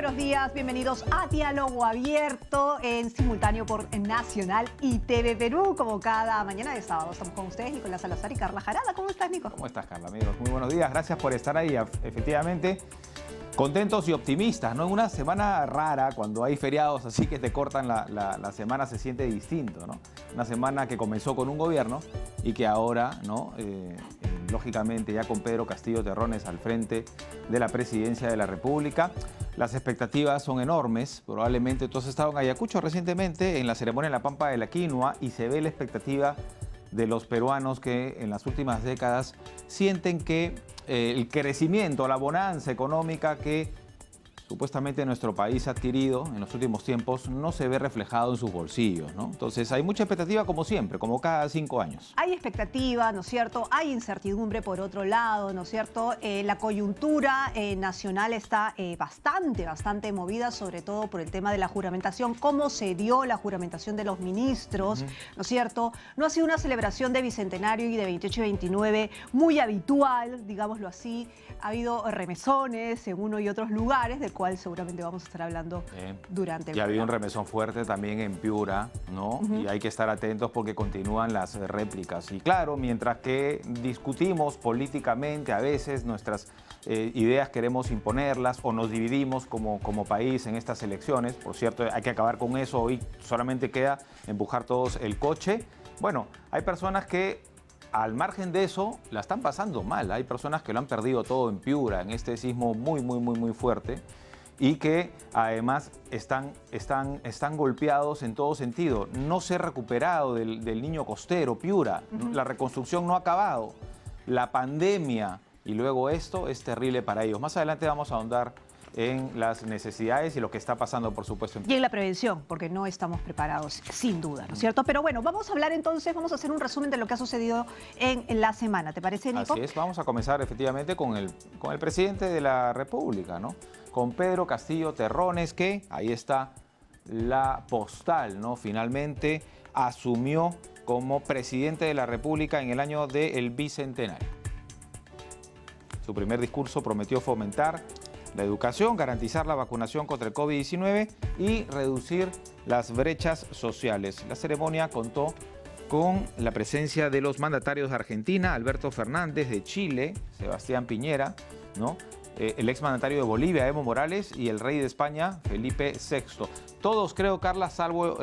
buenos días. Bienvenidos a Diálogo Abierto en simultáneo por Nacional y TV Perú. Como cada mañana de sábado estamos con ustedes, Nicolás Salazar y Carla Jarada. ¿Cómo estás, Nico? ¿Cómo estás, Carla, amigos? Muy buenos días. Gracias por estar ahí. Efectivamente, contentos y optimistas, ¿no? En una semana rara, cuando hay feriados así que te cortan la semana, se siente distinto, ¿no? Una semana que comenzó con un gobierno y que ahora, ¿no? Lógicamente, ya con Pedro Castillo Terrones al frente de la presidencia de la República. Las expectativas son enormes. Probablemente tú has estado en Ayacucho recientemente en la ceremonia de la Pampa de la Quinoa y se ve la expectativa de los peruanos que en las últimas décadas sienten que el crecimiento, la bonanza económica que supuestamente nuestro país ha adquirido en los últimos tiempos no se ve reflejado en sus bolsillos, ¿no? Entonces hay mucha expectativa como siempre, como cada 5 años. Hay expectativa, ¿no es cierto? Hay incertidumbre por otro lado, ¿no es cierto? La coyuntura nacional está bastante movida, sobre todo por el tema de la juramentación, cómo se dio la juramentación de los ministros, ¿no es cierto? No ha sido una celebración de Bicentenario y de 28 y 29 muy habitual, digámoslo así. Ha habido remesones en uno y otros lugares, del cual seguramente vamos a estar hablando durante el Ya programa. había un remesón fuerte también en Piura, ¿no? Y hay que estar atentos porque continúan las réplicas. Y claro, mientras que discutimos políticamente a veces nuestras ideas queremos imponerlas o nos dividimos como país en estas elecciones. Por cierto, hay que acabar con eso. Hoy solamente queda empujar todos el coche. Bueno, hay personas que al margen de eso, la están pasando mal. Hay personas que lo han perdido todo en Piura, en este sismo muy fuerte, y que además están golpeados en todo sentido. No se ha recuperado del niño costero, Piura. La reconstrucción no ha acabado. La pandemia y luego esto es terrible para ellos. Más adelante vamos a ahondar en las necesidades y lo que está pasando, por supuesto. Y en la prevención, porque no estamos preparados, sin duda, ¿no es cierto? Pero bueno, vamos a hablar entonces, vamos a hacer un resumen de lo que ha sucedido en la semana. ¿Te parece, Nico? Así es, vamos a comenzar efectivamente con el presidente de la República, ¿no? Con Pedro Castillo Terrones, que ahí está la postal, ¿no? Finalmente asumió como presidente de la República en el año del Bicentenario. Su primer discurso prometió fomentar la educación, garantizar la vacunación contra el COVID-19 y reducir las brechas sociales. La ceremonia contó con la presencia de los mandatarios de Argentina, Alberto Fernández, de Chile, Sebastián Piñera, ¿no? El exmandatario de Bolivia, Evo Morales, y el rey de España, Felipe VI. Todos, creo, Carla, salvo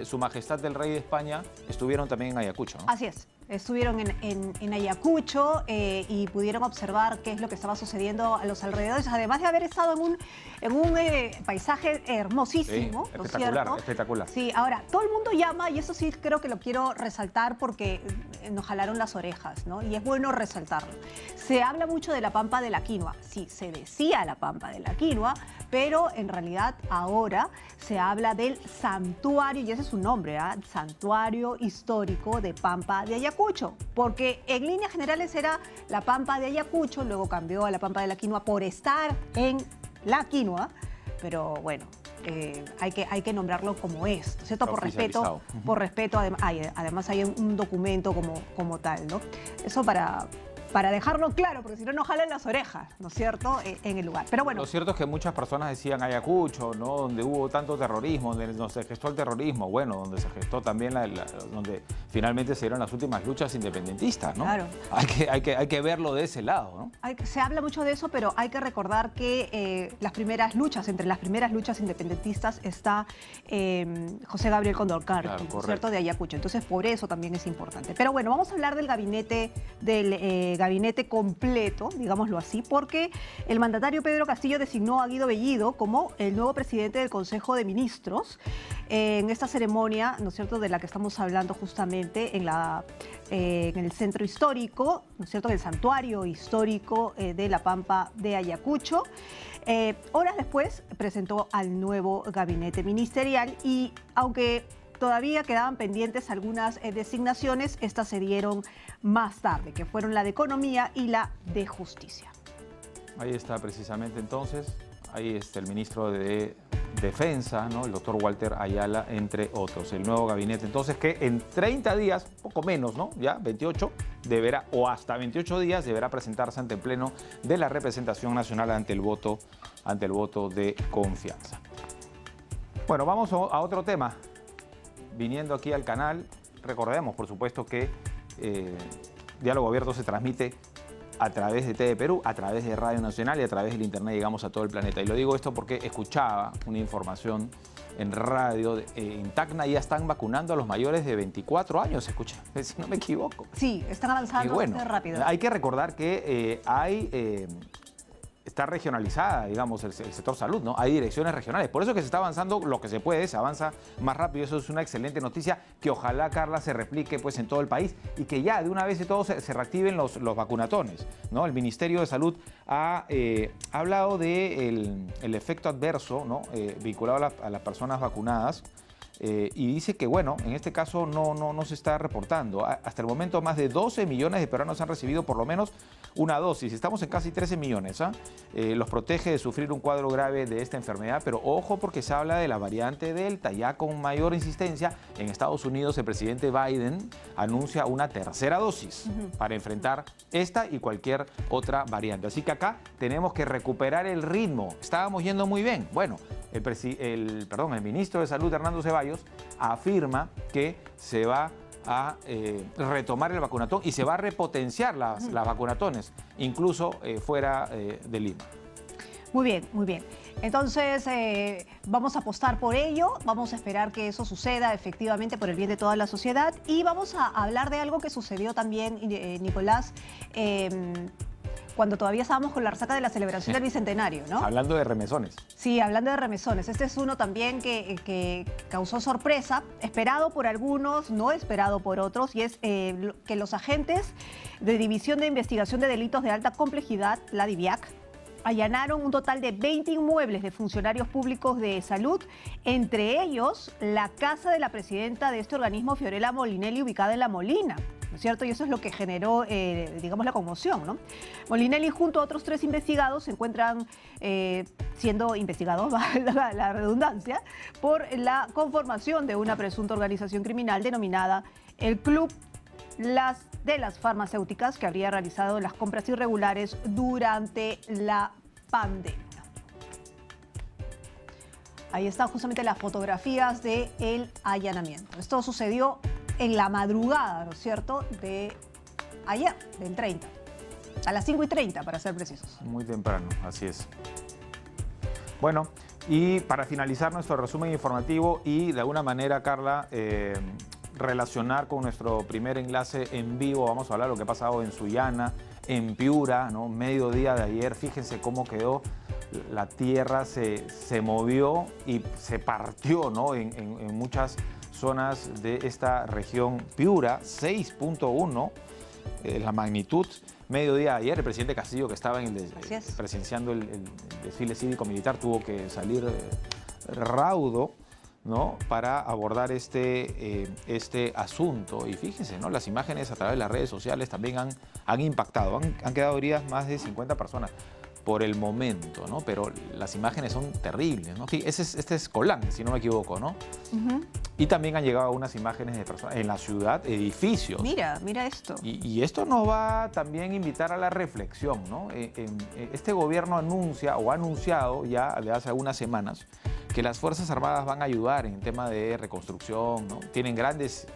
su majestad del rey de España, estuvieron también en Ayacucho, ¿no? Así es. Estuvieron en Ayacucho y pudieron observar qué es lo que estaba sucediendo a los alrededores, además de haber estado en un paisaje hermosísimo, Sí, ¿no es espectacular, cierto? espectacular. Sí, ahora, todo el mundo llama, y eso sí creo que lo quiero resaltar porque nos jalaron las orejas, ¿no? Y es bueno resaltarlo. Se habla mucho de la Pampa de la Quinoa. Sí, se decía la Pampa de la Quinoa, pero en realidad ahora se habla del santuario, y ese es su nombre, ¿eh? Santuario Histórico de Pampa de Ayacucho, porque en líneas generales era la Pampa de Ayacucho, luego cambió a la Pampa de la Quinoa por estar en la Quinoa, pero bueno, hay que nombrarlo como es, ¿cierto? Por respeto, además hay un documento como tal, ¿no? Eso para dejarlo claro, porque si no nos jalan las orejas, ¿no es cierto?, en el lugar. Pero bueno. Lo cierto es que muchas personas decían Ayacucho, ¿no? Donde hubo tanto terrorismo, donde se gestó el terrorismo, bueno, donde se gestó también donde finalmente se dieron las últimas luchas independentistas, ¿no? Claro. Hay que verlo de ese lado, ¿no? Se habla mucho de eso, pero hay que recordar que entre las primeras luchas independentistas está José Gabriel Condorcanqui, Claro, ¿no es cierto?, de Ayacucho. Entonces, por eso también es importante. Pero bueno, vamos a hablar del gabinete completo, digámoslo así, porque el mandatario Pedro Castillo designó a Guido Bellido como el nuevo presidente del Consejo de Ministros en esta ceremonia, ¿no es cierto?, de la que estamos hablando justamente en el centro histórico, ¿no es cierto?, en el santuario histórico de la Pampa de Ayacucho. Horas después presentó al nuevo gabinete ministerial y aunque todavía quedaban pendientes algunas designaciones, estas se dieron más tarde, que fueron la de Economía y la de Justicia. Ahí está precisamente entonces, ahí está el ministro de Defensa, ¿no? El doctor Walter Ayala, entre otros, el nuevo gabinete. Entonces, que en 30 días, poco menos, ¿no? Ya 28, deberá, o hasta 28 días, deberá presentarse ante el Pleno de la Representación Nacional ante el voto de confianza. Bueno, vamos a otro tema. Viniendo aquí al canal, recordemos, por supuesto, que Diálogo Abierto se transmite a través de TV Perú, a través de Radio Nacional y a través del Internet llegamos a todo el planeta. Y lo digo esto porque escuchaba una información en radio, en Tacna ya están vacunando a los mayores de 24 años, escuché, si no me equivoco. Sí, están avanzando bastante rápido. Hay que recordar que está regionalizada, digamos, el sector salud, ¿no? Hay direcciones regionales. Por eso que se está avanzando lo que se puede, se avanza más rápido. Eso es una excelente noticia que ojalá, Carla, se replique pues, en todo el país y que ya de una vez y todo se reactiven los vacunatones, ¿no? El Ministerio de Salud ha hablado del efecto adverso, ¿no? Vinculado a las personas vacunadas. Y dice que, bueno, en este caso no se está reportando. Hasta el momento más de 12 millones de peruanos han recibido por lo menos una dosis. Estamos en casi 13 millones. Los protege de sufrir un cuadro grave de esta enfermedad, pero ojo porque se habla de la variante Delta. Ya con mayor insistencia, en Estados Unidos el presidente Biden anuncia una tercera dosis para enfrentar esta y cualquier otra variante. Así que acá tenemos que recuperar el ritmo. Estábamos yendo muy bien. Bueno, el ministro de Salud, Hernando Ceballos, afirma que se va a retomar el vacunatón y se va a repotenciar las vacunatones, incluso fuera de Lima. Muy bien, muy bien. Entonces, vamos a apostar por ello, vamos a esperar que eso suceda efectivamente por el bien de toda la sociedad y vamos a hablar de algo que sucedió también, Nicolás, cuando todavía estábamos con la resaca de la celebración del Bicentenario, ¿no? Hablando de remesones. Sí, hablando de remesones. Este es uno también que causó sorpresa, esperado por algunos, no esperado por otros, y es que los agentes de División de Investigación de Delitos de Alta Complejidad, la DIVIAC, allanaron un total de 20 inmuebles de funcionarios públicos de salud, entre ellos la casa de la presidenta de este organismo, Fiorella Molinelli, ubicada en La Molina, ¿no es cierto? Y eso es lo que generó, digamos, la conmoción, ¿no? Molinelli junto a otros 3 investigados se encuentran siendo investigados, la redundancia, por la conformación de una presunta organización criminal denominada el Club de las Farmacéuticas, que habría realizado las compras irregulares durante la pandemia. Ahí están justamente las fotografías del allanamiento. Esto sucedió en la madrugada, ¿no es cierto?, de ayer, del 30, a las 5:30 para ser precisos. Muy temprano, así es. Bueno, y para finalizar nuestro resumen informativo y de alguna manera, Carla, relacionar con nuestro primer enlace en vivo, vamos a hablar de lo que ha pasado en Sullana, en Piura, ¿no? Mediodía de ayer, fíjense cómo quedó, la tierra se movió y se partió, ¿no? en muchas zonas de esta región. Piura, 6.1, la magnitud. Mediodía de ayer, el presidente Castillo, que estaba presenciando el desfile cívico-militar, tuvo que salir raudo, ¿no? Para abordar este asunto. Y fíjense, ¿no? Las imágenes a través de las redes sociales también han impactado. Han quedado heridas más de 50 personas por el momento, ¿no? Pero las imágenes son terribles, ¿no? Este es Colán, si no me equivoco, ¿no? Y también han llegado unas imágenes de personas en la ciudad, edificios. Mira esto. Y esto nos va también a invitar a la reflexión, ¿no? Este gobierno anuncia o ha anunciado ya de hace algunas semanas que las Fuerzas Armadas van a ayudar en tema de reconstrucción, ¿no? Tienen grandes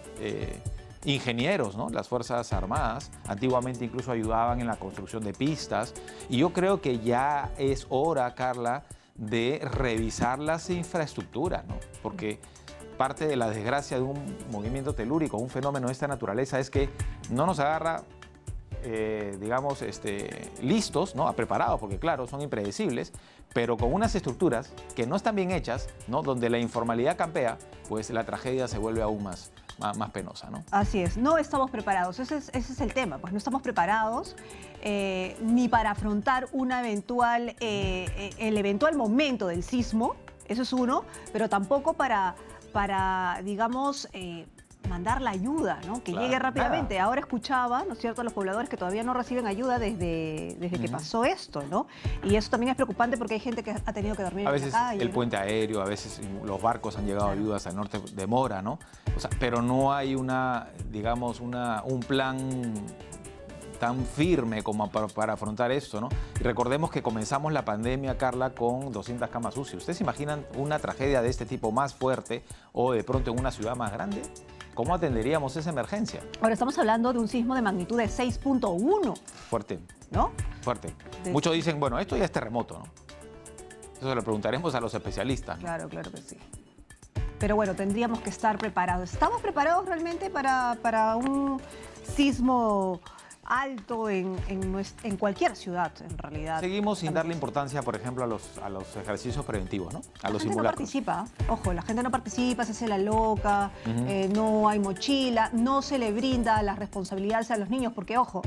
ingenieros, ¿no? Las Fuerzas Armadas antiguamente incluso ayudaban en la construcción de pistas. Y yo creo que ya es hora, Carla, de revisar las infraestructuras, ¿no? Porque parte de la desgracia de un movimiento telúrico, un fenómeno de esta naturaleza, es que no nos agarra, digamos, listos, ¿no? Preparados, porque claro, son impredecibles, pero con unas estructuras que no están bien hechas, ¿no? Donde la informalidad campea, pues la tragedia se vuelve aún más penosa, ¿no? Así es, no estamos preparados, ese es el tema, pues no estamos preparados ni para afrontar una el eventual momento del sismo, eso es uno, pero tampoco para digamos, mandar la ayuda, ¿no? Que Claro, llegue rápidamente. nada. Ahora escuchaba, ¿no es cierto?, a los pobladores que todavía no reciben ayuda desde que pasó esto, ¿no? Y eso también es preocupante porque hay gente que ha tenido que dormir A en veces la calle, el ¿no? puente aéreo, a veces los barcos han llegado Claro. ayudas al norte, demora, ¿no? O sea, pero no hay digamos, un plan tan firme como para afrontar esto, ¿no? Y recordemos que comenzamos la pandemia, Carla, con 200 camas UCI. ¿Ustedes se imaginan una tragedia de este tipo más fuerte o de pronto en una ciudad más grande? ¿Cómo atenderíamos esa emergencia? Ahora estamos hablando de un sismo de magnitud de 6.1, Fuerte, ¿no? fuerte. De- Muchos dicen, bueno, esto ya es terremoto, ¿no? Eso se lo preguntaremos a los especialistas, ¿no? Claro, claro que sí. Pero bueno, tendríamos que estar preparados. ¿Estamos preparados realmente para un sismo alto en cualquier ciudad, en realidad? Seguimos sin darle importancia, por ejemplo, a los ejercicios preventivos, ¿no? A La los gente no simulacros. participa, ojo, la gente no participa, se hace la loca, no hay mochila, no se le brinda las responsabilidades a los niños, porque ojo,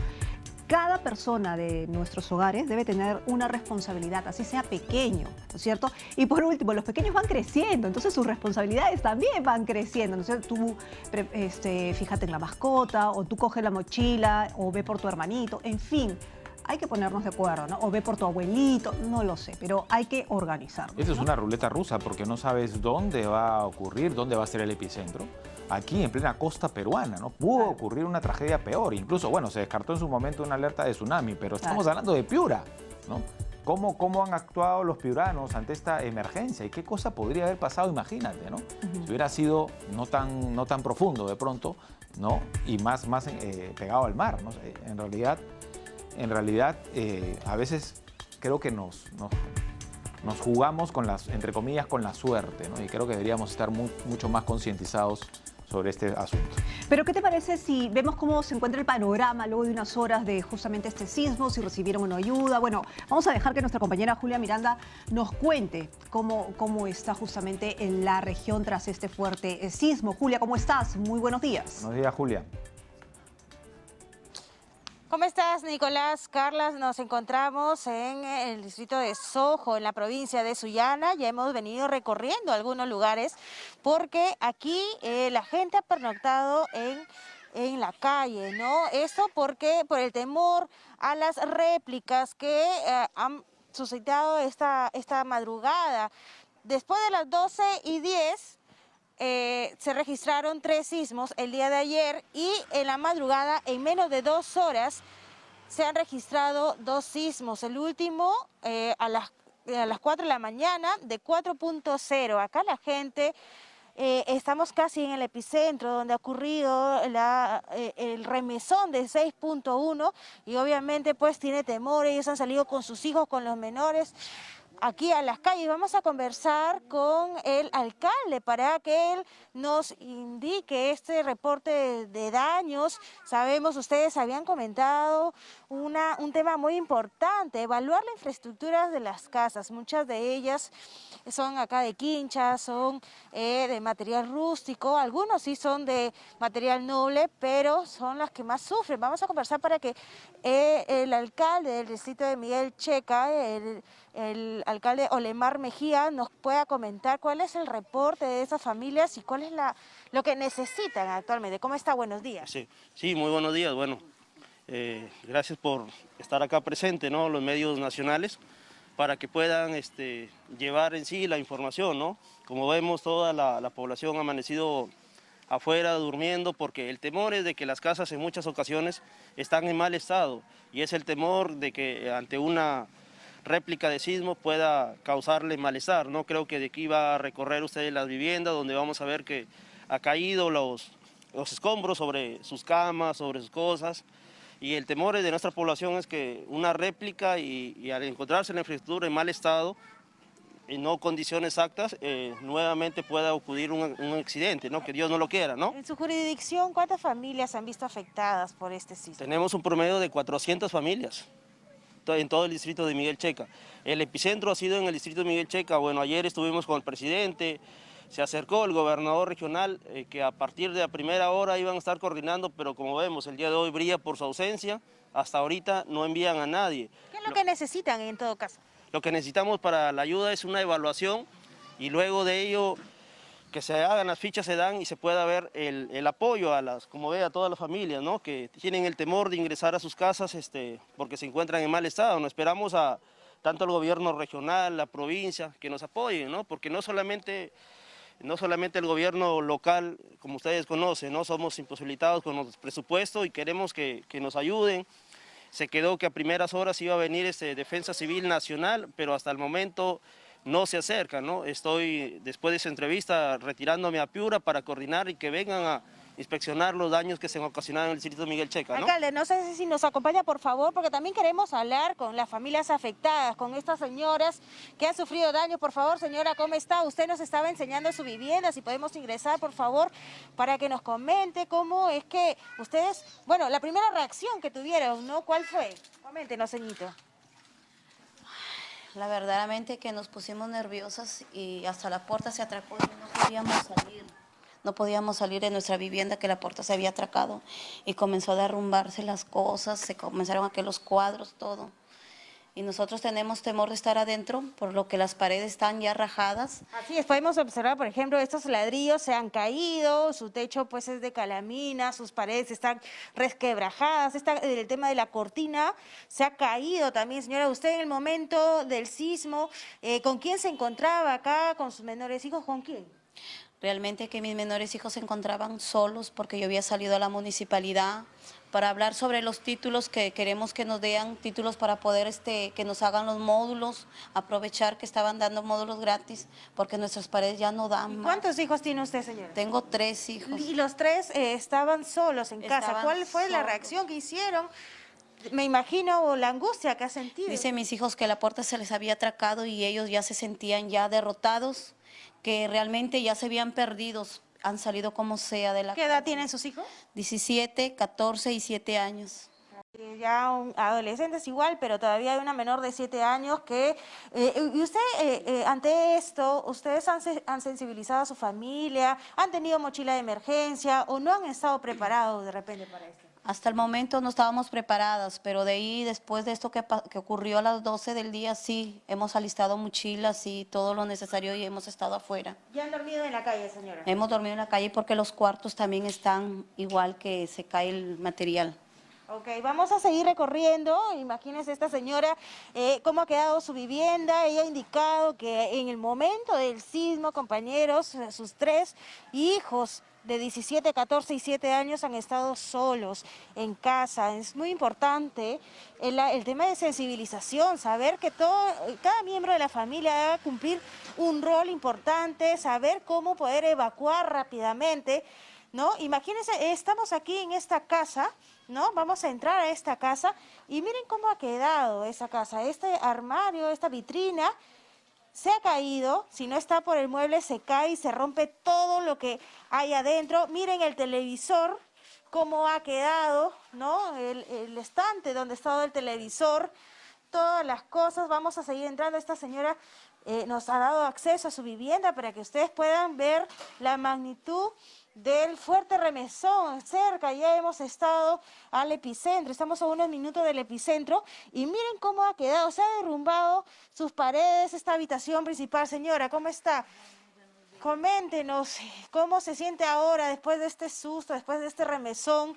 cada persona de nuestros hogares debe tener una responsabilidad, así sea pequeño, ¿no es cierto? Y por último, los pequeños van creciendo, entonces sus responsabilidades también van creciendo, ¿no es cierto? Tú fíjate en la mascota, o tú coge la mochila, o ve por tu hermanito, en fin. Hay que ponernos de acuerdo, ¿no? O ve por tu abuelito, no lo sé, pero hay que organizarnos. Esto es ¿no? una ruleta rusa porque no sabes dónde va a ocurrir, dónde va a ser el epicentro. Aquí en plena costa peruana, ¿no? Pudo ocurrir una tragedia peor. Incluso, bueno, se descartó en su momento una alerta de tsunami, pero estamos hablando de Piura, ¿no? ¿Cómo han actuado los piuranos ante esta emergencia? ¿Y qué cosa podría haber pasado? Imagínate, ¿no? Si hubiera sido no tan profundo de pronto, ¿no? Y más pegado al mar, ¿no? En realidad, a veces creo que nos jugamos con entre comillas, con la suerte, ¿no? Y creo que deberíamos estar mucho más concientizados sobre este asunto. Pero ¿qué te parece si vemos cómo se encuentra el panorama luego de unas horas de justamente este sismo, si recibieron o no ayuda? Bueno, vamos a dejar que nuestra compañera Julia Miranda nos cuente cómo está justamente en la región tras este fuerte sismo. Julia, ¿cómo estás? Muy buenos días. Buenos días, Julia. ¿Cómo estás, Nicolás? Carlas, nos encontramos en el distrito de Sojo, en la provincia de Sullana. Ya hemos venido recorriendo algunos lugares porque aquí la gente ha pernoctado en la calle, ¿no? Esto porque por el temor a las réplicas que han suscitado esta madrugada. Después de las 12:10, se registraron 3 sismos el día de ayer y en la madrugada, en menos de 2 horas, se han registrado 2 sismos. El último a las 4 de la mañana de 4.0. Acá la gente, estamos casi en el epicentro donde ha ocurrido el remesón de 6.1 y obviamente pues tiene temor. Ellos han salido con sus hijos, con los menores, aquí a las calles. Vamos a conversar con el alcalde para que él nos indique este reporte de daños. Sabemos, ustedes habían comentado un tema muy importante, evaluar la infraestructura de las casas. Muchas de ellas son acá de quinchas, son de material rústico, algunos sí son de material noble, pero son las que más sufren. Vamos a conversar para que el alcalde del distrito de Miguel Checa, el alcalde Olemar Mejía, nos pueda comentar cuál es el reporte de esas familias y cuál es lo que necesitan actualmente. ¿Cómo está? Buenos días. Sí, muy buenos días. Bueno, gracias por estar acá presente, ¿no? Los medios nacionales, para que puedan llevar en sí la información, ¿no? Como vemos, toda la población ha amanecido afuera durmiendo porque el temor es de que las casas en muchas ocasiones están en mal estado y es el temor de que ante una réplica de sismo pueda causarle malestar, ¿no? Creo que de aquí va a recorrer ustedes las viviendas donde vamos a ver que ha caído los escombros sobre sus camas, sobre sus cosas, y el temor de nuestra población es que una réplica y al encontrarse la infraestructura en mal estado, en no condiciones exactas, nuevamente pueda ocurrir un accidente, ¿no? Que Dios no lo quiera, ¿no? En su jurisdicción, ¿cuántas familias se han visto afectadas por este sismo? Tenemos un promedio de 400 familias en todo el distrito de Miguel Checa. El epicentro ha sido en el distrito de Miguel Checa. Bueno, ayer estuvimos con el presidente, se acercó el gobernador regional, que a partir de la primera hora iban a estar coordinando, pero como vemos, el día de hoy brilla por su ausencia. Hasta ahorita no envían a nadie. ¿Qué es lo que necesitan en todo caso? Lo que necesitamos para la ayuda es una evaluación y luego de ello que se hagan las fichas, se dan y se pueda ver el apoyo a como ve, a todas las familias, ¿no? Que tienen el temor de ingresar a sus casas porque se encuentran en mal estado, ¿no? Esperamos a tanto el gobierno regional, la provincia, que nos apoyen, ¿no? Porque no solamente el gobierno local, como ustedes conocen, ¿no? Somos imposibilitados con los presupuestos y queremos que nos ayuden. Se quedó que a primeras horas iba a venir Defensa Civil Nacional, pero hasta el momento no se acerca, ¿no? Estoy, después de esa entrevista, retirándome a Piura para coordinar y que vengan a inspeccionar los daños que se han ocasionado en el distrito Miguel Checa, ¿no? Alcalde, no sé si nos acompaña, por favor, porque también queremos hablar con las familias afectadas, con estas señoras que han sufrido daños. Por favor, señora, ¿cómo está? Usted nos estaba enseñando su vivienda, si podemos ingresar, por favor, para que nos comente cómo es que ustedes, bueno, la primera reacción que tuvieron, ¿no? ¿Cuál fue? Coméntenos, señorito. La verdaderamente que nos pusimos nerviosas y hasta la puerta se atracó y no podíamos salir. No podíamos salir de nuestra vivienda, que la puerta se había atracado y comenzó a derrumbarse las cosas, se comenzaron a caer los cuadros, todo. Y nosotros tenemos temor de estar adentro, por lo que las paredes están ya rajadas. Así es, podemos observar, por ejemplo, estos ladrillos se han caído, su techo pues es de calamina, sus paredes están resquebrajadas, el tema de la cortina se ha caído también. Señora, usted en el momento del sismo, ¿con quién se encontraba acá? ¿Con sus menores hijos? ¿Con quién? Realmente que mis menores hijos se encontraban solos porque yo había salido a la municipalidad para hablar sobre los títulos que queremos que nos den, títulos para poder que nos hagan los módulos, aprovechar que estaban dando módulos gratis porque nuestras paredes ya no dan más. ¿Cuántos hijos tiene usted, señora? Tengo 3 hijos. Y los 3 estaban solos en casa. Estaban ¿Cuál fue la solos. reacción que hicieron? Me imagino la angustia que ha sentido. Dicen mis hijos que la puerta se les había atracado y ellos ya se sentían ya derrotados, que realmente ya se habían perdido, han salido como sea de la ¿Qué edad tienen sus hijos? 17, 14 y 7 años. Ya adolescentes igual, pero todavía hay una menor de 7 años que... y usted, ante esto, ¿ustedes han sensibilizado a su familia? ¿Han tenido mochila de emergencia o no han estado preparados de repente para esto? Hasta el momento no estábamos preparadas, pero de ahí, después de esto que ocurrió a las 12 del día, sí, hemos alistado mochilas y todo lo necesario y hemos estado afuera. ¿Ya han dormido en la calle, señora? Hemos dormido en la calle porque los cuartos también están igual que se cae el material. Ok, vamos a seguir recorriendo. Imagínense esta señora cómo ha quedado su vivienda. Ella ha indicado que en el momento del sismo, compañeros, sus 3 hijos de 17, 14 y 7 años han estado solos en casa. Es muy importante el tema de sensibilización, saber que cada miembro de la familia debe cumplir un rol importante, saber cómo poder evacuar rápidamente, ¿no? Imagínense, estamos aquí en esta casa, ¿no? Vamos a entrar a esta casa y miren cómo ha quedado esa casa. Este armario, esta vitrina, se ha caído, si no está por el mueble se cae y se rompe todo lo que hay adentro. Miren el televisor, cómo ha quedado, ¿no? El estante donde está el televisor, todas las cosas. Vamos a seguir entrando. Esta señora nos ha dado acceso a su vivienda para que ustedes puedan ver la magnitud del fuerte remesón. Cerca ya hemos estado al epicentro, estamos a unos minutos del epicentro y miren cómo ha quedado, se ha derrumbado sus paredes, esta habitación principal. Señora, ¿cómo está? Coméntenos cómo se siente ahora después de este susto, después de este remesón.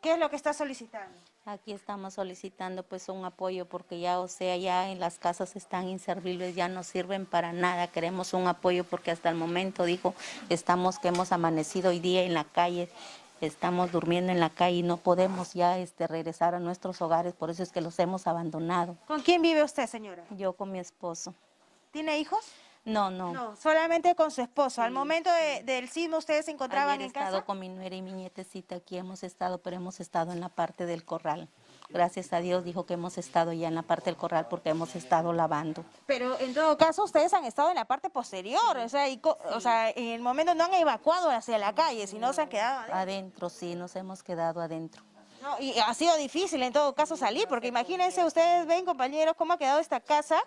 ¿Qué es lo que está solicitando? Aquí estamos solicitando pues un apoyo porque ya, o sea, ya en las casas están inservibles, ya no sirven para nada. Queremos un apoyo porque hasta el momento, dijo, que hemos amanecido hoy día en la calle, estamos durmiendo en la calle y no podemos ya regresar a nuestros hogares, por eso es que los hemos abandonado. ¿Con quién vive usted, señora? Yo con mi esposo. ¿Tiene hijos? No. No, solamente con su esposo. Al momento del sismo, ¿ustedes se encontraban Ayer en he estado casa? con mi nuera y mi nietecita, aquí hemos estado, pero hemos estado en la parte del corral. Gracias a Dios dijo que hemos estado ya en la parte del corral porque hemos estado lavando. Pero en todo caso, ustedes han estado en la parte posterior, o sea, en el momento no han evacuado hacia la calle, sino se han quedado adentro. Adentro, sí, nos hemos quedado adentro. No, y ha sido difícil en todo caso salir, porque imagínense, ustedes ven, compañeros, cómo ha quedado esta casa,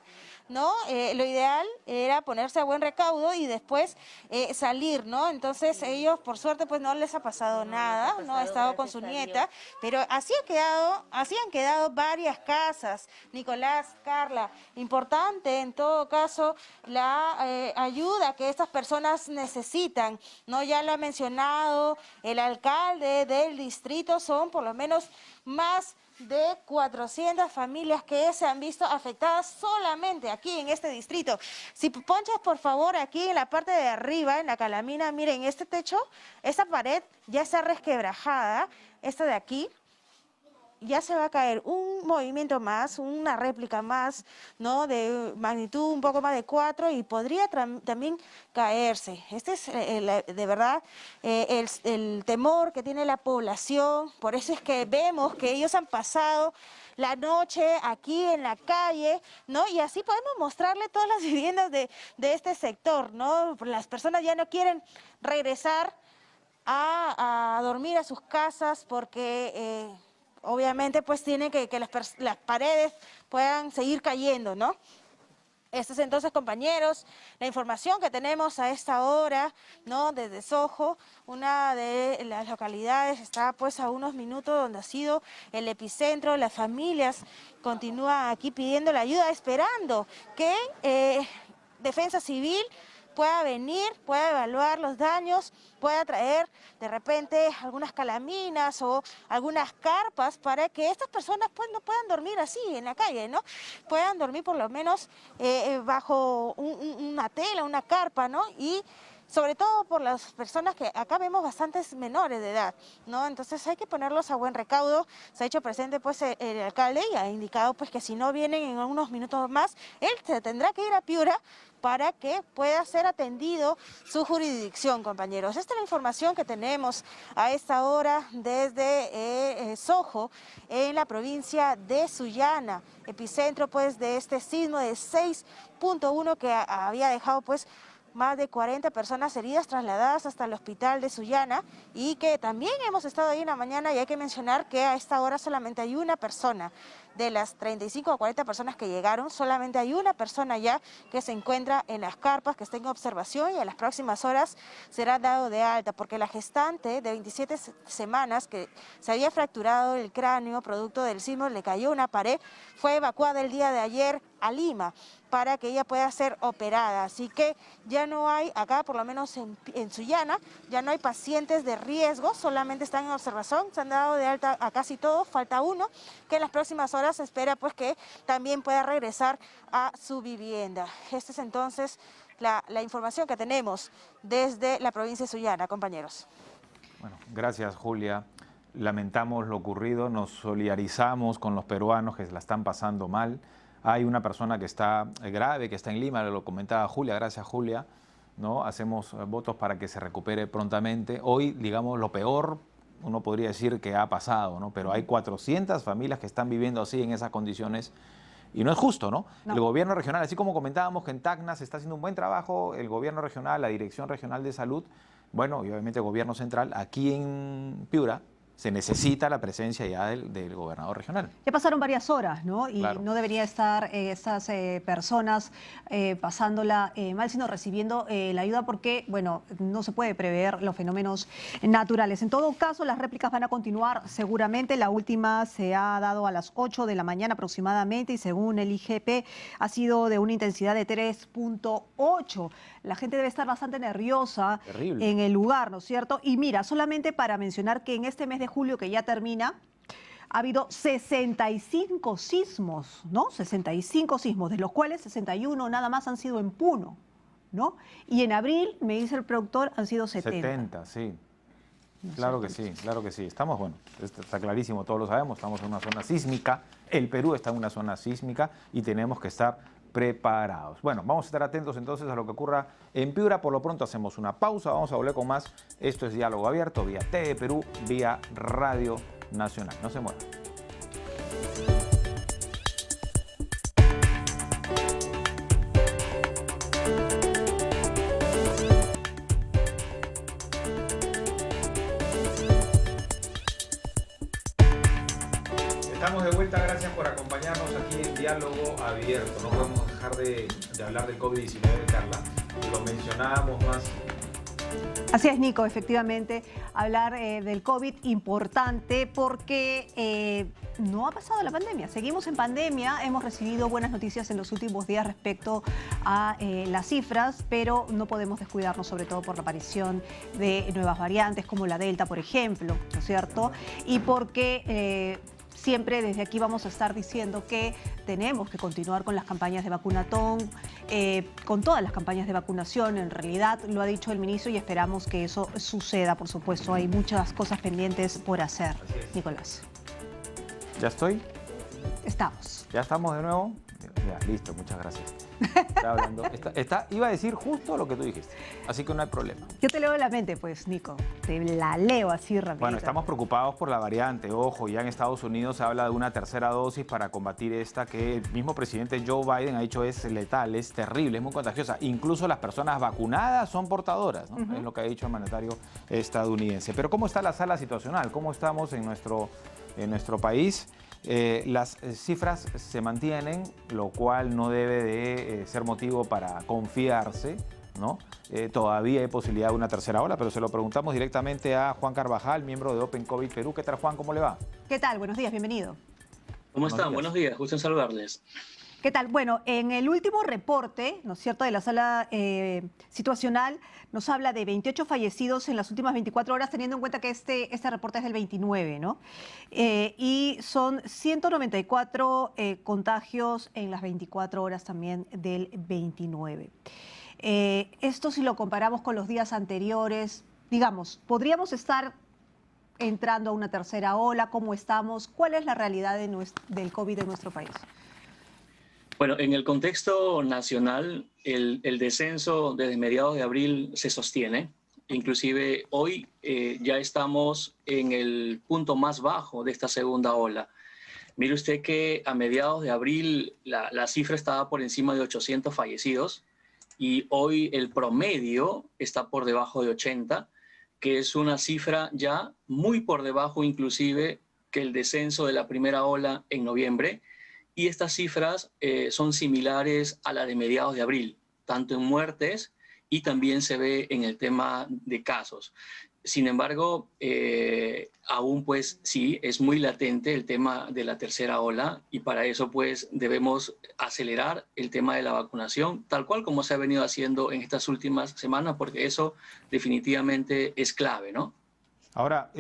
¿no? Lo ideal era ponerse a buen recaudo y después salir, ¿no? Entonces ellos, por suerte, pues no les ha pasado nada, ¿no? Ha estado con su nieta, pero así han quedado varias casas. Nicolás, Carla, importante en todo caso la ayuda que estas personas necesitan, ¿no? Ya lo ha mencionado el alcalde del distrito, son por lo menos más de 400 familias que se han visto afectadas solamente aquí en este distrito. Si ponchas por favor aquí en la parte de arriba, en la calamina, miren, este techo, esta pared ya está resquebrajada, esta de aquí, ya se va a caer un movimiento más, una réplica más, ¿no? De magnitud un poco más de 4 y podría también caerse. Este es de verdad el temor que tiene la población, por eso es que vemos que ellos han pasado la noche aquí en la calle, ¿no? Y así podemos mostrarle todas las viviendas de este sector, ¿no? Las personas ya no quieren regresar a dormir a sus casas porque obviamente pues tienen que las paredes puedan seguir cayendo, ¿no? Esta es entonces, compañeros, la información que tenemos a esta hora, ¿no? Desde Sojo, una de las localidades está pues a unos minutos donde ha sido el epicentro. Las familias continúan aquí pidiendo la ayuda, esperando que Defensa Civil pueda venir, pueda evaluar los daños, pueda traer de repente algunas calaminas o algunas carpas para que estas personas pues no puedan dormir así en la calle, ¿no? Puedan dormir por lo menos bajo una tela, una carpa, ¿no? Y sobre todo por las personas que acá vemos bastantes menores de edad, ¿no? Entonces hay que ponerlos a buen recaudo. Se ha hecho presente pues el alcalde y ha indicado pues que si no vienen en unos minutos más, él se tendrá que ir a Piura para que pueda ser atendido su jurisdicción, compañeros. Esta es la información que tenemos a esta hora desde Sojo, en la provincia de Sullana, epicentro pues de este sismo de 6.1 que había dejado pues más de 40 personas heridas trasladadas hasta el hospital de Sullana y que también hemos estado ahí en la mañana y hay que mencionar que a esta hora solamente hay una persona. De las 35 o 40 personas que llegaron, solamente hay una persona ya que se encuentra en las carpas, que está en observación y en las próximas horas será dado de alta, porque la gestante de 27 semanas que se había fracturado el cráneo producto del sismo, le cayó una pared, fue evacuada el día de ayer a Lima para que ella pueda ser operada. Así que ya no hay, acá por lo menos en Sullana, ya no hay pacientes de riesgo, solamente están en observación, se han dado de alta a casi todos, falta uno, que en las próximas horas se espera pues que también pueda regresar a su vivienda. Esta es entonces la información que tenemos desde la provincia de Sullana, compañeros. Bueno, gracias, Julia. Lamentamos lo ocurrido, nos solidarizamos con los peruanos que se la están pasando mal. Hay una persona que está grave, que está en Lima, lo comentaba Julia, gracias Julia, ¿no? Hacemos votos para que se recupere prontamente. Hoy, digamos, lo peor, uno podría decir que ha pasado, ¿no? Pero hay 400 familias que están viviendo así, en esas condiciones, y no es justo, ¿no? El gobierno regional, así como comentábamos que en Tacna se está haciendo un buen trabajo, el gobierno regional, la Dirección Regional de Salud, bueno, y obviamente el gobierno central, aquí en Piura, se necesita la presencia ya del gobernador regional. Ya pasaron varias horas, ¿no? Y claro, no debería estar estas personas pasándola mal, sino recibiendo la ayuda porque, bueno, no se puede prever los fenómenos naturales. En todo caso, las réplicas van a continuar seguramente. La última se ha dado a las 8 de la mañana aproximadamente y según el IGP ha sido de una intensidad de 3.8. La gente debe estar bastante nerviosa en el lugar, ¿no es cierto? Y mira, solamente para mencionar que en este mes de julio que ya termina, ha habido 65 sismos, ¿no? 65 sismos, de los cuales 61 nada más han sido en Puno, ¿no? Y en abril, me dice el productor, han sido 70. 70, sí. Claro que sí, claro que sí. Estamos, bueno, está clarísimo, todos lo sabemos, estamos en una zona sísmica, el Perú está en una zona sísmica y tenemos que estar preparados. Bueno, vamos a estar atentos entonces a lo que ocurra en Piura. Por lo pronto hacemos una pausa, vamos a volver con más. Esto es Diálogo Abierto, vía TV Perú, vía Radio Nacional. No se muevan. Estamos de vuelta, gracias por acompañarnos aquí en Diálogo Abierto. No podemos dejar de hablar del COVID-19, Carla. Lo mencionábamos más. Así es, Nico, efectivamente, hablar del COVID importante porque no ha pasado la pandemia. Seguimos en pandemia, hemos recibido buenas noticias en los últimos días respecto a las cifras, pero no podemos descuidarnos, sobre todo por la aparición de nuevas variantes como la Delta, por ejemplo, ¿no es cierto? Y porque siempre desde aquí vamos a estar diciendo que tenemos que continuar con las campañas de vacunatón, con todas las campañas de vacunación. En realidad lo ha dicho el ministro y esperamos que eso suceda, por supuesto. Hay muchas cosas pendientes por hacer, Nicolás. ¿Ya estoy? Estamos. ¿Ya estamos de nuevo? Ya, listo, muchas gracias. Hablando. Iba a decir justo lo que tú dijiste, así que no hay problema. Yo te leo la mente, pues, Nico. Te la leo así rápido. Bueno, estamos preocupados por la variante. Ojo, ya en Estados Unidos se habla de una tercera dosis para combatir esta que el mismo presidente Joe Biden ha dicho es letal, es terrible, es muy contagiosa. Incluso las personas vacunadas son portadoras, ¿no? Es lo que ha dicho el mandatario estadounidense. Pero ¿cómo está la sala situacional? ¿Cómo estamos en nuestro país? Las cifras se mantienen, lo cual no debe de ser motivo para confiarse, ¿no? Todavía hay posibilidad de una tercera ola, pero se lo preguntamos directamente a Juan Carvajal, miembro de Open COVID Perú. ¿Qué tal, Juan? ¿Cómo le va? ¿Qué tal? Buenos días, bienvenido. ¿Cómo están? Buenos días, gusto en saludarles. ¿Qué tal? Bueno, en el último reporte, ¿no es cierto?, de la sala situacional, nos habla de 28 fallecidos en las últimas 24 horas, teniendo en cuenta que este reporte es del 29, ¿no? Y son 194 contagios en las 24 horas también del 29. Esto, si lo comparamos con los días anteriores, digamos, ¿podríamos estar entrando a una tercera ola? ¿Cómo estamos? ¿Cuál es la realidad del COVID en nuestro país? Bueno, en el contexto nacional, el descenso desde mediados de abril se sostiene. Inclusive hoy ya estamos en el punto más bajo de esta segunda ola. Mire usted que a mediados de abril la cifra estaba por encima de 800 fallecidos y hoy el promedio está por debajo de 80, que es una cifra ya muy por debajo inclusive que el descenso de la primera ola en noviembre. Y estas cifras son similares a la de mediados de abril, tanto en muertes y también se ve en el tema de casos. Sin embargo, aún pues sí, es muy latente el tema de la tercera ola y para eso pues debemos acelerar el tema de la vacunación, tal cual como se ha venido haciendo en estas últimas semanas, porque eso definitivamente es clave, ¿no? Ahora,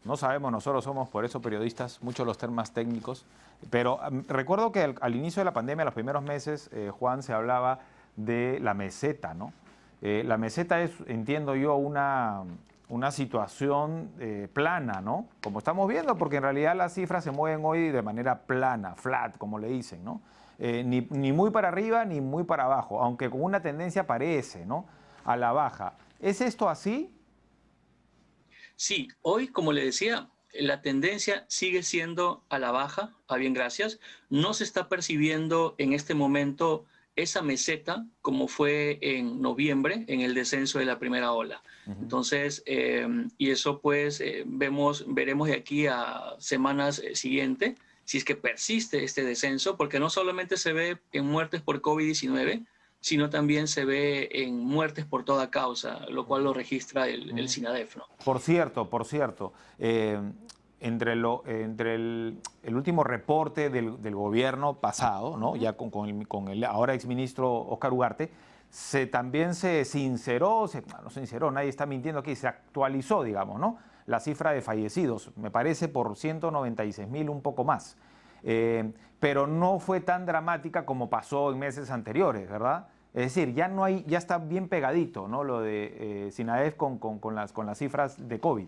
no sabemos, nosotros somos por eso periodistas, muchos los temas técnicos, pero recuerdo que al inicio de la pandemia, los primeros meses, Juan, se hablaba de la meseta, ¿no? La meseta es, entiendo yo, una situación plana, ¿no? Como estamos viendo, porque en realidad las cifras se mueven hoy de manera plana, flat, como le dicen, ¿no? Ni muy para arriba ni muy para abajo, aunque con una tendencia parece, ¿no?, a la baja. ¿Es esto así? Sí, hoy, como le decía, la tendencia sigue siendo a la baja, a bien gracias. No se está percibiendo en este momento esa meseta como fue en noviembre, en el descenso de la primera ola. Entonces, y eso pues veremos de aquí a semanas siguientes, si es que persiste este descenso, porque no solamente se ve en muertes por COVID-19, sino también se ve en muertes por toda causa, lo cual lo registra el SINADEF, ¿no? Por cierto, entre el último reporte del gobierno pasado, ¿no?, ya con el ahora exministro Óscar Ugarte, también se sinceró, no se sinceró, nadie está mintiendo aquí, se actualizó, digamos, ¿no?, la cifra de fallecidos, me parece por 196.000, un poco más. Pero no fue tan dramática como pasó en meses anteriores, ¿verdad? Es decir, ya está bien pegadito, ¿no?, lo de SINADEF con las cifras de COVID.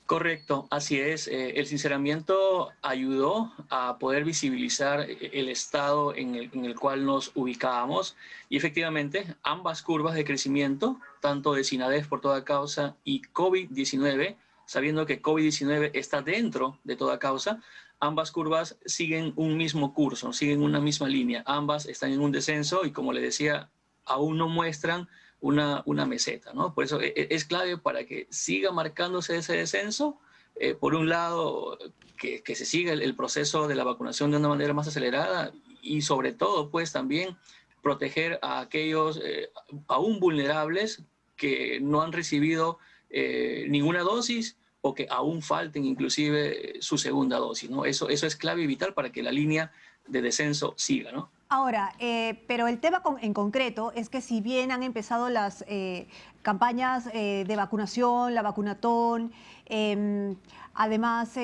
Correcto, así es. El sinceramiento ayudó a poder visibilizar el estado en el cual nos ubicábamos y efectivamente ambas curvas de crecimiento, tanto de SINADEF por toda causa y COVID-19, sabiendo que COVID-19 está dentro de toda causa, ambas curvas siguen un mismo curso, siguen una misma línea. Ambas están en un descenso y, como le decía, aún no muestran una meseta, ¿no? Por eso es clave para que siga marcándose ese descenso, por un lado, que se siga el proceso de la vacunación de una manera más acelerada y sobre todo, pues también proteger a aquellos aún vulnerables que no han recibido ninguna dosis o que aún falten inclusive su segunda dosis, ¿no? Eso es clave y vital para que la línea de descenso siga, ¿no? Ahora, pero el tema en concreto es que si bien han empezado las campañas de vacunación, la vacunatón, además,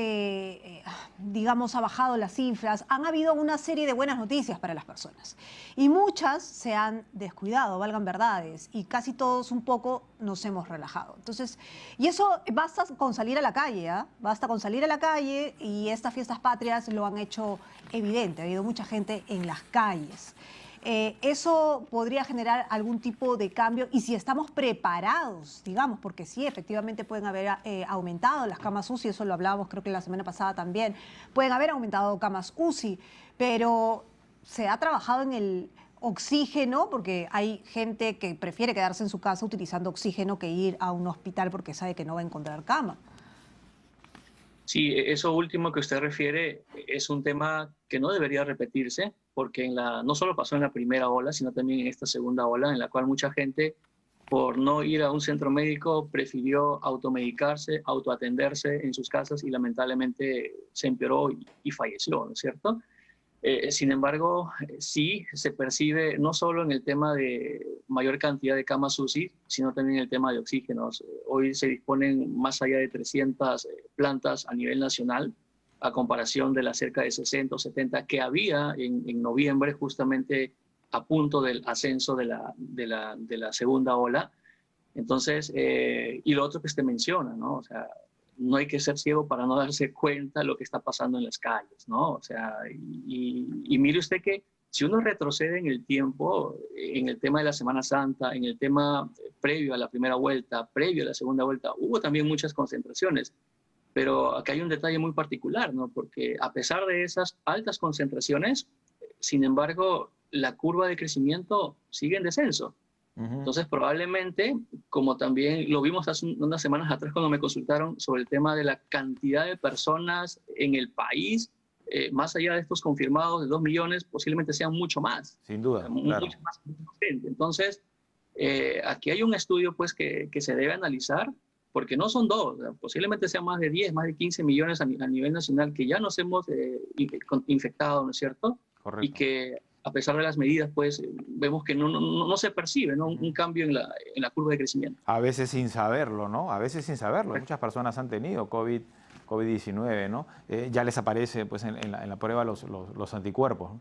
digamos, ha bajado las cifras, han habido una serie de buenas noticias para las personas. Y muchas se han descuidado, valgan verdades, y casi todos un poco nos hemos relajado. Entonces, y eso basta con salir a la calle, ¿ah? Basta con salir a la calle y estas fiestas patrias lo han hecho evidente. Ha habido mucha gente en las calles. Eso podría generar algún tipo de cambio y si estamos preparados, digamos, porque sí, efectivamente pueden haber aumentado las camas UCI, eso lo hablábamos creo que la semana pasada también, pueden haber aumentado camas UCI, pero se ha trabajado en el oxígeno porque hay gente que prefiere quedarse en su casa utilizando oxígeno que ir a un hospital porque sabe que no va a encontrar cama. Sí, eso último que usted refiere es un tema que no debería repetirse, porque no solo pasó en la primera ola, sino también en esta segunda ola, en la cual mucha gente, por no ir a un centro médico, prefirió automedicarse, autoatenderse en sus casas y lamentablemente se empeoró y falleció, ¿no es cierto? Sin embargo, sí se percibe no solo en el tema de mayor cantidad de camas UCI, sino también en el tema de oxígenos. Hoy se disponen más allá de 300 plantas a nivel nacional, a comparación de las cerca de 60 o 70 que había en noviembre, justamente a punto del ascenso de la segunda ola. Entonces, y lo otro que usted menciona, ¿no? O sea, no hay que ser ciego para no darse cuenta de lo que está pasando en las calles, ¿no? O sea, y mire usted que si uno retrocede en el tiempo, en el tema de la Semana Santa, en el tema previo a la primera vuelta, previo a la segunda vuelta, hubo también muchas concentraciones. Pero acá hay un detalle muy particular, ¿no? Porque a pesar de esas altas concentraciones, sin embargo, la curva de crecimiento sigue en descenso. Entonces, probablemente, como también lo vimos hace unas semanas atrás cuando me consultaron sobre el tema de la cantidad de personas en el país, más allá de estos confirmados de 2 millones, posiblemente sean mucho más. Sin duda, claro. Mucho más gente. Entonces, aquí hay un estudio pues, que se debe analizar, porque no son dos, posiblemente sean más de 10, más de 15 millones a nivel nacional que ya nos hemos infectado, ¿no es cierto? Correcto. Y que a pesar de las medidas, pues vemos que no se percibe, ¿no? Un cambio en la curva de crecimiento. A veces sin saberlo, ¿no? A veces sin saberlo. Muchas personas han tenido COVID-19, ¿no? Ya les aparece pues, en la prueba los anticuerpos, ¿no?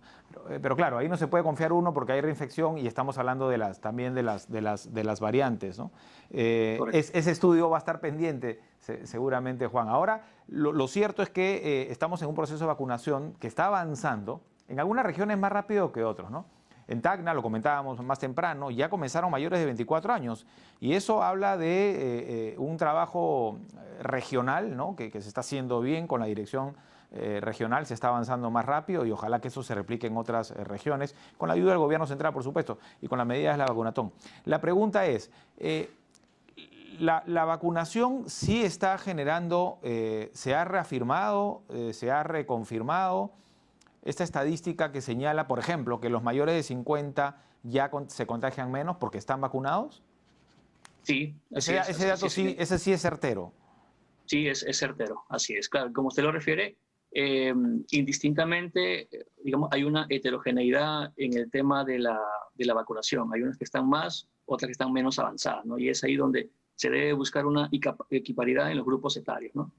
Pero claro, ahí no se puede confiar uno porque hay reinfección y estamos hablando también de las variantes, ¿no? Ese estudio va a estar pendiente seguramente, Juan. Ahora, lo cierto es que estamos en un proceso de vacunación que está avanzando, en algunas regiones más rápido que otros, ¿no? En Tacna, lo comentábamos más temprano, ya comenzaron mayores de 24 años y eso habla de un trabajo regional, ¿no? que se está haciendo bien con la dirección regional, se está avanzando más rápido y ojalá que eso se replique en otras regiones, con la ayuda del gobierno central, por supuesto, y con las medidas de la vacunatón. La pregunta es, la vacunación sí está generando, se ha reafirmado, se ha reconfirmado esta estadística que señala, por ejemplo, que los mayores de 50 ya se contagian menos porque están vacunados. Sí, ese dato sí, ese sí es certero. Sí, es certero, así es. Claro, como usted lo refiere, indistintamente, digamos, hay una heterogeneidad en el tema de la vacunación. Hay unas que están más, otras que están menos avanzadas, ¿no? Y es ahí donde se debe buscar una equiparidad en los grupos etarios, ¿no?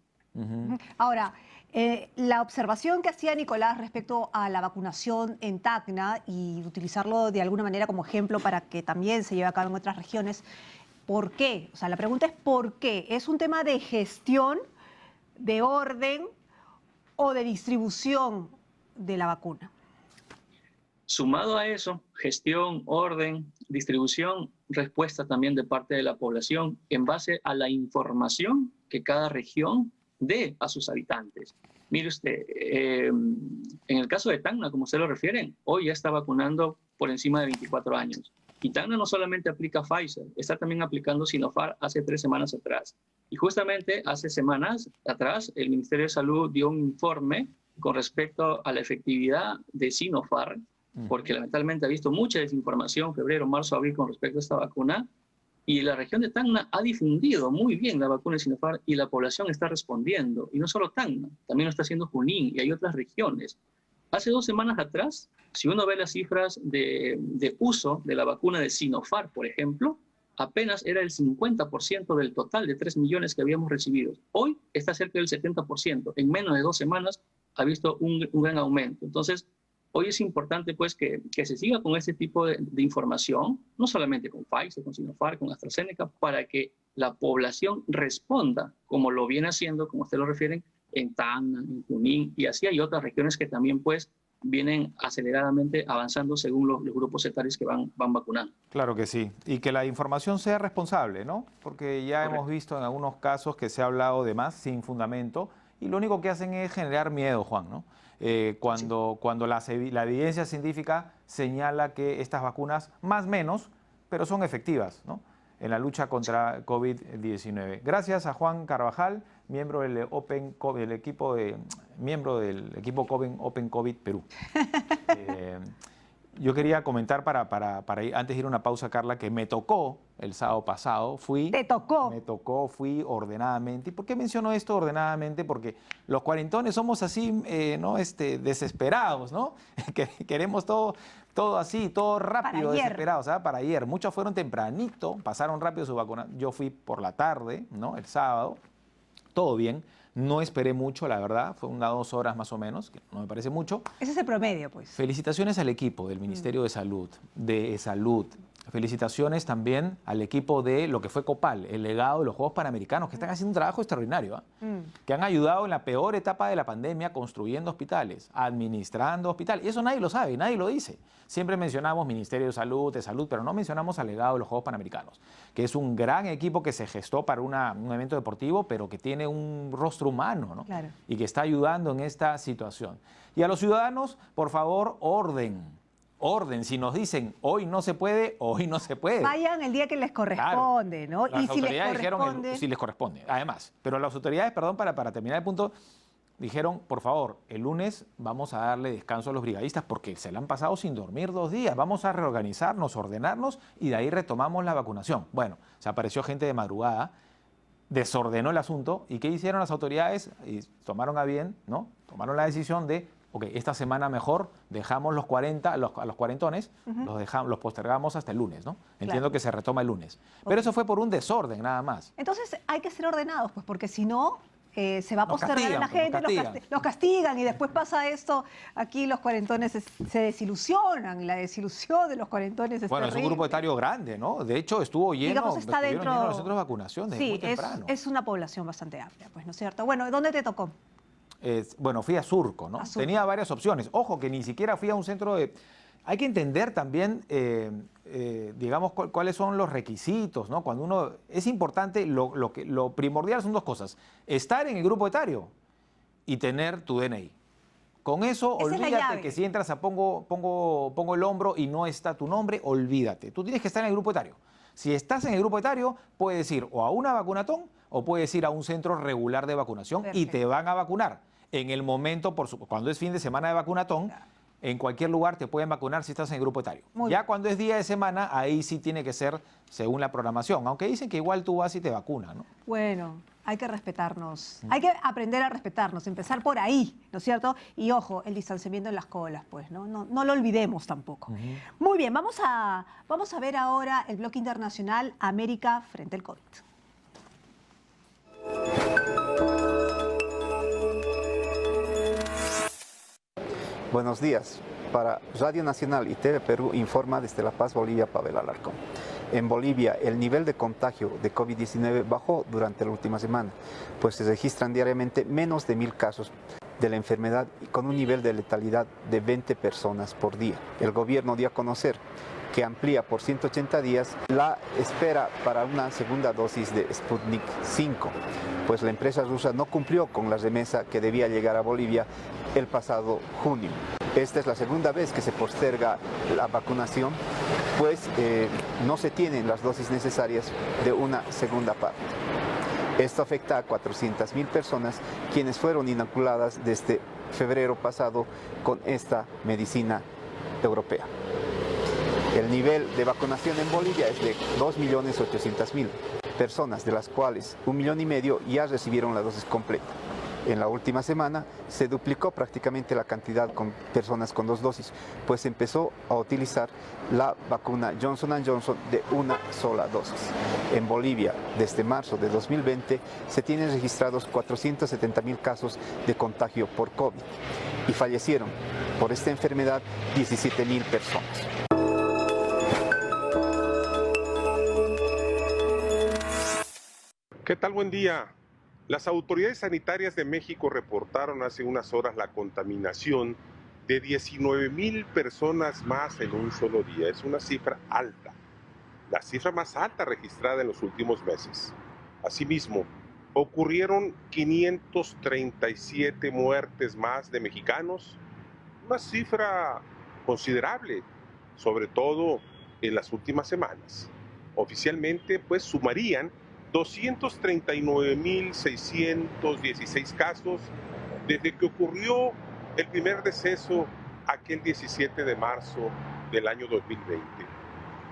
Ahora, la observación que hacía Nicolás respecto a la vacunación en Tacna y utilizarlo de alguna manera como ejemplo para que también se lleve a cabo en otras regiones, ¿por qué? O sea, la pregunta es ¿por qué? ¿Es un tema de gestión, de orden o de distribución de la vacuna? Sumado a eso, gestión, orden, distribución, respuesta también de parte de la población en base a la información que cada región dé a sus habitantes. Mire usted, en el caso de Tacna, como usted lo refiere, hoy ya está vacunando por encima de 24 años. Y Tacna no solamente aplica Pfizer, está también aplicando Sinopharm hace 3 semanas atrás. Y justamente hace semanas atrás el Ministerio de Salud dio un informe con respecto a la efectividad de Sinopharm, porque lamentablemente ha visto mucha desinformación febrero, marzo, abril con respecto a esta vacuna, y la región de Tacna ha difundido muy bien la vacuna de Sinopharm y la población está respondiendo. Y no solo Tacna, también lo está haciendo Junín y hay otras regiones. Hace 2 semanas atrás, si uno ve las cifras de uso de la vacuna de Sinopharm, por ejemplo, apenas era el 50% del total de 3 millones que habíamos recibido. Hoy está cerca del 70%. En menos de 2 semanas ha visto un gran aumento. Entonces, hoy es importante pues que se siga con este tipo de información, no solamente con Pfizer, con Sinopharm, con AstraZeneca, para que la población responda como lo viene haciendo, como usted lo refieren, en Tacna, en Junín, y así hay otras regiones que también pues vienen aceleradamente avanzando según los grupos etarios que van vacunando. Claro que sí, y que la información sea responsable, ¿no? Porque ya hemos visto en algunos casos que se ha hablado de más sin fundamento y lo único que hacen es generar miedo, Juan, ¿no? Cuando la evidencia científica señala que estas vacunas, más o menos, pero son efectivas, ¿no?, en la lucha contra COVID-19. Gracias a Juan Carvajal, miembro del equipo Open COVID Perú. Yo quería comentar para ir, antes de ir a una pausa, Carla, que me tocó el sábado pasado. ¿Te tocó? Me tocó, fui ordenadamente. ¿Y por qué menciono esto ordenadamente? Porque los cuarentones somos así, ¿no? Desesperados, ¿no? Queremos todo así, todo rápido, desesperados, ¿sabes? Para ayer. Muchos fueron tempranito, pasaron rápido su vacuna. Yo fui por la tarde, ¿no?, el sábado. Todo bien. No esperé mucho, la verdad, fue unas 2 horas más o menos, que no me parece mucho. Ese es el promedio, pues. Felicitaciones al equipo del Ministerio de Salud, Felicitaciones también al equipo de lo que fue COPAL, el legado de los Juegos Panamericanos, que están haciendo un trabajo extraordinario, que han ayudado en la peor etapa de la pandemia construyendo hospitales, administrando hospitales. Y eso nadie lo sabe, nadie lo dice. Siempre mencionamos Ministerio de Salud, pero no mencionamos al legado de los Juegos Panamericanos, que es un gran equipo que se gestó para un evento deportivo, pero que tiene un rostro humano, ¿no? Claro. Y que está ayudando en esta situación. Y a los ciudadanos, por favor, orden. Si nos dicen hoy no se puede, hoy no se puede. Vayan el día que les corresponde, claro. ¿no? Las y si les autoridades corresponde... dijeron si les corresponde, además. Pero las autoridades, perdón, para terminar el punto, dijeron, por favor, el lunes vamos a darle descanso a los brigadistas porque se le han pasado sin dormir 2 días. Vamos a reorganizarnos, ordenarnos y de ahí retomamos la vacunación. Bueno, se apareció gente de madrugada, desordenó el asunto. ¿Y qué hicieron las autoridades? Y tomaron a bien, ¿no? Tomaron la decisión de, ok, esta semana mejor dejamos a los cuarentones, los postergamos hasta el lunes, ¿no? Entiendo que se retoma el lunes. Pero eso fue por un desorden, nada más. Entonces hay que ser ordenados, pues, porque si no... se va a postergar a la gente, los castigan y después pasa esto. Aquí los cuarentones se desilusionan, la desilusión de los cuarentones es Bueno, terrible. es un grupo etario grande, ¿no? De hecho, estuvo lleno, Digamos, está dentro de los centros de vacunación desde muy temprano. Es una población bastante amplia, pues, ¿no es cierto? Bueno, ¿dónde te tocó? Bueno, fui a Surco, ¿no? Surco. Tenía varias opciones. Ojo, que ni siquiera fui a un centro de... Hay que entender también, digamos, cuáles son los requisitos, ¿no? Cuando uno... Es importante, lo primordial son 2 cosas. Estar en el grupo etario y tener tu DNI. Con eso, olvídate que si entras a pongo el hombro y no está tu nombre, olvídate. Tú tienes que estar en el grupo etario. Si estás en el grupo etario, puedes ir o a una vacunatón o puedes ir a un centro regular de vacunación. Perfecto. Y te van a vacunar. En el momento, cuando es fin de semana de vacunatón, claro, en cualquier lugar te pueden vacunar si estás en el grupo etario. Ya cuando es día de semana, ahí sí tiene que ser según la programación. Aunque dicen que igual tú vas y te vacunan, ¿no? Bueno, hay que respetarnos. Hay que aprender a respetarnos, empezar por ahí, ¿no es cierto? Y ojo, el distanciamiento en las colas, pues, ¿no? No lo olvidemos tampoco. Muy bien, vamos a ver ahora el bloque internacional América frente al COVID. Buenos días. Para Radio Nacional y TV Perú informa desde La Paz, Bolivia, Pavel Alarcón. En Bolivia, el nivel de contagio de COVID-19 bajó durante la última semana, pues se registran diariamente menos de 1000 casos de la enfermedad y con un nivel de letalidad de 20 personas por día. El gobierno dio a conocer que amplía por 180 días la espera para una segunda dosis de Sputnik 5, pues la empresa rusa no cumplió con la remesa que debía llegar a Bolivia el pasado junio. Esta es la segunda vez que se posterga la vacunación, pues no se tienen las dosis necesarias de una segunda parte. Esto afecta a 400.000 personas quienes fueron inoculadas desde febrero pasado con esta medicina europea. El nivel de vacunación en Bolivia es de 2.800.000 personas, de las cuales 1,5 millones ya recibieron la dosis completa. En la última semana se duplicó prácticamente la cantidad con personas con 2 dosis, pues empezó a utilizar la vacuna Johnson & Johnson de una sola dosis. En Bolivia, desde marzo de 2020, se tienen registrados 470.000 casos de contagio por COVID y fallecieron por esta enfermedad 17.000 personas. ¿Qué tal? Buen día. Las autoridades sanitarias de México reportaron hace unas horas la contaminación de 19.000 personas más en un solo día. Es una cifra alta, la cifra más alta registrada en los últimos meses. Asimismo, ocurrieron 537 muertes más de mexicanos, una cifra considerable, sobre todo en las últimas semanas. Oficialmente, pues sumarían 239.616 casos desde que ocurrió el primer deceso aquel 17 de marzo del año 2020.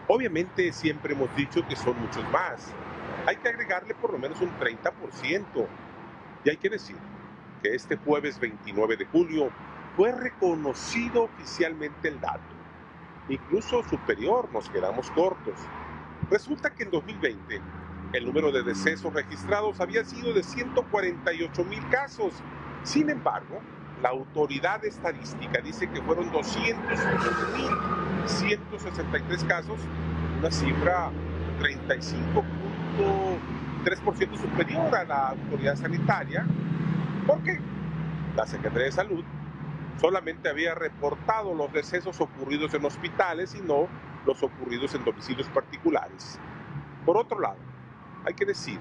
Obviamente siempre hemos dicho que son muchos más. Hay que agregarle por lo menos un 30%. Y hay que decir que este jueves 29 de julio fue reconocido oficialmente el dato. Incluso superior, nos quedamos cortos. Resulta que en 2020 el número de decesos registrados había sido de 148.000 casos. Sin embargo, la autoridad estadística dice que fueron 208.163 casos, una cifra 35.3% superior a la autoridad sanitaria, porque la Secretaría de Salud solamente había reportado los decesos ocurridos en hospitales y no los ocurridos en domicilios particulares. Por otro lado, hay que decir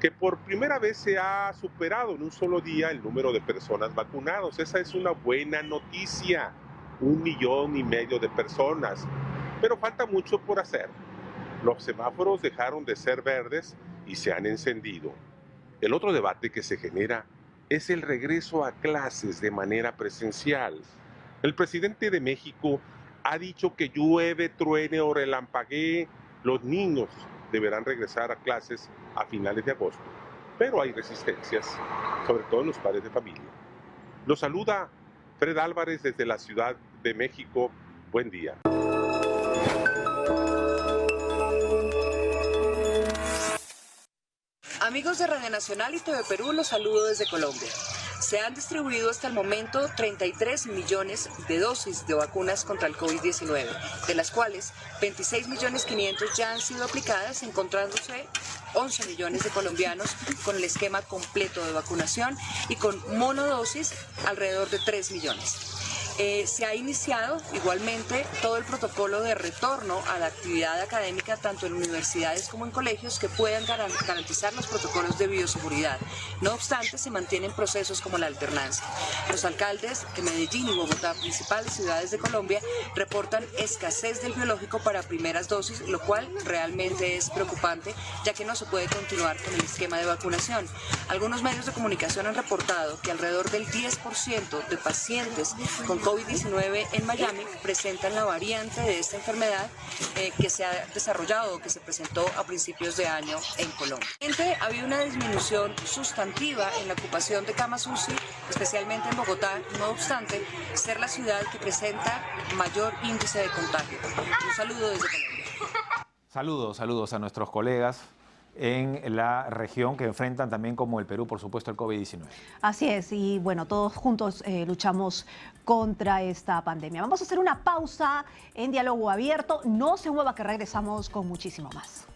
que por primera vez se ha superado en un solo día el número de personas vacunadas. Esa es una buena noticia, 1,5 millones de personas, pero falta mucho por hacer. Los semáforos dejaron de ser verdes y se han encendido. El otro debate que se genera es el regreso a clases de manera presencial. El presidente de México ha dicho que llueve, truene o relampaguee, los niños deberán regresar a clases a finales de agosto. Pero hay resistencias, sobre todo en los padres de familia. Los saluda Fred Álvarez desde la Ciudad de México. Buen día. Amigos de Radio Nacional y TV Perú, los saludo desde Colombia. Se han distribuido hasta el momento 33 millones de dosis de vacunas contra el COVID-19, de las cuales 26.500.000 ya han sido aplicadas, encontrándose 11 millones de colombianos con el esquema completo de vacunación y con monodosis alrededor de 3 millones. Se ha iniciado igualmente todo el protocolo de retorno a la actividad académica tanto en universidades como en colegios que puedan garantizar los protocolos de bioseguridad. No obstante, se mantienen procesos como la alternancia. Los alcaldes de Medellín y Bogotá, principales ciudades de Colombia, reportan escasez del biológico para primeras dosis, lo cual realmente es preocupante, ya que no se puede continuar con el esquema de vacunación. Algunos medios de comunicación han reportado que alrededor del 10% de pacientes con COVID-19 en Miami presentan la variante de esta enfermedad que se ha desarrollado o que se presentó a principios de año en Colombia. Ha habido una disminución sustantiva en la ocupación de camas UCI, especialmente en Bogotá, no obstante ser la ciudad que presenta mayor índice de contagio. Un saludo desde Colombia. Saludos a nuestros colegas en la región que enfrentan también como el Perú, por supuesto, el COVID-19. Así es, y bueno, todos juntos luchamos contra esta pandemia. Vamos a hacer una pausa en Diálogo Abierto. No se mueva, que regresamos con muchísimo más.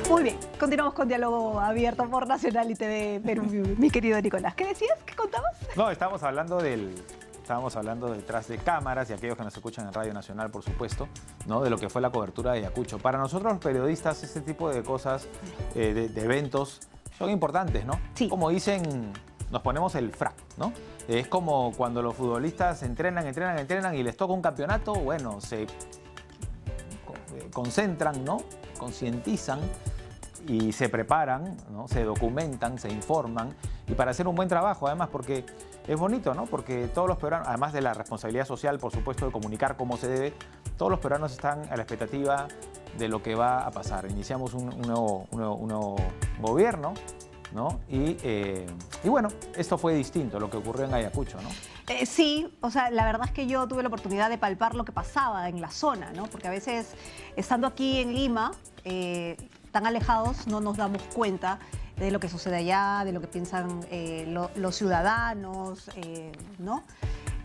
Muy bien, continuamos con Diálogo Abierto por Nacional y TV Perú. Mi querido Nicolás, ¿qué decías? ¿Qué contabas? No, estamos hablando del estábamos hablando detrás de cámaras y aquellos que nos escuchan en Radio Nacional, por supuesto, ¿no? De lo que fue la cobertura de Ayacucho. Para nosotros los periodistas, este tipo de cosas, de eventos, son importantes, ¿no? Sí. Como dicen, nos ponemos el frac, ¿no? Es como cuando los futbolistas entrenan y les toca un campeonato, bueno, se concentran, ¿no? Concientizan y se preparan, ¿no? Se documentan, se informan, y para hacer un buen trabajo, además, porque es bonito, ¿no? Porque todos los peruanos, además de la responsabilidad social, por supuesto, de comunicar cómo se debe, todos los peruanos están a la expectativa de lo que va a pasar. Iniciamos un nuevo gobierno, ¿no? Y bueno, esto fue distinto, lo que ocurrió en Ayacucho, ¿no? Sí, o sea, la verdad es que yo tuve la oportunidad de palpar lo que pasaba en la zona, ¿no? Porque a veces, estando aquí en Lima, tan alejados, no nos damos cuenta de lo que sucede allá, de lo que piensan los ciudadanos, ¿no?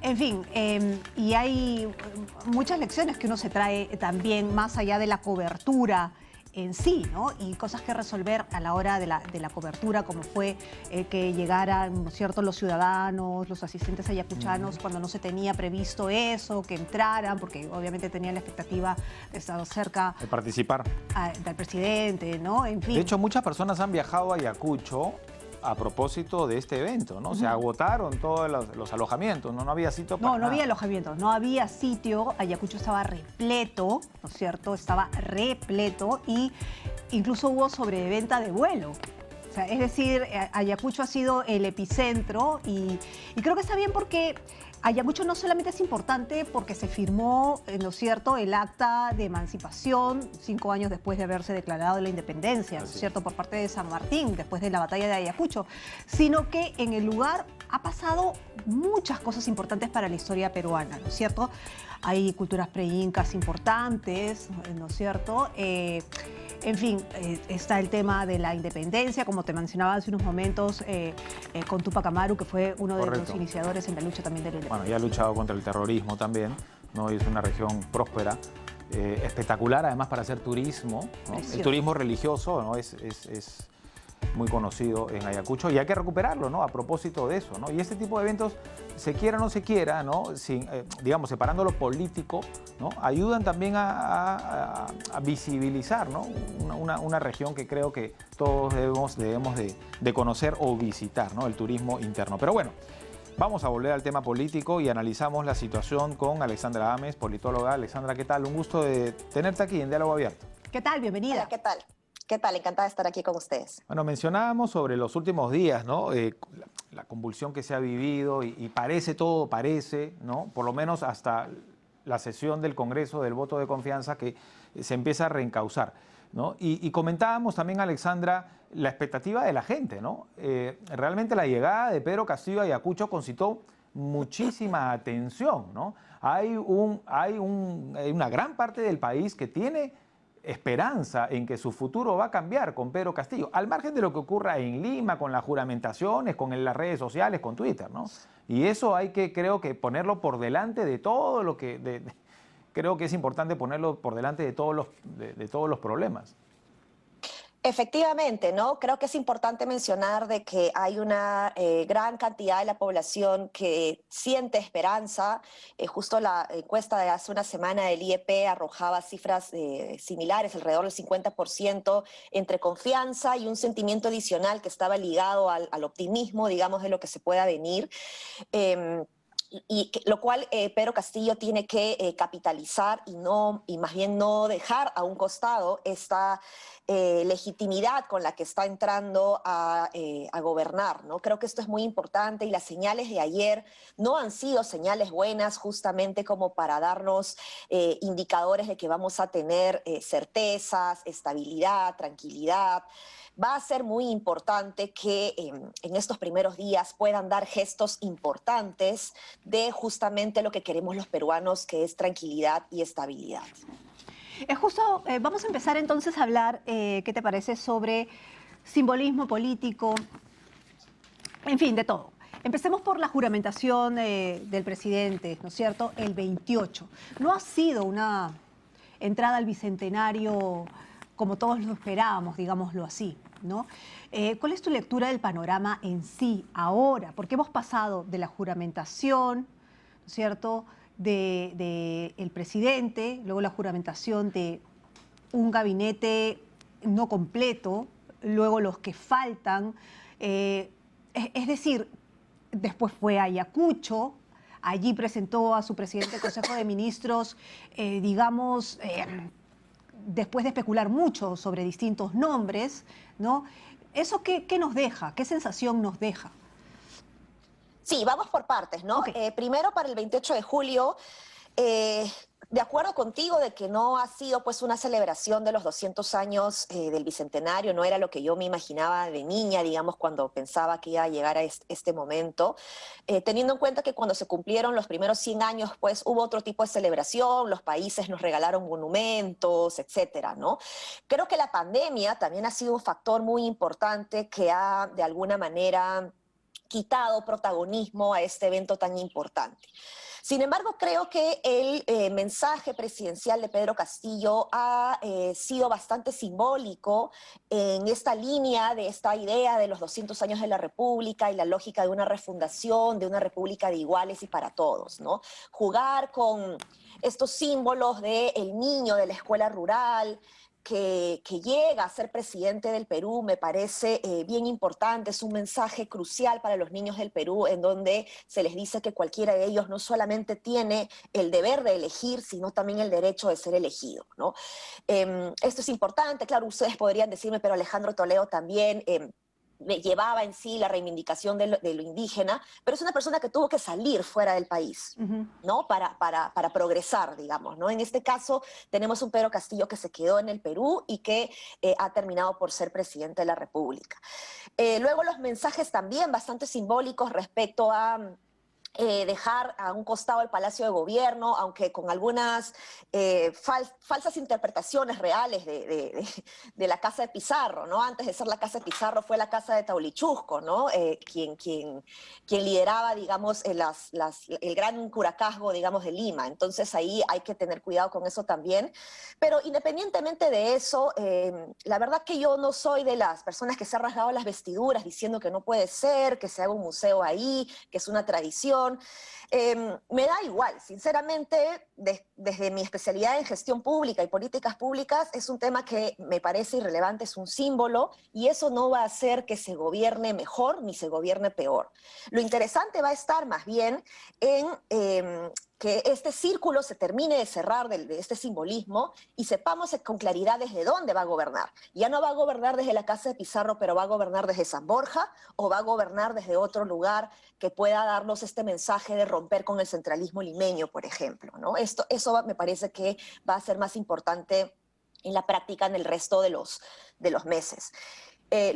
En fin, y hay muchas lecciones que uno se trae también más allá de la cobertura en sí, ¿no? Y cosas que resolver a la hora de la cobertura, como fue que llegaran, ¿no es cierto?, los ciudadanos, los asistentes ayacuchanos, cuando no se tenía previsto eso, que entraran, porque obviamente tenían la expectativa de estar cerca De participar. del presidente, ¿no? En fin. De hecho, muchas personas han viajado a Ayacucho a propósito de este evento, ¿no? Se agotaron todos los alojamientos, ¿no? No había sitio para No había nada. alojamiento, no había sitio. Ayacucho estaba repleto, ¿no es cierto? Estaba repleto y incluso hubo sobreventa de vuelo. O sea, es decir, Ayacucho ha sido el epicentro y creo que está bien porque Ayacucho no solamente es importante porque se firmó, ¿no es cierto?, el acta de emancipación 5 años después de haberse declarado la independencia, ¿no es cierto?, por parte de San Martín, después de la batalla de Ayacucho, sino que en el lugar ha pasado muchas cosas importantes para la historia peruana, ¿no es cierto? Hay culturas preincas importantes, ¿no es cierto? En fin, está el tema de la independencia, como te mencionaba hace unos momentos, con Túpac Amaru, que fue uno de los iniciadores en la lucha también de la independencia. Bueno, ya ha luchado contra el terrorismo también, ¿no? Y es una región próspera, espectacular además para hacer turismo, ¿no? El turismo religioso, ¿no? Es muy conocido en Ayacucho y hay que recuperarlo, ¿no? A propósito de eso, ¿no? Y este tipo de eventos, se quiera o no se quiera, ¿no? Digamos, separando lo político, ¿no? Ayudan también a visibilizar, ¿no? Una región que creo que todos debemos de conocer o visitar, ¿no? El turismo interno. Pero bueno, vamos a volver al tema político y analizamos la situación con Alexandra Ames, politóloga. Alexandra, ¿qué tal? Un gusto de tenerte aquí en Diálogo Abierto. ¿Qué tal? Bienvenida. Hola, ¿qué tal? ¿Qué tal? Encantada de estar aquí con ustedes. Bueno, mencionábamos sobre los últimos días, ¿no? La convulsión que se ha vivido y todo parece, ¿no? Por lo menos hasta la sesión del Congreso del voto de confianza que se empieza a reencauzar, ¿no? Y comentábamos también, Alexandra, la expectativa de la gente, ¿no? Realmente la llegada de Pedro Castillo a Ayacucho concitó muchísima atención, ¿no? Hay una gran parte del país que tiene esperanza en que su futuro va a cambiar con Pedro Castillo, al margen de lo que ocurra en Lima, con las juramentaciones, con las redes sociales, con Twitter, ¿no? Y eso hay que, creo que, ponerlo por delante de todo lo que... creo que es importante ponerlo por delante de todos los problemas. Efectivamente, ¿no? Creo que es importante mencionar de que hay una gran cantidad de la población que siente esperanza. Justo la encuesta de hace una semana del IEP arrojaba cifras similares, alrededor del 50%, entre confianza y un sentimiento adicional que estaba ligado al optimismo, digamos, de lo que se pueda venir. Lo cual Pedro Castillo tiene que capitalizar y más bien no dejar a un costado esta legitimidad con la que está entrando a gobernar, ¿no? Creo que esto es muy importante y las señales de ayer no han sido señales buenas justamente como para darnos indicadores de que vamos a tener certezas, estabilidad, tranquilidad. Va a ser muy importante que en estos primeros días puedan dar gestos importantes de justamente lo que queremos los peruanos, que es tranquilidad y estabilidad. Justo, vamos a empezar entonces a hablar, ¿qué te parece?, sobre simbolismo político, en fin, de todo. Empecemos por la juramentación del presidente, ¿no es cierto?, el 28. No ha sido una entrada al Bicentenario como todos lo esperábamos, digámoslo así, ¿no? ¿Cuál es tu lectura del panorama en sí ahora? Porque hemos pasado de la juramentación, ¿cierto?, de el presidente, luego la juramentación de un gabinete no completo, luego los que faltan. Es decir, después fue a Ayacucho, allí presentó a su presidente del Consejo de Ministros, digamos, después de especular mucho sobre distintos nombres, ¿no? ¿Eso qué nos deja? ¿Qué sensación nos deja? Sí, vamos por partes, ¿no? Okay. Primero, para el 28 de julio, de acuerdo contigo de que no ha sido pues una celebración de los 200 años del Bicentenario, no era lo que yo me imaginaba de niña, digamos, cuando pensaba que iba a llegar a este momento, teniendo en cuenta que cuando se cumplieron los primeros 100 años, pues hubo otro tipo de celebración, los países nos regalaron monumentos, etcétera, ¿no? Creo que la pandemia también ha sido un factor muy importante que ha, de alguna manera, quitado protagonismo a este evento tan importante. Sin embargo, creo que el mensaje presidencial de Pedro Castillo ha sido bastante simbólico en esta línea de esta idea de los 200 años de la República y la lógica de una refundación, de una república de iguales y para todos, ¿no? Jugar con estos símbolos del niño de la escuela rural, que llega a ser presidente del Perú, me parece bien importante. Es un mensaje crucial para los niños del Perú, en donde se les dice que cualquiera de ellos no solamente tiene el deber de elegir, sino también el derecho de ser elegido, ¿no? Esto es importante. Claro, ustedes podrían decirme, pero Alejandro Toledo también llevaba en sí la reivindicación de lo indígena, pero es una persona que tuvo que salir fuera del país, ¿no? Para progresar, digamos, ¿no? En este caso tenemos un Pedro Castillo que se quedó en el Perú y que ha terminado por ser presidente de la República. Luego los mensajes también bastante simbólicos respecto a dejar a un costado el Palacio de Gobierno, aunque con algunas falsas interpretaciones reales de la Casa de Pizarro, ¿no? Antes de ser la Casa de Pizarro fue la Casa de Taulichusco, ¿no? Quien lideraba, digamos, el gran curacazgo, digamos, de Lima. Entonces ahí hay que tener cuidado con eso también. Pero independientemente de eso, la verdad que yo no soy de las personas que se han rasgado las vestiduras diciendo que no puede ser, que se haga un museo ahí, que es una tradición. Me da igual, sinceramente, desde mi especialidad en gestión pública y políticas públicas, es un tema que me parece irrelevante, es un símbolo, y eso no va a hacer que se gobierne mejor ni se gobierne peor. Lo interesante va a estar más bien en que este círculo se termine de cerrar de este simbolismo y sepamos con claridad desde dónde va a gobernar. Ya no va a gobernar desde la Casa de Pizarro, pero va a gobernar desde San Borja, o va a gobernar desde otro lugar que pueda darnos este mensaje de romper con el centralismo limeño, por ejemplo, ¿no? Eso me parece que va a ser más importante en la práctica en el resto de los meses.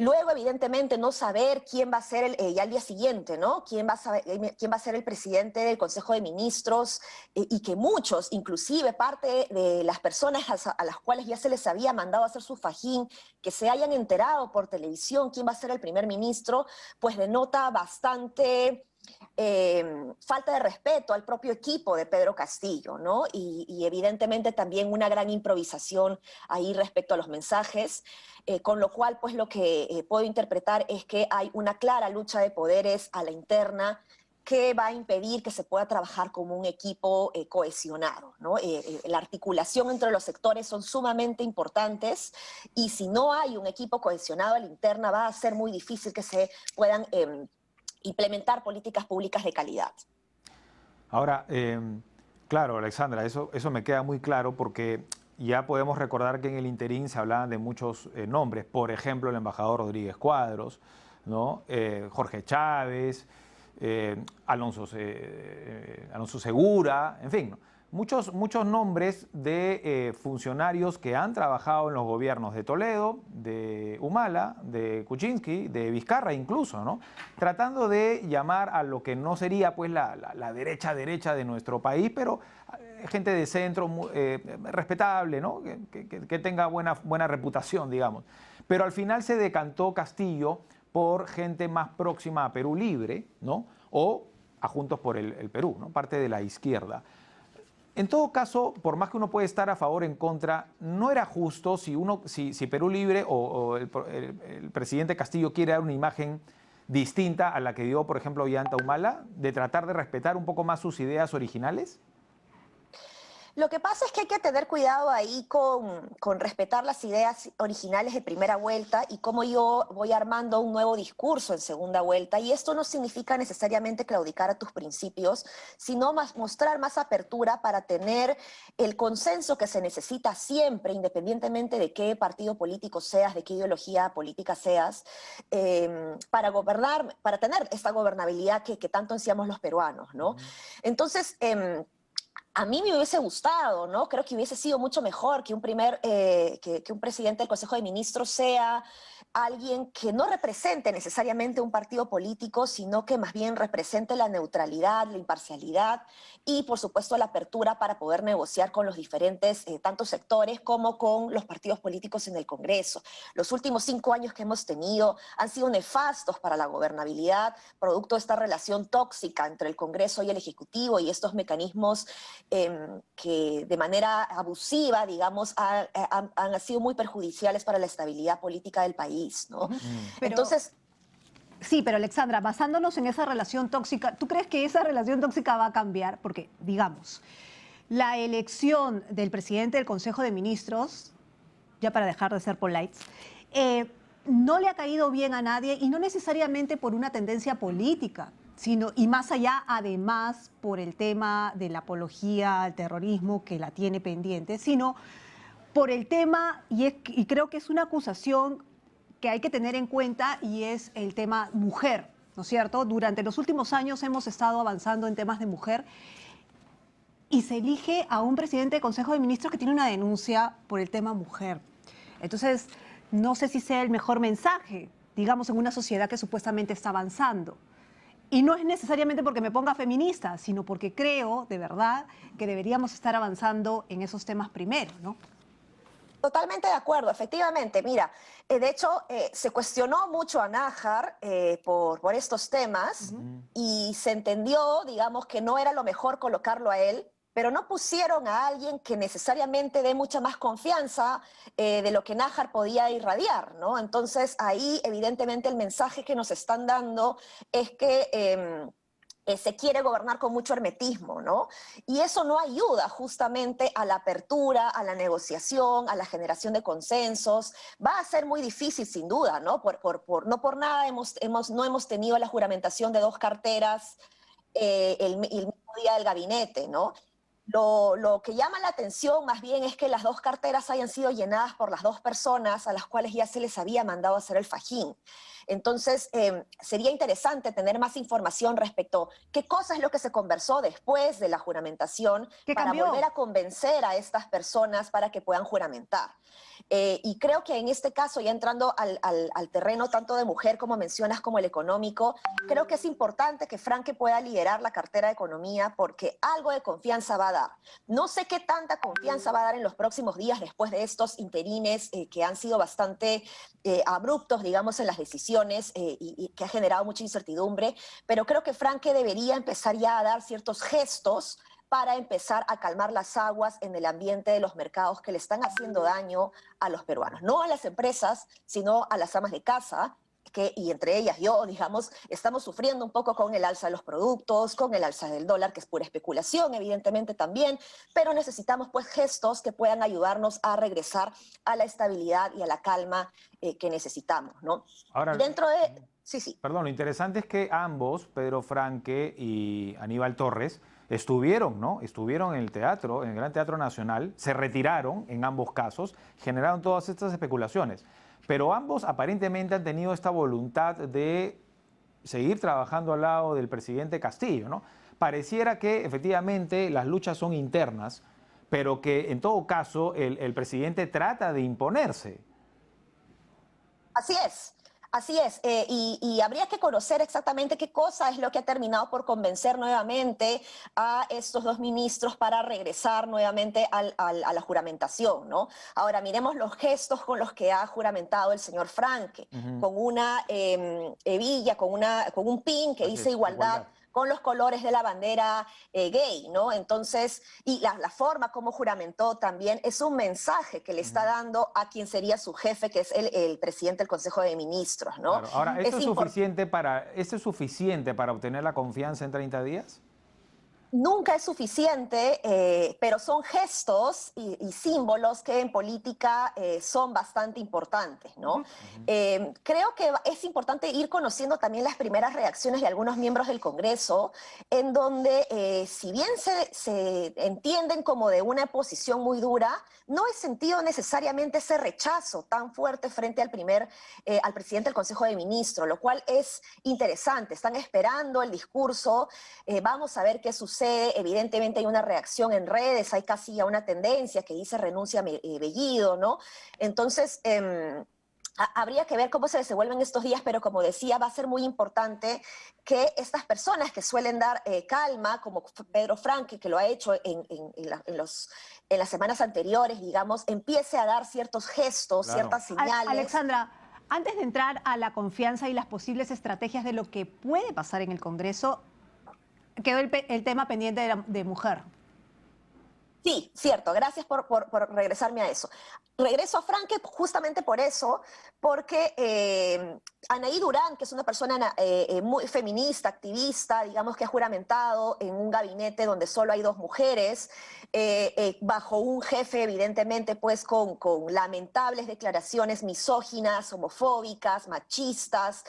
Luego, evidentemente, no saber quién va a ser ya al día siguiente, ¿no? Quién va a ser el presidente del Consejo de Ministros, y que muchos, inclusive parte de las personas a las cuales ya se les había mandado a hacer su fajín, que se hayan enterado por televisión quién va a ser el primer ministro, pues denota bastante falta de respeto al propio equipo de Pedro Castillo, ¿no? Y evidentemente también una gran improvisación ahí respecto a los mensajes, con lo cual pues lo que puedo interpretar es que hay una clara lucha de poderes a la interna que va a impedir que se pueda trabajar como un equipo cohesionado, ¿no? La articulación entre los sectores son sumamente importantes, y si no hay un equipo cohesionado a la interna va a ser muy difícil que se puedan implementar políticas públicas de calidad. Ahora, claro, Alexandra, eso me queda muy claro, porque ya podemos recordar que en el interín se hablaban de muchos nombres, por ejemplo, el embajador Rodríguez Cuadros, ¿no? Jorge Chávez, Alonso Segura, en fin, muchos nombres de funcionarios que han trabajado en los gobiernos de Toledo, de Humala, de Kuczynski, de Vizcarra incluso, ¿no? Tratando de llamar a lo que no sería pues la derecha de nuestro país, pero gente de centro respetable, ¿no? Que tenga buena reputación, digamos. Pero al final se decantó Castillo por gente más próxima a Perú Libre, ¿no? O a Juntos por el Perú, ¿no? Parte de la izquierda. En todo caso, por más que uno puede estar a favor o en contra, no era justo si Perú Libre o el presidente Castillo quiere dar una imagen distinta a la que dio, por ejemplo, Ollanta Humala, de tratar de respetar un poco más sus ideas originales? Lo que pasa es que hay que tener cuidado ahí con respetar las ideas originales de primera vuelta y cómo yo voy armando un nuevo discurso en segunda vuelta. Y esto no significa necesariamente claudicar a tus principios, sino mostrar más apertura para tener el consenso que se necesita siempre, independientemente de qué partido político seas, de qué ideología política seas, para gobernar, para tener esta gobernabilidad que tanto ansiamos los peruanos, ¿no? Entonces, a mí me hubiese gustado, ¿no? Creo que hubiese sido mucho mejor que que un presidente del Consejo de Ministros sea alguien que no represente necesariamente un partido político, sino que más bien represente la neutralidad, la imparcialidad y, por supuesto, la apertura para poder negociar con los diferentes, tanto sectores como con los partidos políticos en el Congreso. Los últimos 5 años que hemos tenido han sido nefastos para la gobernabilidad, producto de esta relación tóxica entre el Congreso y el Ejecutivo y estos mecanismos que de manera abusiva, digamos, han sido muy perjudiciales para la estabilidad política del país, ¿no? Pero, entonces... Sí, pero Alexandra, basándonos en esa relación tóxica, ¿tú crees que esa relación tóxica va a cambiar? Porque, digamos, la elección del presidente del Consejo de Ministros, ya para dejar de ser polites, no le ha caído bien a nadie y no necesariamente por una tendencia política, sino, y más allá, además, por el tema de la apología al terrorismo que la tiene pendiente, sino por el tema, y creo que es una acusación que hay que tener en cuenta, y es el tema mujer, ¿no es cierto? Durante los últimos años hemos estado avanzando en temas de mujer y se elige a un presidente de Consejo de Ministros que tiene una denuncia por el tema mujer. Entonces, no sé si sea el mejor mensaje, digamos, en una sociedad que supuestamente está avanzando. Y no es necesariamente porque me ponga feminista, sino porque creo, de verdad, que deberíamos estar avanzando en esos temas primero, ¿no? Totalmente de acuerdo, efectivamente. Mira, de hecho, se cuestionó mucho a Nájar por estos temas y se entendió, digamos, que no era lo mejor colocarlo a él, pero no pusieron a alguien que necesariamente dé mucha más confianza de lo que Nájar podía irradiar, ¿no? Entonces, ahí, evidentemente, el mensaje que nos están dando es que se quiere gobernar con mucho hermetismo, ¿no? Y eso no ayuda justamente a la apertura, a la negociación, a la generación de consensos. Va a ser muy difícil, sin duda, ¿no? No por nada no hemos tenido la juramentación de 2 carteras el mismo día del gabinete, ¿no? Lo que llama la atención más bien es que las 2 carteras hayan sido llenadas por las 2 personas a las cuales ya se les había mandado a hacer el fajín. Entonces, sería interesante tener más información respecto a qué cosa es lo que se conversó después de la juramentación para volver a convencer a estas personas para que puedan juramentar. Y creo que en este caso, ya entrando al terreno tanto de mujer como mencionas como el económico, creo que es importante que Franque pueda liderar la cartera de economía porque algo de confianza va a dar. No sé qué tanta confianza va a dar en los próximos días después de estos interines que han sido bastante abruptos, digamos, en las decisiones y que ha generado mucha incertidumbre, pero creo que Franque debería empezar ya a dar ciertos gestos para empezar a calmar las aguas en el ambiente de los mercados que le están haciendo daño a los peruanos. No a las empresas, sino a las amas de casa, y entre ellas yo, digamos, estamos sufriendo un poco con el alza de los productos, con el alza del dólar, que es pura especulación, evidentemente también, pero necesitamos pues gestos que puedan ayudarnos a regresar a la estabilidad y a la calma que necesitamos, ¿no? Ahora, dentro de... Sí. Perdón, lo interesante es que ambos, Pedro Franque y Aníbal Torres, estuvieron, ¿no? Estuvieron en el teatro, en el Gran Teatro Nacional, se retiraron en ambos casos, generaron todas estas especulaciones. Pero ambos aparentemente han tenido esta voluntad de seguir trabajando al lado del presidente Castillo, ¿no? Pareciera que efectivamente las luchas son internas, pero que en todo caso el presidente trata de imponerse. Así es. Así es, y habría que conocer exactamente qué cosa es lo que ha terminado por convencer nuevamente a estos 2 ministros para regresar nuevamente a la juramentación, ¿no? Ahora, miremos los gestos con los que ha juramentado el señor Franque, con una hebilla, con un pin que dice igualdad con los colores de la bandera gay, ¿no? Entonces, y la forma como juramentó también es un mensaje que le está dando a quien sería su jefe, que es el presidente del Consejo de Ministros, ¿no? Claro. Ahora, ¿esto es suficiente para obtener la confianza en 30 días? Nunca es suficiente, pero son gestos y símbolos que en política son bastante importantes, ¿no? Creo que es importante ir conociendo también las primeras reacciones de algunos miembros del Congreso, en donde si bien se entienden como de una posición muy dura, no he sentido necesariamente ese rechazo tan fuerte frente al presidente del Consejo de Ministros, lo cual es interesante. Están esperando el discurso, vamos a ver qué sucede. Evidentemente hay una reacción en redes, hay casi ya una tendencia que dice renuncia Bellido, ¿no? Entonces, habría que ver cómo se desenvuelven estos días, pero como decía, va a ser muy importante que estas personas que suelen dar calma, como Pedro Franque, que lo ha hecho en las semanas anteriores, digamos, empiece a dar ciertos gestos, Claro. ciertas señales. Alexandra, antes de entrar a la confianza y las posibles estrategias de lo que puede pasar en el Congreso, quedó el tema pendiente de mujer. Sí, cierto. Gracias por regresarme a eso. Regreso a Franque justamente por eso, porque Anaí Durán, que es una persona muy feminista, activista, digamos que ha juramentado en un gabinete donde solo hay 2 mujeres, bajo un jefe evidentemente pues con lamentables declaraciones misóginas, homofóbicas, machistas,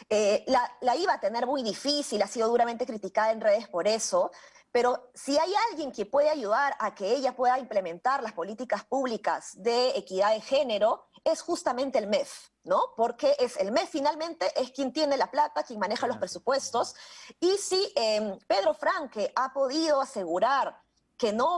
la iba a tener muy difícil, ha sido duramente criticada en redes por eso. Pero si hay alguien que puede ayudar a que ella pueda implementar las políticas públicas de equidad de género, es justamente el MEF, ¿no? Porque el MEF finalmente es quien tiene la plata, quien maneja los presupuestos. Y si Pedro Franque ha podido asegurar que no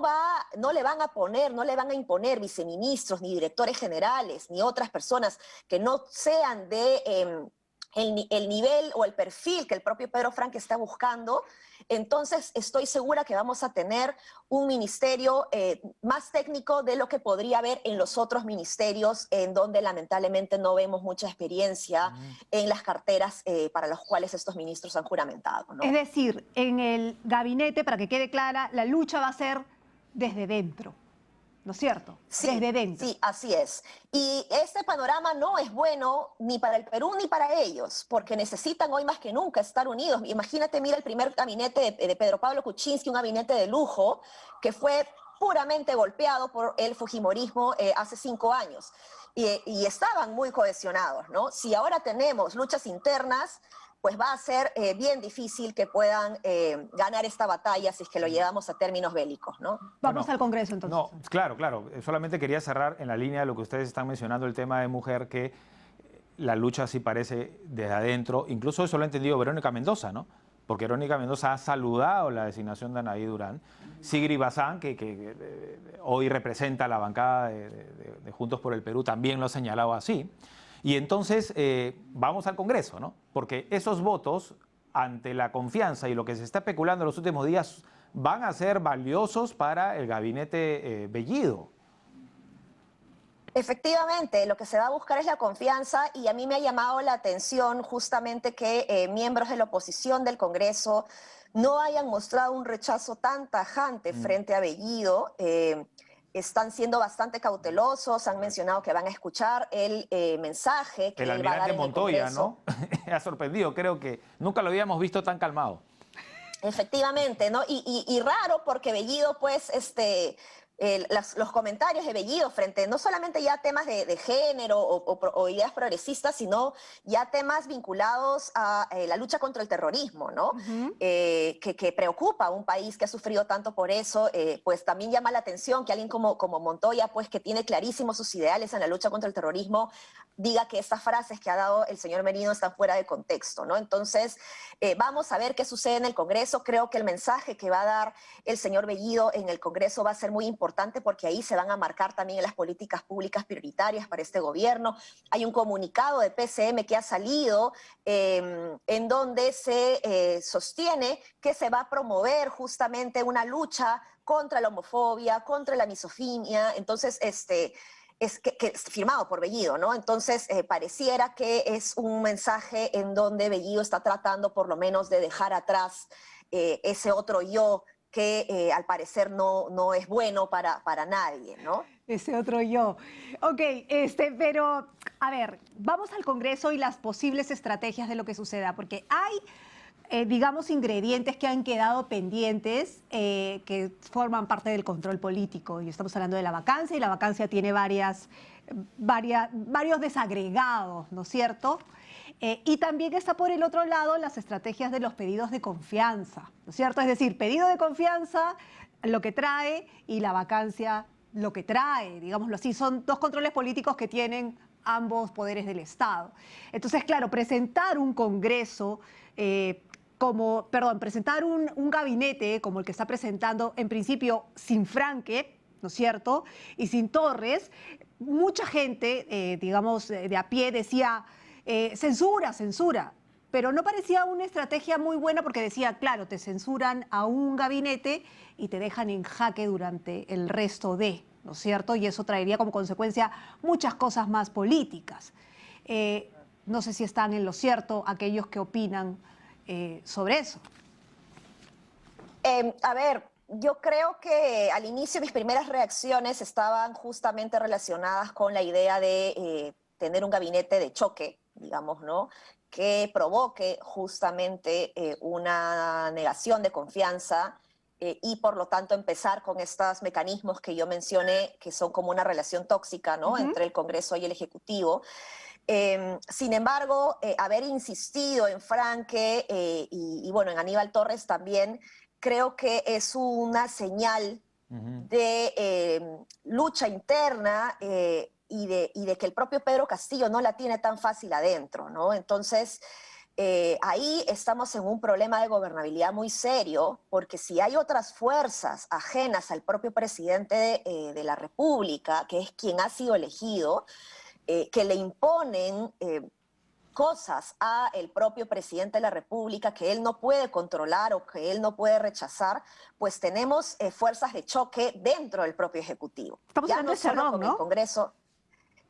le van a imponer viceministros, ni directores generales, ni otras personas que no sean de el nivel o el perfil que el propio Pedro Franque está buscando, entonces estoy segura que vamos a tener un ministerio más técnico de lo que podría haber en los otros ministerios, en donde lamentablemente no vemos mucha experiencia en las carteras para las cuales estos ministros han juramentado, ¿no? Es decir, en el gabinete, para que quede clara, la lucha va a ser desde dentro, ¿no es cierto? Sí, desde dentro. Sí, así es. Y este panorama no es bueno ni para el Perú ni para ellos, porque necesitan hoy más que nunca estar unidos. Imagínate, mira el primer gabinete de Pedro Pablo Kuczynski, un gabinete de lujo que fue puramente golpeado por el fujimorismo hace 5 años. Y estaban muy cohesionados, ¿no? Si ahora tenemos luchas internas, pues va a ser bien difícil que puedan ganar esta batalla si es que lo llevamos a términos bélicos, ¿no? Vamos al Congreso entonces. No, claro. Solamente quería cerrar en la línea de lo que ustedes están mencionando, el tema de mujer, que la lucha sí parece desde adentro. Incluso eso lo ha entendido Verónica Mendoza, ¿no? Porque Verónica Mendoza ha saludado la designación de Anaí Durán. Sigrid Bazán, que hoy representa la bancada de Juntos por el Perú, también lo ha señalado así. Y entonces vamos al Congreso, ¿no? Porque esos votos, ante la confianza y lo que se está especulando en los últimos días, van a ser valiosos para el gabinete Bellido. Efectivamente, lo que se va a buscar es la confianza y a mí me ha llamado la atención justamente que miembros de la oposición del Congreso no hayan mostrado un rechazo tan tajante frente a Bellido. Están siendo bastante cautelosos, han mencionado que van a escuchar el mensaje que él va a dar en el Montoya, Congreso. ¿no? Ha sorprendido, creo que nunca lo habíamos visto tan calmado. Efectivamente, ¿no? Y raro porque Bellido, pues, los comentarios de Bellido frente no solamente ya a temas de género o ideas progresistas, sino ya temas vinculados a la lucha contra el terrorismo, ¿no? Que preocupa a un país que ha sufrido tanto por eso, pues también llama la atención que alguien como Montoya, pues que tiene clarísimos sus ideales en la lucha contra el terrorismo, diga que estas frases que ha dado el señor Merino están fuera de contexto, ¿no? Entonces, vamos a ver qué sucede en el Congreso. Creo que el mensaje que va a dar el señor Bellido en el Congreso va a ser muy importante porque ahí se van a marcar también las políticas públicas prioritarias para este gobierno. Hay un comunicado de PCM que ha salido en donde se sostiene que se va a promover justamente una lucha contra la homofobia, contra la misoginia. Entonces, que es firmado por Bellido, ¿no? Entonces, pareciera que es un mensaje en donde Bellido está tratando por lo menos de dejar atrás ese otro yo que al parecer no es bueno para nadie, ¿no? Ese otro yo. Ok, pero a ver, vamos al Congreso y las posibles estrategias de lo que suceda, porque hay, digamos, ingredientes que han quedado pendientes que forman parte del control político. Y estamos hablando de la vacancia, y la vacancia tiene varios desagregados, ¿no es cierto? Y también está por el otro lado las estrategias de los pedidos de confianza, ¿no es cierto? Es decir, pedido de confianza, lo que trae, y la vacancia, lo que trae, digámoslo así. Son dos controles políticos que tienen ambos poderes del Estado. Entonces, claro, presentar un Congreso, presentar un gabinete como el que está presentando, en principio, sin Franque, ¿no es cierto?, y sin Torres, mucha gente, digamos, de a pie decía, censura, pero no parecía una estrategia muy buena porque decía, claro, te censuran a un gabinete y te dejan en jaque durante el resto de, ¿no es cierto? Y eso traería como consecuencia muchas cosas más políticas. No sé si están en lo cierto aquellos que opinan sobre eso. A ver, yo creo que al inicio mis primeras reacciones estaban justamente relacionadas con la idea de tener un gabinete de choque, digamos, ¿no?, que provoque justamente una negación de confianza y por lo tanto empezar con estos mecanismos que yo mencioné, que son como una relación tóxica, ¿no?, entre el Congreso y el Ejecutivo. Sin embargo, haber insistido en Franque y bueno, en Aníbal Torres también, creo que es una señal de lucha interna y de que el propio Pedro Castillo no la tiene tan fácil adentro, ¿no? Entonces, ahí estamos en un problema de gobernabilidad muy serio, porque si hay otras fuerzas ajenas al propio presidente de la República, que es quien ha sido elegido, que le imponen cosas a el propio presidente de la República que él no puede controlar o que él no puede rechazar, pues tenemos fuerzas de choque dentro del propio Ejecutivo. Estamos hablando de Cerrón, ¿no? El Congreso.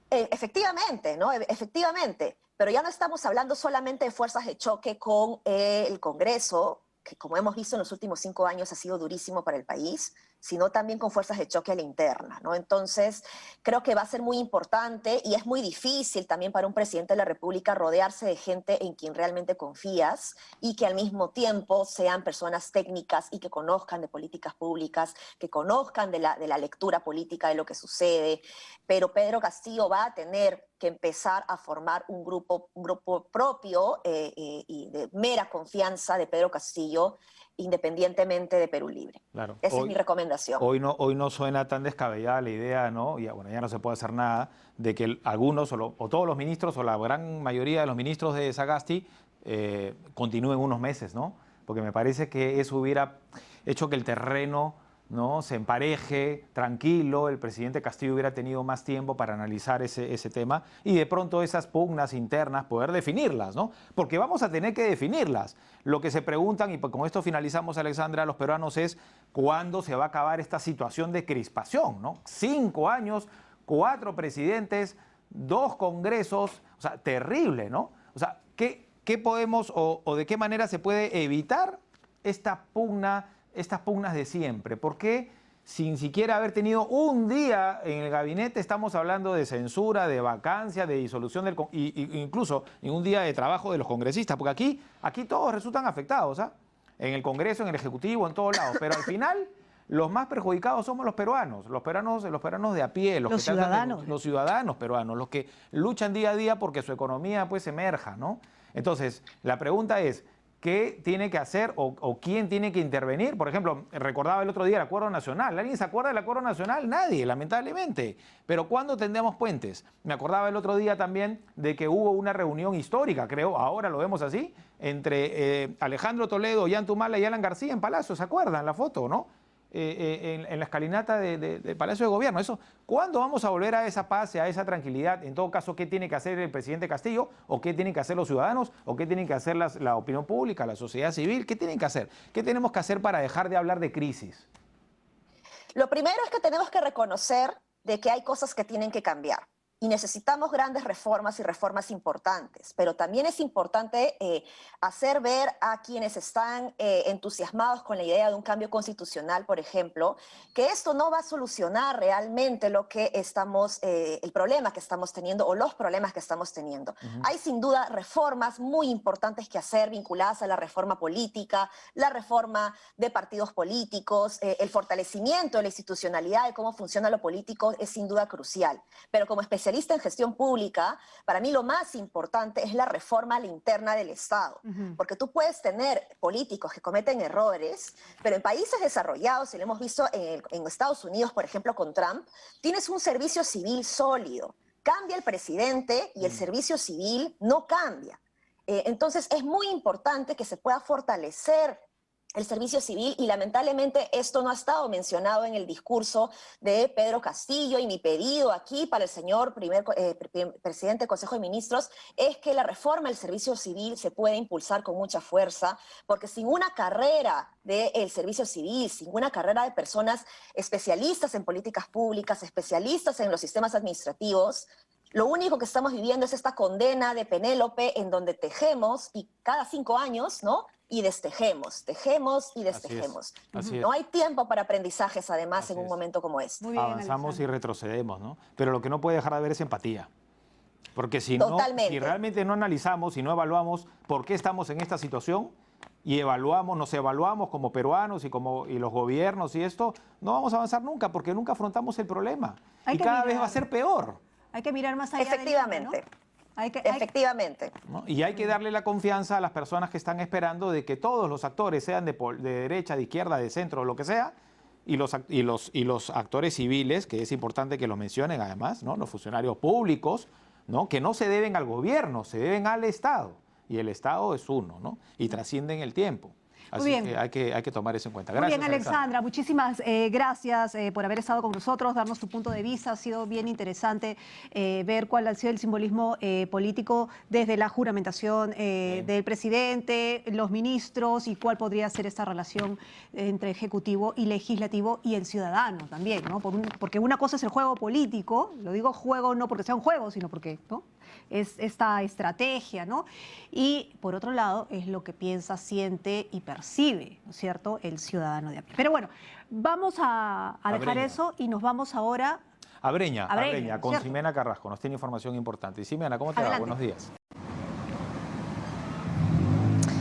Efectivamente, ¿no? Efectivamente, pero ya no estamos hablando solamente de fuerzas de choque con el Congreso, que como hemos visto en los últimos 5 años ha sido durísimo para el país, sino también con fuerzas de choque a la interna, ¿no? Entonces, creo que va a ser muy importante y es muy difícil también para un presidente de la República rodearse de gente en quien realmente confías y que al mismo tiempo sean personas técnicas y que conozcan de políticas públicas, que conozcan de la lectura política de lo que sucede. Pero Pedro Castillo va a tener que empezar a formar un grupo propio y de mera confianza de Pedro Castillo, independientemente de Perú Libre. Claro. Esa es mi recomendación. Hoy no suena tan descabellada la idea, ¿no? Ya no se puede hacer nada, de que algunos o todos los ministros o la gran mayoría de los ministros de Sagasti continúen unos meses, ¿no? Porque me parece que eso hubiera hecho que el terreno, ¿no?, se empareje, tranquilo, el presidente Castillo hubiera tenido más tiempo para analizar ese tema y de pronto esas pugnas internas poder definirlas, ¿no? Porque vamos a tener que definirlas. Lo que se preguntan, y con esto finalizamos, Alexandra, los peruanos, es ¿cuándo se va a acabar esta situación de crispación, ¿no? 5 años, 4 presidentes, 2 congresos, o sea, terrible, ¿no? O sea, ¿qué podemos o de qué manera se puede evitar estas pugnas de siempre? ¿Por qué sin siquiera haber tenido un día en el gabinete estamos hablando de censura, de vacancia, de disolución incluso en un día de trabajo de los congresistas? Porque aquí todos resultan afectados, ¿ah? En el Congreso, en el Ejecutivo, en todos lados. Pero al final los más perjudicados somos los peruanos de a pie, los ciudadanos peruanos, los que luchan día a día porque su economía pues emerja, ¿no? Entonces, la pregunta es, ¿qué tiene que hacer o quién tiene que intervenir? Por ejemplo, recordaba el otro día el Acuerdo Nacional. ¿Alguien se acuerda del Acuerdo Nacional? Nadie, lamentablemente. Pero ¿cuándo tendremos puentes? Me acordaba el otro día también de que hubo una reunión histórica, creo, ahora lo vemos así, entre Alejandro Toledo, Ollantumala y Alan García en Palacio. ¿Se acuerdan la foto, no? En la escalinata del Palacio de Gobierno. Eso, ¿cuándo vamos a volver a esa paz, a esa tranquilidad? En todo caso, ¿qué tiene que hacer el presidente Castillo? ¿O qué tienen que hacer los ciudadanos? ¿O qué tienen que hacer la opinión pública, la sociedad civil? ¿Qué tienen que hacer? ¿Qué tenemos que hacer para dejar de hablar de crisis? Lo primero es que tenemos que reconocer de que hay cosas que tienen que cambiar. Y necesitamos grandes reformas y reformas importantes, pero también es importante hacer ver a quienes están entusiasmados con la idea de un cambio constitucional, por ejemplo, que esto no va a solucionar realmente lo que el problema que estamos teniendo o los problemas que estamos teniendo. Hay sin duda reformas muy importantes que hacer vinculadas a la reforma política, la reforma de partidos políticos, el fortalecimiento de la institucionalidad de cómo funciona lo político es sin duda crucial. Pero como especialista en gestión pública, para mí lo más importante es la reforma a la interna del Estado. Porque tú puedes tener políticos que cometen errores, pero en países desarrollados, y lo hemos visto en Estados Unidos, por ejemplo, con Trump, tienes un servicio civil sólido. Cambia el presidente y el servicio civil no cambia. Entonces es muy importante que se pueda fortalecer el servicio civil y lamentablemente esto no ha estado mencionado en el discurso de Pedro Castillo, y mi pedido aquí para el señor presidente del Consejo de Ministros es que la reforma del servicio civil se pueda impulsar con mucha fuerza, porque sin una carrera del servicio civil, sin una carrera de personas especialistas en políticas públicas, especialistas en los sistemas administrativos, lo único que estamos viviendo es esta condena de Penélope en donde tejemos y cada 5 años, ¿no? Y destejemos, tejemos y destejemos. Así es. No hay tiempo para aprendizajes, además, en un momento como este. Muy bien, Avanzamos Alexandra. y retrocedemos, ¿no? Pero lo que no puede dejar de haber es empatía. Porque si realmente no analizamos y no evaluamos por qué estamos en esta situación y nos evaluamos como peruanos y los gobiernos y esto, no vamos a avanzar nunca porque nunca afrontamos el problema. Y cada vez va a ser peor. Hay que mirar más allá. Efectivamente. Efectivamente. ¿No? Y hay que darle la confianza a las personas que están esperando de que todos los actores, sean de derecha, de izquierda, de centro, lo que sea, y los actores civiles, que es importante que lo mencionen además, ¿no? Los funcionarios públicos, ¿no? Que no se deben al gobierno, se deben al Estado. Y el Estado es uno, ¿no? Y trascienden el tiempo. Así que hay que tomar eso en cuenta. Gracias, Muy bien, Alexandra. Muchísimas gracias por haber estado con nosotros, darnos tu punto de vista. Ha sido bien interesante ver cuál ha sido el simbolismo político desde la juramentación del presidente, los ministros y cuál podría ser esta relación entre ejecutivo y legislativo y el ciudadano también, ¿no? Porque una cosa es el juego político, lo digo juego no porque sea un juego, sino porque, ¿no? Es esta estrategia, ¿no? Y por otro lado es lo que piensa, siente y percibe, ¿no es cierto?, el ciudadano de a pie. Pero bueno, vamos a dejar eso y nos vamos ahora a Breña, con ¿cierto? Ximena Carrasco. Nos tiene información importante. Y Ximena, ¿cómo te va? Buenos días.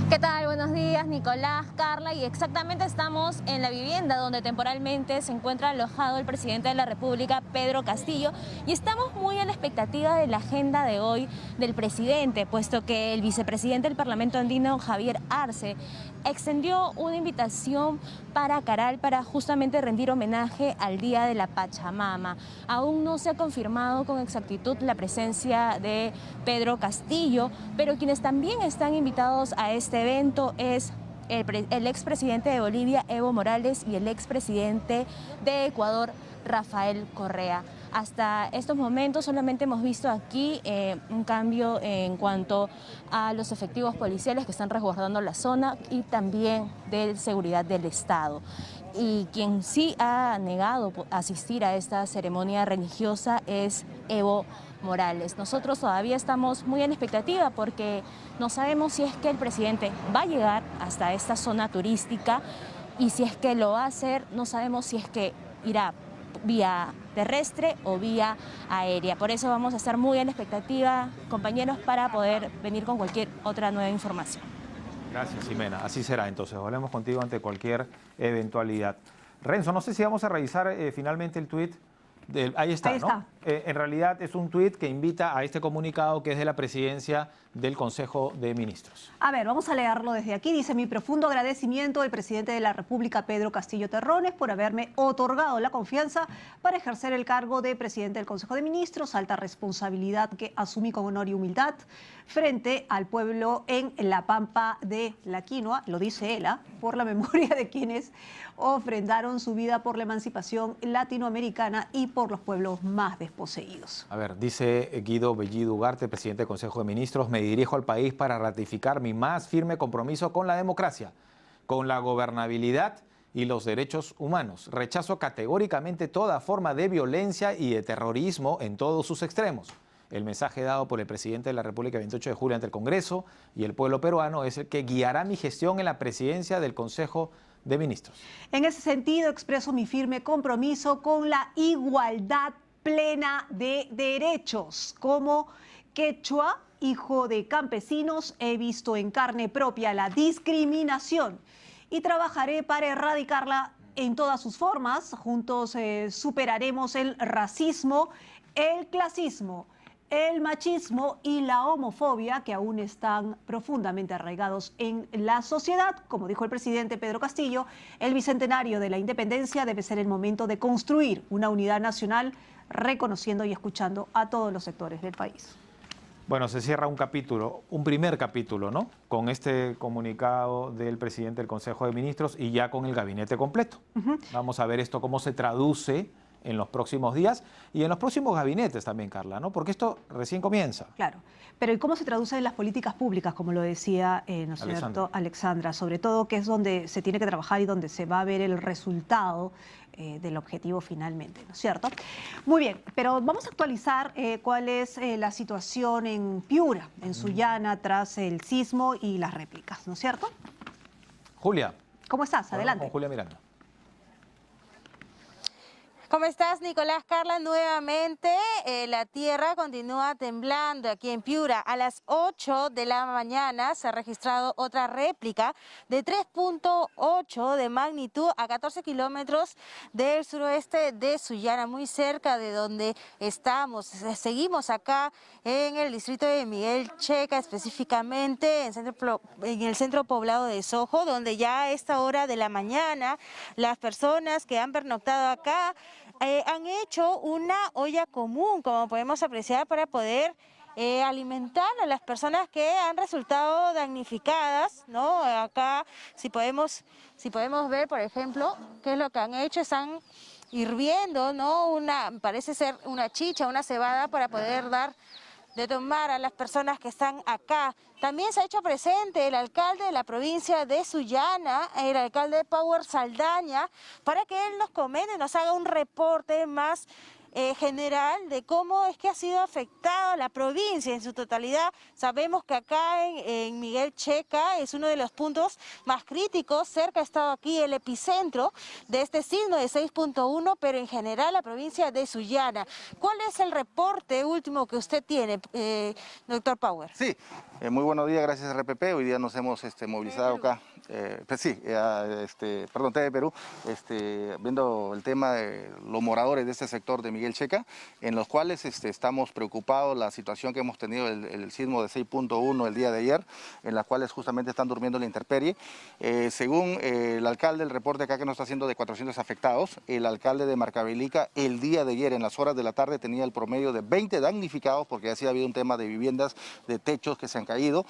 ¿Qué tal? Buenos días, Nicolás, Carla, y exactamente estamos en la vivienda donde temporalmente se encuentra alojado el presidente de la República, Pedro Castillo, y estamos muy a la expectativa de la agenda de hoy del presidente, puesto que el vicepresidente del Parlamento andino, Javier Arce, extendió una invitación para Caral para justamente rendir homenaje al Día de la Pachamama. Aún no se ha confirmado con exactitud la presencia de Pedro Castillo, pero quienes también están invitados a este evento es el expresidente de Bolivia, Evo Morales, y el expresidente de Ecuador, Rafael Correa. Hasta estos momentos solamente hemos visto aquí un cambio en cuanto a los efectivos policiales que están resguardando la zona y también de seguridad del Estado. Y quien sí ha negado asistir a esta ceremonia religiosa es Evo Morales. Nosotros todavía estamos muy en expectativa porque no sabemos si es que el presidente va a llegar hasta esta zona turística, y si es que lo va a hacer, no sabemos si es que irá vía terrestre o vía aérea. Por eso vamos a estar muy en expectativa, compañeros, para poder venir con cualquier otra nueva información. Gracias, Ximena. Así será. Entonces, volvemos contigo ante cualquier eventualidad. Renzo, no sé si vamos a revisar finalmente el tuit. Ahí está, ¿no? En realidad es un tuit que invita a este comunicado que es de la presidencia del Consejo de Ministros. A ver, vamos a leerlo desde aquí. Dice: mi profundo agradecimiento al presidente de la República, Pedro Castillo Terrones, por haberme otorgado la confianza para ejercer el cargo de presidente del Consejo de Ministros, alta responsabilidad que asumí con honor y humildad frente al pueblo en la Pampa de la Quinoa, lo dice él, por la memoria de quienes ofrendaron su vida por la emancipación latinoamericana y por los pueblos más desposeídos. A ver, dice Guido Bellido Ugarte, presidente del Consejo de Ministros: me dirijo al país para ratificar mi más firme compromiso con la democracia, con la gobernabilidad y los derechos humanos. Rechazo categóricamente toda forma de violencia y de terrorismo en todos sus extremos. El mensaje dado por el presidente de la República el 28 de julio ante el Congreso y el pueblo peruano es el que guiará mi gestión en la presidencia del Consejo de Ministros. En ese sentido, expreso mi firme compromiso con la igualdad plena de derechos. Como quechua, hijo de campesinos, he visto en carne propia la discriminación y trabajaré para erradicarla en todas sus formas. Juntos superaremos el racismo, el clasismo, el machismo y la homofobia que aún están profundamente arraigados en la sociedad. Como dijo el presidente Pedro Castillo, el bicentenario de la independencia debe ser el momento de construir una unidad nacional, reconociendo y escuchando a todos los sectores del país. Bueno, se cierra un capítulo, un primer capítulo, ¿no? Con este comunicado del presidente del Consejo de Ministros y ya con el gabinete completo. Vamos a ver esto cómo se traduce en los próximos días y en los próximos gabinetes también, Carla, ¿no? Porque esto recién comienza. Claro, pero ¿y cómo se traduce en las políticas públicas, como lo decía, ¿no es cierto, Alexandra? Sobre todo, que es donde se tiene que trabajar y donde se va a ver el resultado del objetivo finalmente, ¿no es cierto? Muy bien, pero vamos a actualizar cuál es la situación en Piura, en Sullana, tras el sismo y las réplicas, ¿no es cierto? Julia. ¿Cómo estás? Adelante. Con Julia Miranda. ¿Cómo estás, Nicolás? Carla, nuevamente la tierra continúa temblando aquí en Piura. A las 8 de la mañana se ha registrado otra réplica de 3.8 de magnitud a 14 kilómetros del suroeste de Sullana, muy cerca de donde estamos. Seguimos acá en el distrito de Miguel Checa, específicamente en el centro poblado de Sojo, donde ya a esta hora de la mañana las personas que han pernoctado acá han hecho una olla común, como podemos apreciar, para poder alimentar a las personas que han resultado damnificadas, ¿no? Acá, si podemos ver, por ejemplo, qué es lo que han hecho. Están hirviendo, ¿no? Parece ser una chicha, una cebada, para poder dar de tomar a las personas que están acá. También se ha hecho presente el alcalde de la provincia de Sullana, el alcalde Power Saldaña, para que él nos comente, nos haga un reporte más general de cómo es que ha sido afectada la provincia en su totalidad. Sabemos que acá en Miguel Checa es uno de los puntos más críticos. Cerca ha estado aquí el epicentro de este sismo de 6.1, pero en general la provincia de Sullana. ¿Cuál es el reporte último que usted tiene, doctor Power? Sí, muy buenos días, gracias RPP. Hoy día nos hemos movilizado acá, TV Perú, viendo el tema de los moradores de este sector de Miguel Checa, en los cuales estamos preocupados la situación que hemos tenido, el sismo de 6.1 el día de ayer, en las cuales justamente están durmiendo en la intemperie. Según el alcalde, el reporte acá que nos está haciendo de 400 afectados, el alcalde de Marcavelica el día de ayer en las horas de la tarde tenía el promedio de 20 damnificados, porque así ha habido un tema de viviendas, de techos que se han caído.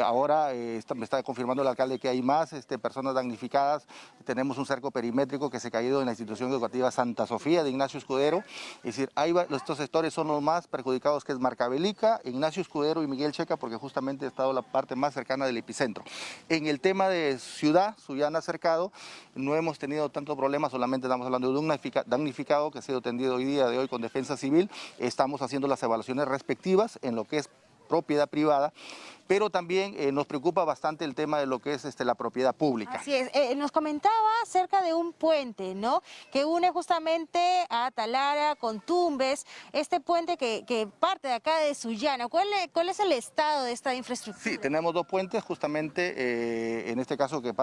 Ahora me está confirmando el alcalde que hay más personas damnificadas. Tenemos un cerco perimétrico que se ha caído en la institución educativa Santa Sofía de Ignacio Escudero. Es decir, estos sectores son los más perjudicados, que es Marcavelica, Ignacio Escudero y Miguel Checa, porque justamente ha estado la parte más cercana del epicentro. En el tema de Sullana cercado, no hemos tenido tanto problema, solamente estamos hablando de un damnificado que ha sido atendido hoy día de hoy con Defensa Civil. Estamos haciendo las evaluaciones respectivas en lo que es propiedad privada, pero también nos preocupa bastante el tema de lo que es la propiedad pública. Así es, nos comentaba acerca de un puente, ¿no?, que une justamente a Talara con Tumbes, este puente que parte de acá de Sullana. ¿Cuál es el estado de esta infraestructura? Sí, tenemos dos puentes justamente, en este caso que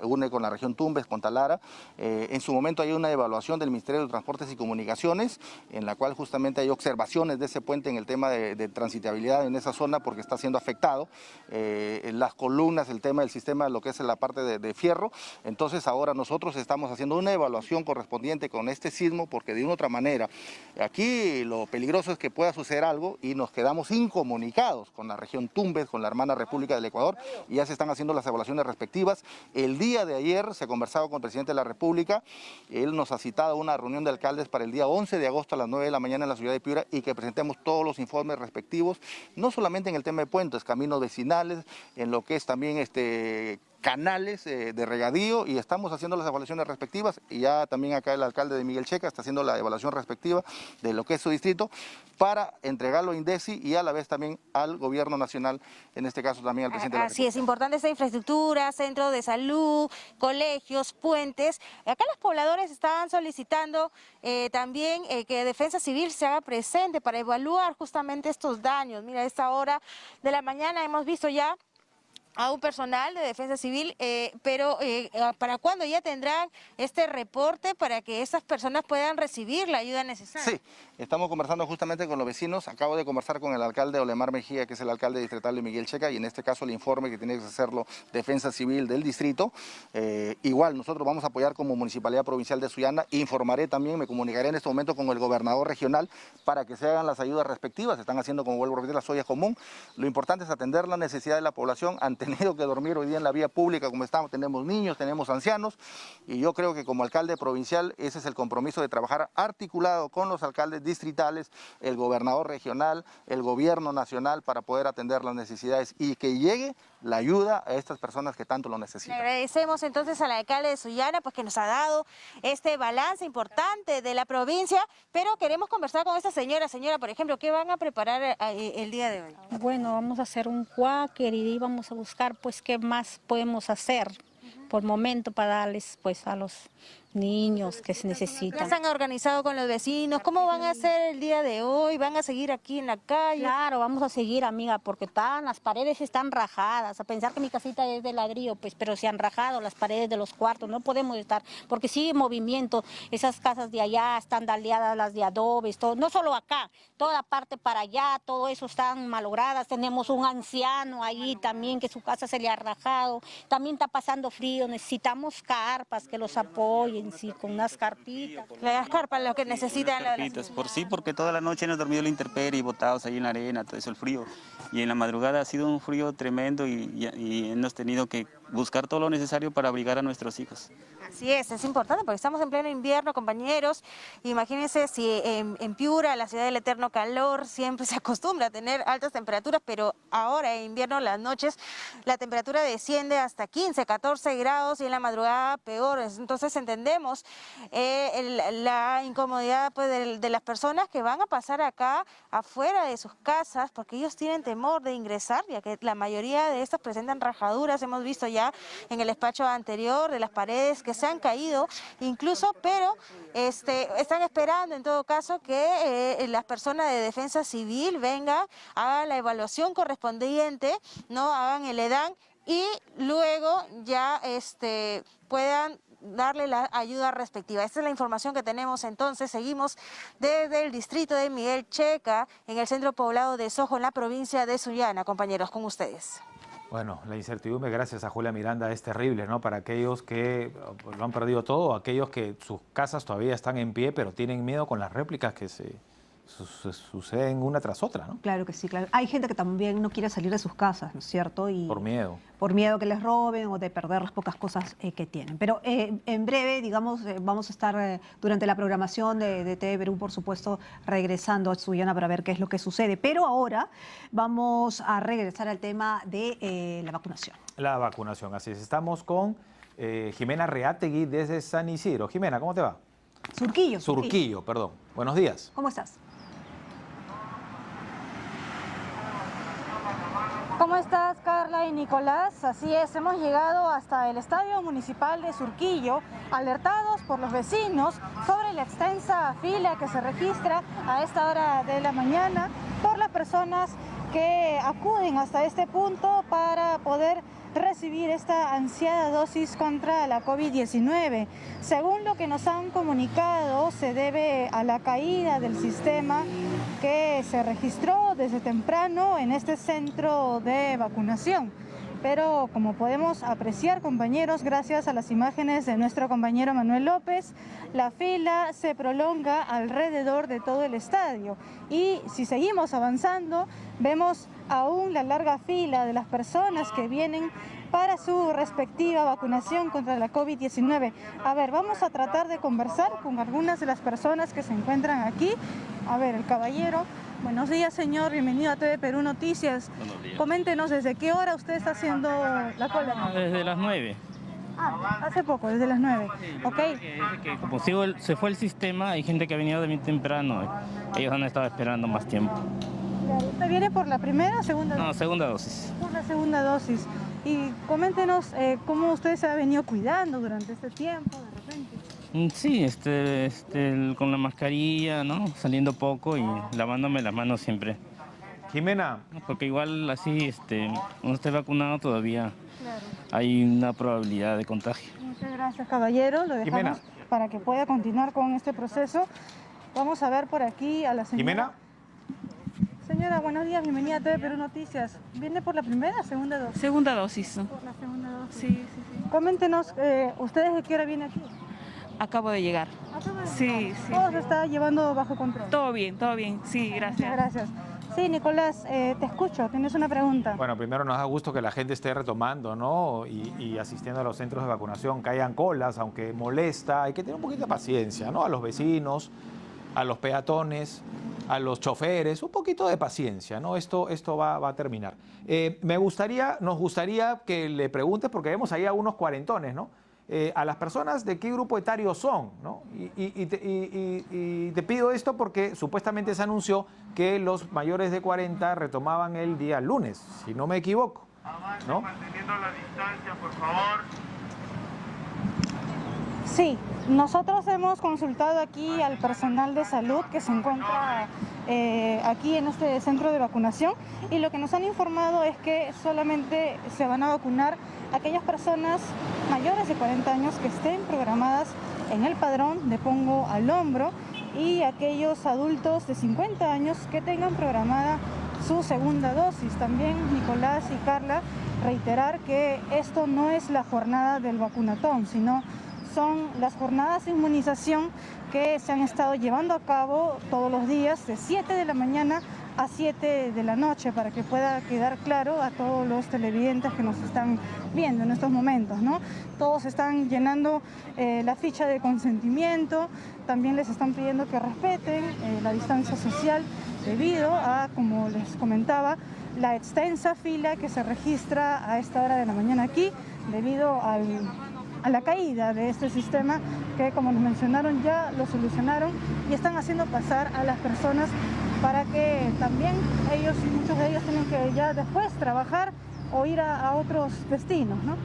une con la región Tumbes, con Talara. En su momento hay una evaluación del Ministerio de Transportes y Comunicaciones, en la cual justamente hay observaciones de ese puente en el tema de transitabilidad en esa zona, porque está siendo afectado. Las columnas, el tema del sistema, lo que es la parte de fierro. Entonces ahora nosotros estamos haciendo una evaluación correspondiente con este sismo, porque de una u otra manera aquí lo peligroso es que pueda suceder algo y nos quedamos incomunicados con la región Tumbes, con la hermana República del Ecuador, y ya se están haciendo las evaluaciones respectivas. El día de ayer se ha conversado con el presidente de la República, él nos ha citado una reunión de alcaldes para el día 11 de agosto a las 9 de la mañana en la ciudad de Piura, y que presentemos todos los informes respectivos, no solamente en el tema de puentes, caminos vecinales, en lo que es también canales de regadío, y estamos haciendo las evaluaciones respectivas, y ya también acá el alcalde de Miguel Checa está haciendo la evaluación respectiva de lo que es su distrito para entregarlo a INDECI y a la vez también al gobierno nacional, en este caso también al presidente de la República. Así es, importante esta infraestructura, centros de salud, colegios, puentes. Acá los pobladores estaban solicitando también que Defensa Civil se haga presente para evaluar justamente estos daños. Mira, a esta hora de la mañana hemos visto ya a un personal de Defensa Civil, pero ¿para cuándo ya tendrán este reporte para que estas personas puedan recibir la ayuda necesaria? Sí, estamos conversando justamente con los vecinos. Acabo de conversar con el alcalde Olemar Mejía, que es el alcalde distrital de Miguel Checa, y en este caso el informe que tiene que hacerlo Defensa Civil del distrito. Igual nosotros vamos a apoyar como Municipalidad Provincial de Sullana. Informaré también, me comunicaré en este momento con el gobernador regional para que se hagan las ayudas respectivas. Se están haciendo, como vuelvo a repetir, las ollas común. Lo importante es atender la necesidad de la población. Han tenido que dormir hoy día en la vía pública como estamos. Tenemos niños, tenemos ancianos, y yo creo que como alcalde provincial ese es el compromiso de trabajar articulado con los alcaldes distritales, el gobernador regional, el gobierno nacional, para poder atender las necesidades y que llegue la ayuda a estas personas que tanto lo necesitan. Le agradecemos entonces al alcalde de Sullana pues que nos ha dado este balance importante de la provincia, pero queremos conversar con esta señora. Señora, por ejemplo, ¿qué van a preparar el día de hoy? Bueno, vamos a hacer un cuáquer y vamos a buscar pues qué más podemos hacer por momento para darles pues a los niños que se necesitan. ¿Ya se han organizado con los vecinos? ¿Cómo van a hacer el día de hoy? ¿Van a seguir aquí en la calle? Claro, vamos a seguir, amiga, porque las paredes están rajadas. A pensar que mi casita es de ladrillo, pues, pero se han rajado las paredes de los cuartos. No podemos estar, porque sigue movimiento. Esas casas de allá están daleadas, las de adobes, todo. No solo acá, toda parte para allá, todo eso están malogradas. Tenemos un anciano ahí también que su casa se le ha rajado. También está pasando frío, necesitamos carpas que los apoyen. Sí, con unas carpitas. Las carpas, lo que necesitan. Carpitas, por sí, porque toda la noche hemos dormido en la intemperie y botados ahí en la arena, todo eso, el frío. Y en la madrugada ha sido un frío tremendo y hemos tenido que buscar todo lo necesario para abrigar a nuestros hijos. Así es importante porque estamos en pleno invierno, compañeros. Imagínense si en Piura, la ciudad del eterno calor, siempre se acostumbra a tener altas temperaturas, pero ahora en invierno, las noches, la temperatura desciende hasta 15, 14 grados y en la madrugada peor. Entonces entendemos la incomodidad pues, de las personas que van a pasar acá afuera de sus casas porque ellos tienen temor de ingresar, ya que la mayoría de estas presentan rajaduras. Hemos visto ya en el despacho anterior de las paredes que se han caído incluso, pero están esperando en todo caso que las personas de Defensa Civil vengan, hagan la evaluación correspondiente, no hagan el EDAN y luego ya puedan darle la ayuda respectiva. Esta es la información que tenemos entonces. Seguimos desde el distrito de Miguel Checa, en el centro poblado de Sojo, en la provincia de Sullana. Compañeros, con ustedes. Bueno, la incertidumbre, gracias a Julia Miranda, es terrible, ¿no? Para aquellos que lo han perdido todo, aquellos que sus casas todavía están en pie, pero tienen miedo con las réplicas que suceden una tras otra, ¿no? Claro que sí, claro. Hay gente que también no quiere salir de sus casas, ¿no es cierto? Y por miedo. Por miedo que les roben o de perder las pocas cosas que tienen. Pero en breve, digamos, vamos a estar durante la programación de TV Perú, por supuesto, regresando a Sullana para ver qué es lo que sucede. Pero ahora vamos a regresar al tema de la vacunación. La vacunación, así es. Estamos con Jimena Reategui desde San Isidro. Jimena, ¿cómo te va? Surquillo, perdón. Buenos días. ¿Cómo estás? ¿Cómo estás, Carla y Nicolás? Así es, hemos llegado hasta el Estadio Municipal de Surquillo, alertados por los vecinos sobre la extensa fila que se registra a esta hora de la mañana por las personas que acuden hasta este punto para poder recibir esta ansiada dosis contra la COVID-19. Según lo que nos han comunicado, se debe a la caída del sistema que se registró desde temprano en este centro de vacunación. Pero como podemos apreciar, compañeros, gracias a las imágenes de nuestro compañero Manuel López, la fila se prolonga alrededor de todo el estadio. Y si seguimos avanzando, vemos aún la larga fila de las personas que vienen para su respectiva vacunación contra la COVID-19. A ver, vamos a tratar de conversar con algunas de las personas que se encuentran aquí. A ver, el caballero Buenos días, señor. Bienvenido a TV Perú Noticias. Buenos días. Coméntenos, ¿desde qué hora usted está haciendo la cola? Desde las 9. Hace poco, desde las 9. Ok. Que como se fue el sistema, hay gente que ha venido de bien temprano. Ellos han estado esperando más tiempo. ¿Usted viene por la primera o segunda dosis? No, segunda dosis. Por la segunda dosis. Y coméntenos cómo usted se ha venido cuidando durante este tiempo, de repente. Sí, con la mascarilla, ¿no? Saliendo poco y lavándome las manos siempre. Jimena. Porque igual así, cuando esté vacunado todavía hay una probabilidad de contagio. Muchas gracias, caballero. Lo dejamos Jimena. para que pueda continuar con este proceso. Vamos a ver por aquí a la señora. Jimena. Señora, buenos días, bienvenida a TV Perú Noticias. ¿Viene por la primera o segunda dosis? Segunda dosis. Por la segunda dosis. Sí, sí, sí. Coméntenos, ¿ustedes de qué hora viene aquí? Acabo de llegar. Sí, sí. ¿Todo se está llevando bajo control? Todo bien, sí, gracias. Muchas gracias. Sí, Nicolás, te escucho, tienes una pregunta. Bueno, primero nos da gusto que la gente esté retomando, ¿no? Y asistiendo a los centros de vacunación, que hayan colas, aunque molesta, hay que tener un poquito de paciencia, ¿no? A los vecinos, a los peatones, a los choferes, un poquito de paciencia, ¿no? Esto va a terminar. Nos gustaría que le preguntes, porque vemos ahí a unos cuarentones, ¿no? A las personas de qué grupo etario son, ¿no? Y te pido esto porque supuestamente se anunció que los mayores de 40 retomaban el día lunes, si no me equivoco, ¿no? Manteniendo la distancia, por favor. Sí, nosotros hemos consultado aquí al personal de salud que se encuentra aquí en este centro de vacunación y lo que nos han informado es que solamente se van a vacunar aquellas personas mayores de 40 años que estén programadas en el padrón de Pongo al Hombro y aquellos adultos de 50 años que tengan programada su segunda dosis. También, Nicolás y Carla, reiterar que esto no es la jornada del vacunatón, sino son las jornadas de inmunización que se han estado llevando a cabo todos los días de 7 de la mañana a 7 de la noche, para que pueda quedar claro a todos los televidentes que nos están viendo en estos momentos, ¿no? Todos están llenando la ficha de consentimiento, también les están pidiendo que respeten la distancia social debido a, como les comentaba, la extensa fila que se registra a esta hora de la mañana aquí, debido a la caída de este sistema que, como nos mencionaron, ya lo solucionaron y están haciendo pasar a las personas para que también muchos de ellos tienen que ya después trabajar o ir a otros destinos, ¿no?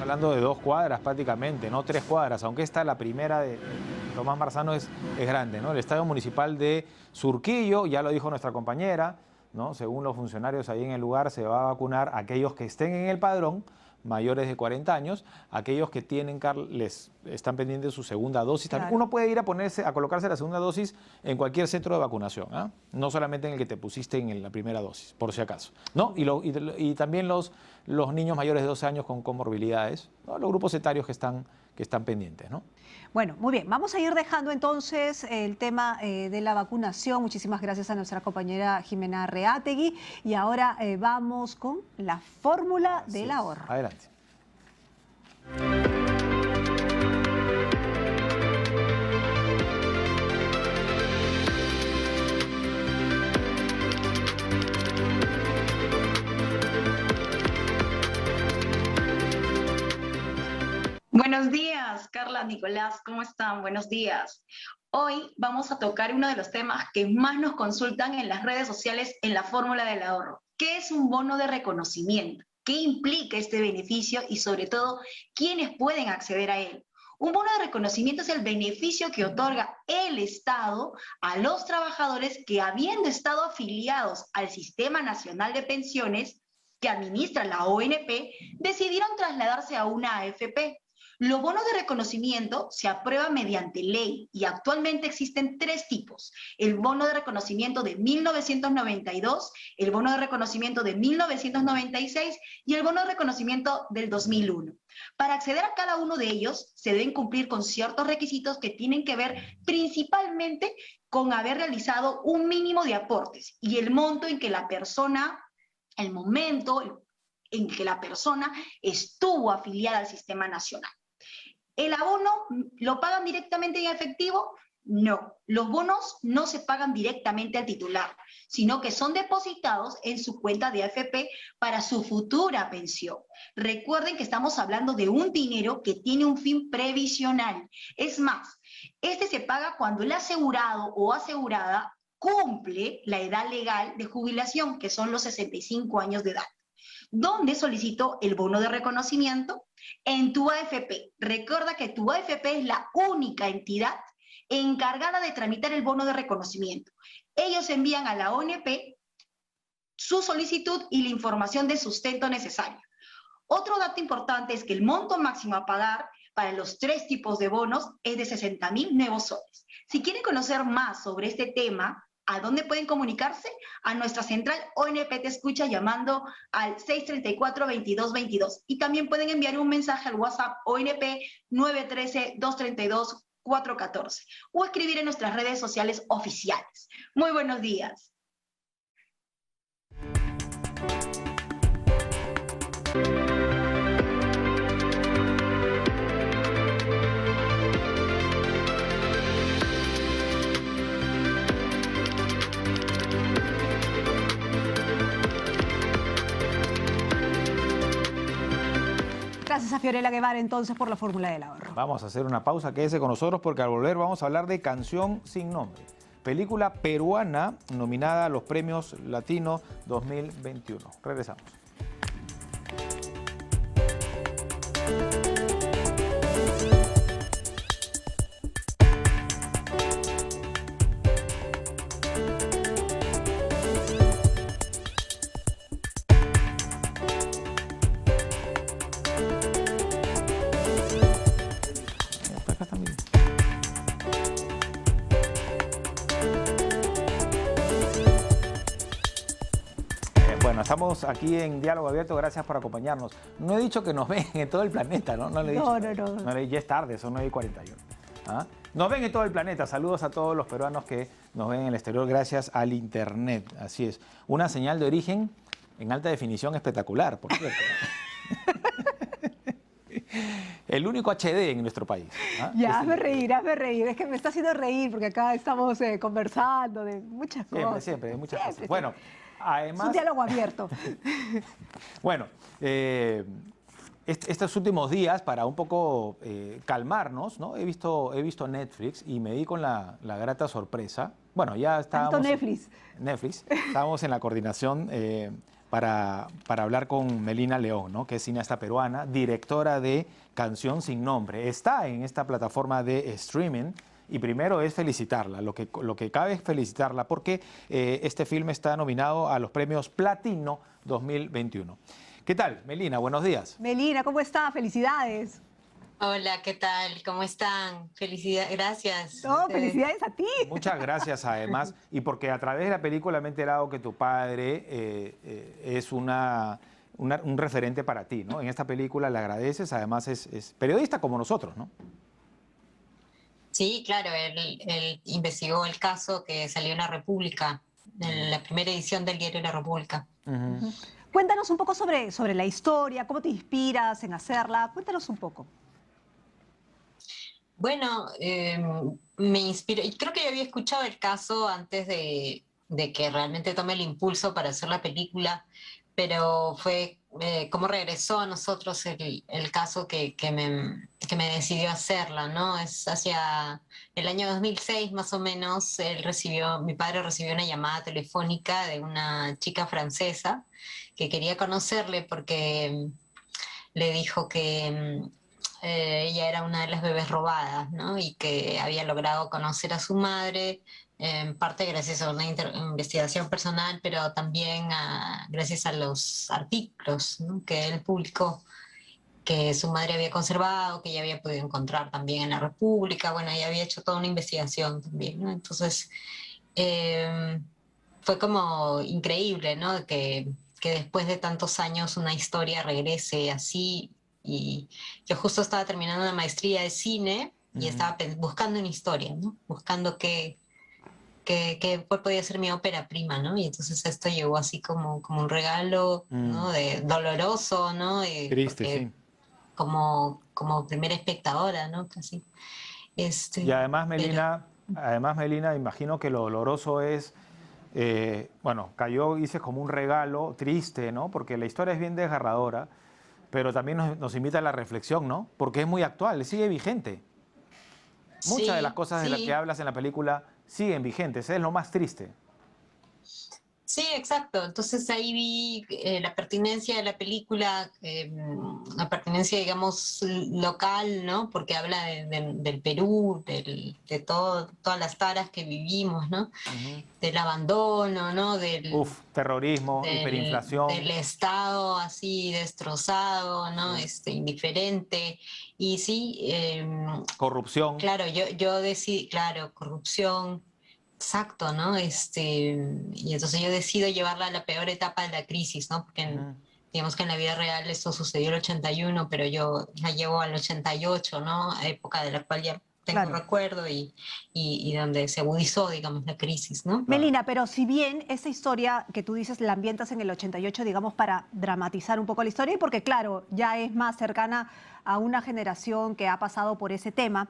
Hablando de 2 cuadras prácticamente, no 3 cuadras, aunque esta, la primera de Tomás Marzano, es grande, ¿no? El Estadio Municipal de Surquillo, ya lo dijo nuestra compañera, ¿no? Según los funcionarios ahí en el lugar, se va a vacunar a aquellos que estén en el padrón, mayores de 40 años, aquellos que les están pendientes de su segunda dosis. Claro. Uno puede ir a colocarse la segunda dosis en cualquier centro de vacunación, ¿eh? No solamente en el que te pusiste en la primera dosis, por si acaso, ¿no? Y también los niños mayores de 12 años con comorbilidades, ¿no? Los grupos etarios que están pendientes, ¿no? Bueno, muy bien. Vamos a ir dejando entonces el tema de la vacunación. Muchísimas gracias a nuestra compañera Jimena Reátegui. Y ahora vamos con la fórmula del ahorro. Adelante. Buenos días, Carla, Nicolás, ¿cómo están? Buenos días. Hoy vamos a tocar uno de los temas que más nos consultan en las redes sociales en la fórmula del ahorro. ¿Qué es un bono de reconocimiento? ¿Qué implica este beneficio? Y sobre todo, ¿quiénes pueden acceder a él? Un bono de reconocimiento es el beneficio que otorga el Estado a los trabajadores que, habiendo estado afiliados al Sistema Nacional de Pensiones que administra la ONP, decidieron trasladarse a una AFP. Los bonos de reconocimiento se aprueban mediante ley y actualmente existen 3 tipos. El bono de reconocimiento de 1992, el bono de reconocimiento de 1996 y el bono de reconocimiento del 2001. Para acceder a cada uno de ellos se deben cumplir con ciertos requisitos que tienen que ver principalmente con haber realizado un mínimo de aportes y el monto en que la persona, el momento en que la persona estuvo afiliada al sistema nacional. El abono lo pagan directamente en efectivo No, los bonos no se pagan directamente al titular, sino que son depositados en su cuenta de AFP para su futura pensión. Recuerden que estamos hablando de un dinero que tiene un fin previsional. Es más, este se paga cuando el asegurado o asegurada cumple la edad legal de jubilación, que son los 65 años de edad. ¿Dónde solicitó el bono de reconocimiento? En tu AFP. Recuerda que tu AFP es la única entidad encargada de tramitar el bono de reconocimiento. Ellos envían a la ONP su solicitud y la información de sustento necesaria. Otro dato importante es que el monto máximo a pagar para los 3 tipos de bonos es de 60.000 nuevos soles. Si quieren conocer más sobre este tema, ¿a dónde pueden comunicarse? A nuestra central ONP Te Escucha llamando al 634-2222. Y también pueden enviar un mensaje al WhatsApp ONP 913-232-414 o escribir en nuestras redes sociales oficiales. Muy buenos días. Gracias a Fiorella Guevara entonces por la fórmula del ahorro. Vamos a hacer una pausa, quédese con nosotros porque al volver vamos a hablar de Canción sin Nombre, película peruana nominada a los Premios Latino 2021. Regresamos. Bueno, estamos aquí en Diálogo Abierto, gracias por acompañarnos. No he dicho que nos ven en todo el planeta, ¿no? No le he dicho. No, ya es tarde, son 9:41. ¿Ah? Nos ven en todo el planeta. Saludos a todos los peruanos que nos ven en el exterior gracias al Internet. Así es. Una señal de origen en alta definición espectacular, por cierto. El único HD en nuestro país. ¿Ah? Ya, hazme reír, hazme reír. Es que me está haciendo reír porque acá estamos conversando de muchas cosas. Siempre, de muchas cosas. Bueno, además... Es un diálogo abierto. Bueno, estos últimos días, para un poco calmarnos, ¿no? He visto Netflix y me di con la grata sorpresa. Bueno, ya estábamos... Netflix. Estábamos en la coordinación para hablar con Melina León, ¿no? Que es cineasta peruana, directora de Canción sin Nombre. Está en esta plataforma de streaming. Y primero es felicitarla, lo que cabe es felicitarla porque este filme está nominado a los premios Platino 2021. ¿Qué tal, Melina? Buenos días. Melina, ¿cómo está? Felicidades. Hola, ¿qué tal? ¿Cómo están? Felicidades, gracias. No, felicidades a ti. Muchas gracias además, y porque a través de la película me he enterado que tu padre es un referente para ti, ¿no? En esta película le agradeces, además es periodista como nosotros, ¿no? Sí, claro, él investigó el caso que salió en La República, en la primera edición del diario La República. Cuéntanos un poco sobre la historia, cómo te inspiras en hacerla. Cuéntanos un poco. Bueno, me inspiró, y creo que yo había escuchado el caso antes de que realmente tome el impulso para hacer la película, pero fue cómo regresó a nosotros el caso que me decidió hacerla, ¿no? Es hacia el año 2006 más o menos, mi padre recibió una llamada telefónica de una chica francesa que quería conocerle porque le dijo que ella era una de las bebés robadas, ¿no? Y que había logrado conocer a su madre, en parte gracias a una investigación personal, pero también gracias a los artículos, ¿no? Que él publicó, que su madre había conservado, que ella había podido encontrar también en La República. Bueno, ella había hecho toda una investigación también, ¿no? Entonces, fue como increíble, ¿no? Que después de tantos años una historia regrese así. Y yo justo estaba terminando una maestría de cine y estaba buscando una historia, ¿no? Buscando cuál podía ser mi ópera prima, ¿no? Y entonces esto llegó así como un regalo, ¿no? Doloroso, ¿no? Triste, sí. Como primera espectadora, ¿no? Casi. Y además, Melina, además, Melina, imagino que lo doloroso es, bueno, cayó, dices, como un regalo triste, ¿no? Porque la historia es bien desgarradora, pero también nos invita a la reflexión, ¿no? Porque es muy actual, sigue vigente. Muchas de las cosas de las que hablas en la película siguen vigentes, es lo más triste. Sí, exacto. Entonces ahí vi la pertinencia de la película, la pertinencia, digamos, local, ¿no? Porque habla del Perú, de todas las taras que vivimos, ¿no? Del abandono, ¿no? Terrorismo, hiperinflación. Del Estado así destrozado, ¿no? Indiferente. Y sí. Corrupción. Claro, yo decidí, claro, corrupción. Exacto, ¿no? Y entonces yo decido llevarla a la peor etapa de la crisis, ¿no? Porque digamos que en la vida real esto sucedió el 81, pero yo la llevo al 88, ¿no? Época de la cual ya tengo recuerdo y donde se agudizó, digamos, la crisis, ¿no? Melina, pero si bien esa historia que tú dices la ambientas en el 88, digamos, para dramatizar un poco la historia, y porque, claro, ya es más cercana a una generación que ha pasado por ese tema,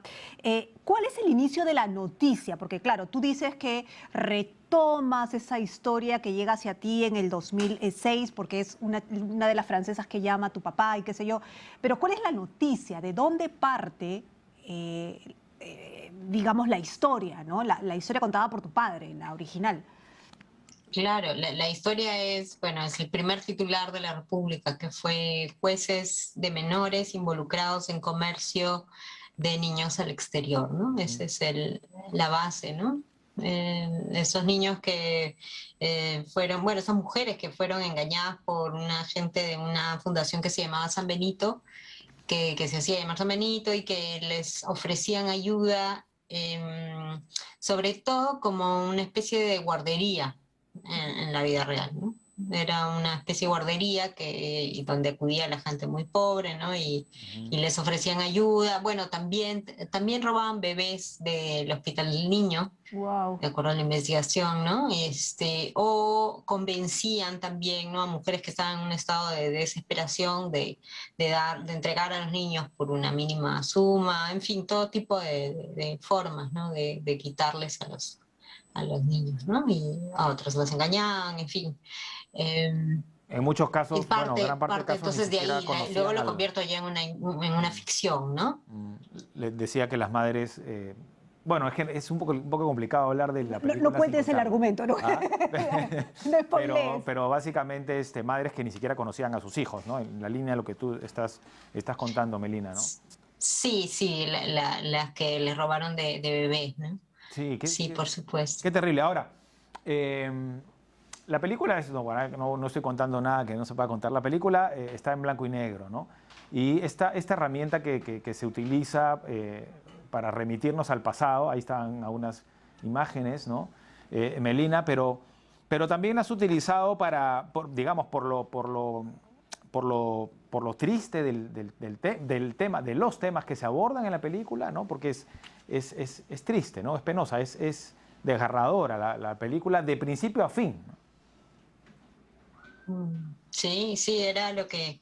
¿cuál es el inicio de la noticia? Porque, claro, tú dices que retomas esa historia que llega hacia ti en el 2006, porque es una de las francesas que llama a tu papá y qué sé yo, pero ¿cuál es la noticia? ¿De dónde parte digamos, la historia, ¿no? La historia contada por tu padre, la original? Claro, la historia es, bueno, es el primer titular de la República, que fue jueces de menores involucrados en comercio de niños al exterior, ¿no? Esa es la base, ¿no? Esos niños que fueron, bueno, esas mujeres que fueron engañadas por una gente de una fundación que se llamaba San Benito, que se hacía llamar San Benito y que les ofrecían ayuda, sobre todo como una especie de guardería en la vida real, ¿no? Era una especie de guardería donde acudía la gente muy pobre, ¿no? Y les ofrecían ayuda. Bueno, también robaban bebés del Hospital del Niño, de acuerdo a la investigación, ¿no? O convencían también, ¿no?, a mujeres que estaban en un estado de desesperación de entregar a los niños por una mínima suma, en fin, todo tipo de formas, ¿no?, de quitarles a los niños, ¿no? Y a otros los engañaban, en fin. En muchos casos, bueno, gran parte de casos entonces de ahí, luego lo convierto ya en una ficción, ¿no? Les decía que las madres... bueno, es que es un poco complicado hablar de la película. No cuentes el argumento, ¿no? Pero básicamente madres que ni siquiera conocían a sus hijos, ¿no? En la línea de lo que tú estás contando, Melina, ¿no? Sí, las que les robaron de bebés, ¿no? Sí, por supuesto. Qué terrible. Ahora, la película es, no estoy contando nada que no se pueda contar. La película está en blanco y negro, ¿no? Y esta herramienta que se utiliza para remitirnos al pasado, ahí están algunas imágenes, ¿no? Melina, pero también has utilizado digamos, por lo triste del tema, de los temas que se abordan en la película, ¿no? Porque es triste, ¿no? Es penosa, es desgarradora la película de principio a fin. Sí, era lo que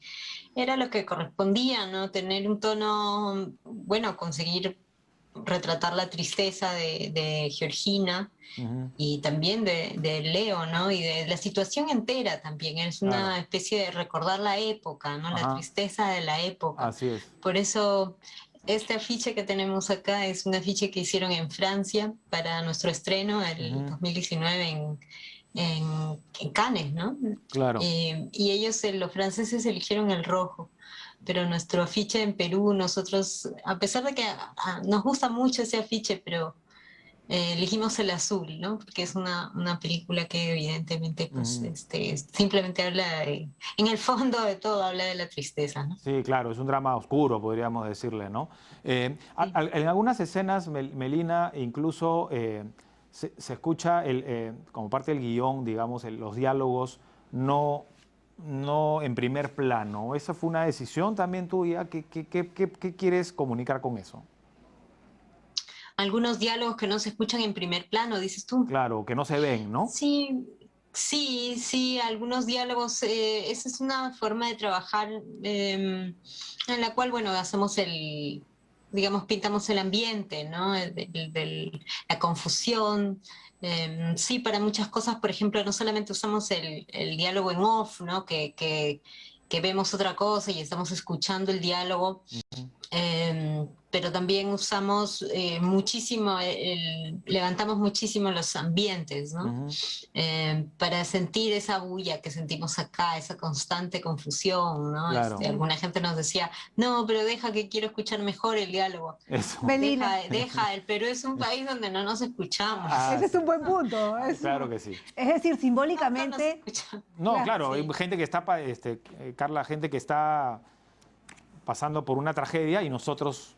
correspondía, ¿no? Tener un tono, bueno, conseguir retratar la tristeza de Georgina y también de Leo, ¿no? Y de la situación entera también. Es una especie de recordar la época, ¿no? La tristeza de la época. Así es. Por eso este afiche que tenemos acá es un afiche que hicieron en Francia para nuestro estreno el 2019 en Cannes, ¿no? Claro. Y ellos, los franceses, eligieron el rojo. Pero nuestro afiche en Perú, nosotros, a pesar de que nos gusta mucho ese afiche, pero elegimos el azul, ¿no? Porque es una película que evidentemente pues, simplemente habla en el fondo de todo habla de la tristeza, ¿no? Sí, claro, es un drama oscuro, podríamos decirle, ¿no? En algunas escenas, Melina, incluso se escucha como parte del guión, digamos, los diálogos no en primer plano. ¿Esa fue una decisión también tuya? ¿Qué quieres comunicar con eso? Algunos diálogos que no se escuchan en primer plano, dices tú. Claro, que no se ven, ¿no? Sí, algunos diálogos. Esa es una forma de trabajar en la cual, bueno, hacemos digamos, pintamos el ambiente, ¿no? La confusión. Sí, para muchas cosas, por ejemplo, no solamente usamos el diálogo en off, ¿no? Que vemos otra cosa y estamos escuchando el diálogo, pero también usamos muchísimo, levantamos muchísimo los ambientes, ¿no? Para sentir esa bulla que sentimos acá, esa constante confusión, ¿no? Claro. Alguna gente nos decía, no, pero deja que quiero escuchar mejor el diálogo. Eso. Deja, el Perú es un país donde no nos escuchamos. Ese es un buen punto. Claro que sí. Es decir, simbólicamente... No, claro, hay gente que está, Carla, gente que está pasando por una tragedia y nosotros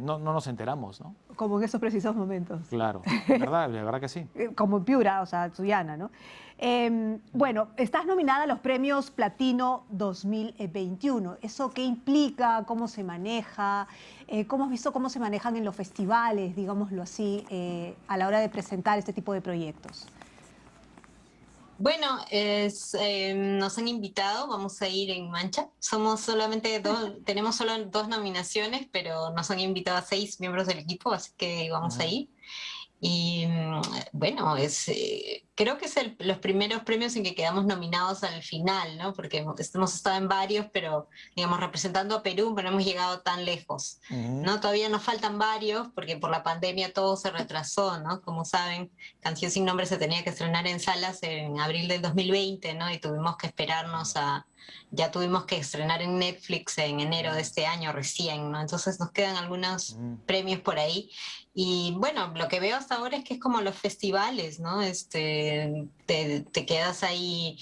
no nos enteramos, ¿no? Como en esos precisos momentos. Claro, de verdad que sí. Como en Piura, o sea, Sullana, ¿no? Bueno, estás nominada a los premios Platino 2021. ¿Eso qué implica? ¿Cómo se maneja? ¿Cómo has visto cómo se manejan en los festivales, digámoslo así, a la hora de presentar este tipo de proyectos? Bueno, nos han invitado, vamos a ir en Mancha. Somos solamente tenemos solo 2 nominaciones, pero nos han invitado a 6 miembros del equipo, así que vamos a ir. Y bueno, creo que es los primeros premios en que quedamos nominados al final, ¿no? Porque hemos estado en varios, pero digamos representando a Perú, pero no hemos llegado tan lejos, ¿no? Todavía nos faltan varios, porque por la pandemia todo se retrasó, ¿no? Como saben, Canción Sin Nombre se tenía que estrenar en salas en abril del 2020, ¿no? Y tuvimos que esperarnos ya tuvimos que estrenar en Netflix en enero de este año recién, ¿no? Entonces nos quedan algunos premios por ahí. Y bueno, lo que veo hasta ahora es que es como los festivales, ¿no? Te quedas ahí,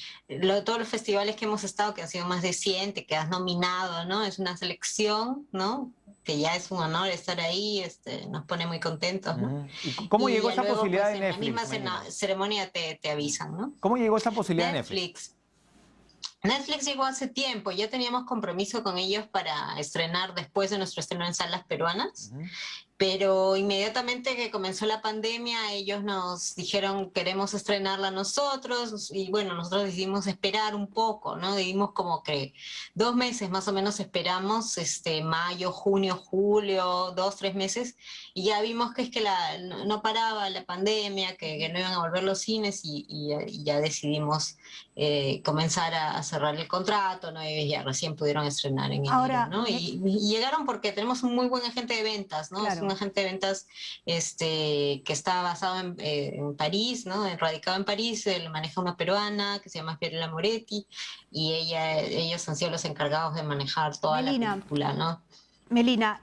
todos los festivales que hemos estado, que han sido más de 100, te quedas nominado, ¿no? Es una selección, ¿no? Que ya es un honor estar ahí, nos pone muy contentos, ¿no? ¿Y cómo llegó esa posibilidad de Netflix? En la misma ceremonia te avisan, ¿no? ¿Cómo llegó esa posibilidad de Netflix? Netflix llegó hace tiempo, ya teníamos compromiso con ellos para estrenar después de nuestro estreno en salas peruanas, pero inmediatamente que comenzó la pandemia ellos nos dijeron queremos estrenarla nosotros y bueno, nosotros decidimos esperar un poco, ¿no? Decidimos como que 2 meses más o menos esperamos, mayo, junio, julio, 2, 3 meses y ya vimos que es que no paraba la pandemia, que no iban a volver los cines y ya decidimos comenzar a cerrar el contrato, ¿no? Y ya recién pudieron estrenar en enero, ¿no? Y llegaron porque tenemos un muy buen agente de ventas, ¿no? Claro. Es un agente de ventas que está basado en París, ¿no? Radicado en París, él maneja una peruana que se llama Fiorella Moretti y ellos han sido los encargados de manejar toda la película, ¿no? Melina,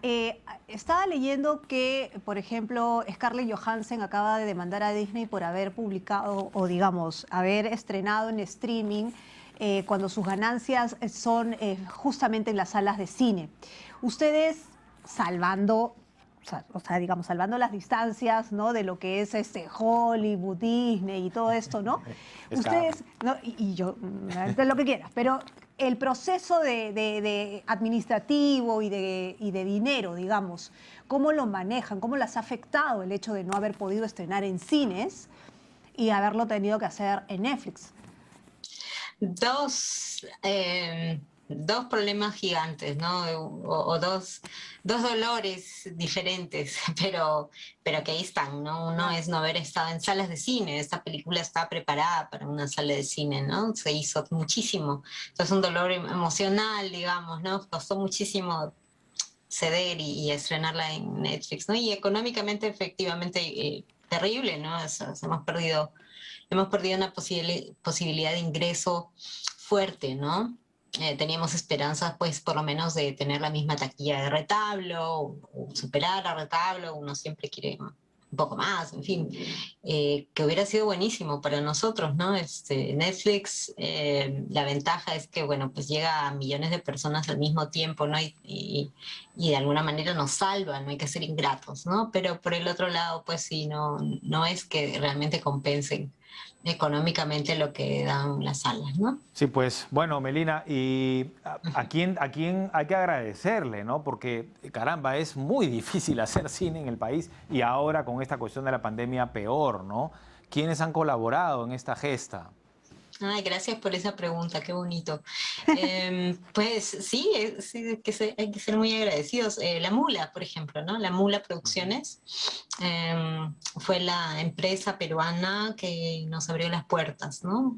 estaba leyendo que, por ejemplo, Scarlett Johansson acaba de demandar a Disney por haber publicado o, digamos, haber estrenado en streaming cuando sus ganancias son justamente en las salas de cine. Ustedes, salvando las distancias, ¿no? De lo que es Hollywood, Disney y todo esto, ¿no? Ustedes, ¿no? Y yo, de lo que quieras, pero el proceso de administrativo y de dinero, digamos, ¿cómo lo manejan? ¿Cómo les ha afectado el hecho de no haber podido estrenar en cines y haberlo tenido que hacer en Netflix? Dos problemas gigantes, ¿no? O dos dolores diferentes, pero que ahí están, ¿no? Uno es no haber estado en salas de cine. Esta película está preparada para una sala de cine, ¿no? Se hizo muchísimo. Entonces un dolor emocional, digamos, ¿no? Costó muchísimo ceder y estrenarla en Netflix, ¿no? Y económicamente, efectivamente, terrible, ¿no? Hemos perdido una posibilidad de ingreso fuerte, ¿no? Teníamos esperanzas, pues, por lo menos de tener la misma taquilla de Retablo, o superar a Retablo, uno siempre quiere un poco más, en fin, que hubiera sido buenísimo para nosotros, ¿no? Netflix, la ventaja es que, bueno, pues llega a millones de personas al mismo tiempo, ¿no? Y de alguna manera nos salva, no hay que ser ingratos, ¿no? Pero por el otro lado, pues sí, no es que realmente compensen económicamente lo que dan las salas, ¿no? Sí, pues, bueno, Melina, y a quién hay que agradecerle, ¿no? Porque, caramba, es muy difícil hacer cine en el país y ahora con esta cuestión de la pandemia peor, ¿no? ¿Quiénes han colaborado en esta gesta? Ay, gracias por esa pregunta, qué bonito. Pues sí, hay que ser muy agradecidos. La Mula, por ejemplo, ¿no? La Mula Producciones fue la empresa peruana que nos abrió las puertas, ¿no?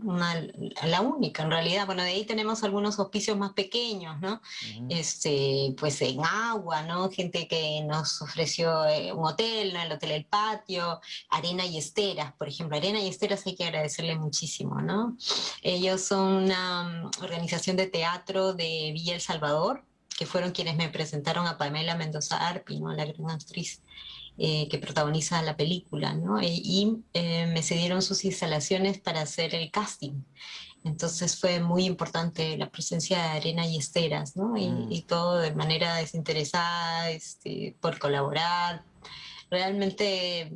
La única, en realidad. Bueno, de ahí tenemos algunos auspicios más pequeños, ¿no? Pues en agua, ¿no? Gente que nos ofreció un hotel, ¿no? El Hotel El Patio, Arena y Esteras, por ejemplo. Arena y Esteras hay que agradecerle muchísimo, ¿no? Ellos son una organización de teatro de Villa El Salvador, que fueron quienes me presentaron a Pamela Mendoza Arpi, ¿no? La gran actriz que protagoniza la película, ¿no? Y me cedieron sus instalaciones para hacer el casting. Entonces fue muy importante la presencia de Arena y Esteras, ¿no? Y todo de manera desinteresada, por colaborar. Realmente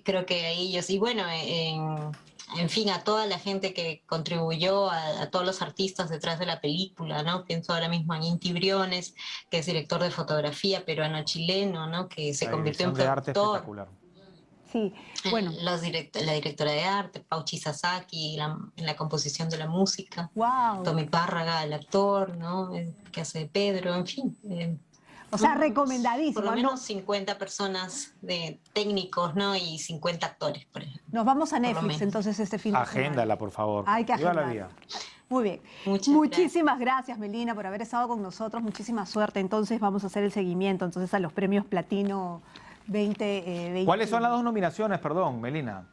creo que a ellos, y bueno, en fin, a toda la gente que contribuyó, a todos los artistas detrás de la película, ¿no? Pienso ahora mismo en Inti Briones, que es director de fotografía peruano-chileno, ¿no? Que se convirtió en productor. Sí, bueno. La directora de arte, Pauchi Sasaki, en la composición de la música. Wow. Tommy Párraga, el actor, ¿no? Que hace de Pedro, en fin. O sea, recomendadísimo. Por lo menos 50 personas de técnicos, ¿no? Y 50 actores, por ejemplo. Nos vamos a Netflix entonces este fin de semana. Agéndala, por favor. Hay que Viva la agendarla. vida. Muy bien. Muchísimas gracias, Melina, por haber estado con nosotros. Muchísima suerte. Entonces vamos a hacer el seguimiento entonces a los premios Platino 2020. ¿Cuáles son las dos nominaciones, perdón, Melina?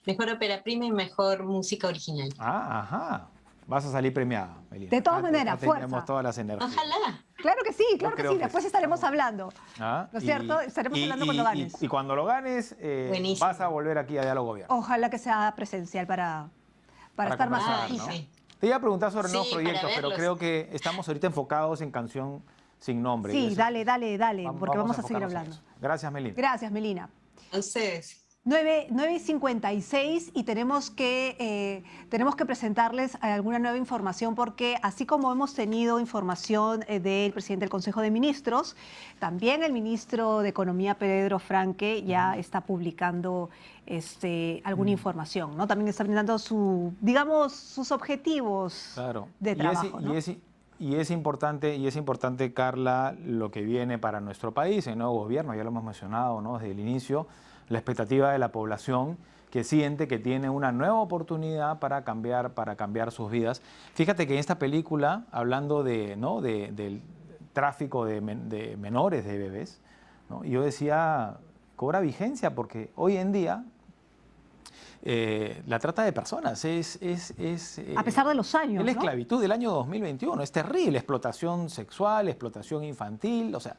Mejor ópera prima y mejor música original. Ajá. Vas a salir premiada, Melina. De todas maneras, fuerza. Tenemos todas las energías. Ojalá. Claro que sí, claro que sí. Después estaremos hablando. ¿No es cierto? Estaremos hablando cuando ganes. Y cuando lo ganes, vas a volver aquí a Diálogo Gobierno. Ojalá que sea presencial para estar más conversar, cerca. ¿no? Te iba a preguntar sobre nuevos Sí, proyectos, para pero verlos. creo que estamos ahorita enfocados en Canción Sin Nombre. Sí, Y eso- dale, porque vamos a seguir enfocarnos en hablando. eso. Gracias, Melina. Gracias, Melina. A ustedes. 9:56 y tenemos que presentarles alguna nueva información porque así como hemos tenido información del presidente del Consejo de Ministros, también el ministro de Economía, Pedro Franque, ya está publicando alguna información, ¿no? También está brindando sus objetivos de trabajo, ¿no? Y es importante, Carla, lo que viene para nuestro país, el nuevo gobierno, ya lo hemos mencionado, ¿no? Desde el inicio, la expectativa de la población que siente que tiene una nueva oportunidad para cambiar sus vidas. Fíjate que en esta película, hablando del tráfico de menores, de bebés, ¿no? Yo decía, cobra vigencia porque hoy en día la trata de personas es a pesar de los años, es la ¿no? esclavitud del año 2021, es terrible, explotación sexual, explotación infantil, o sea,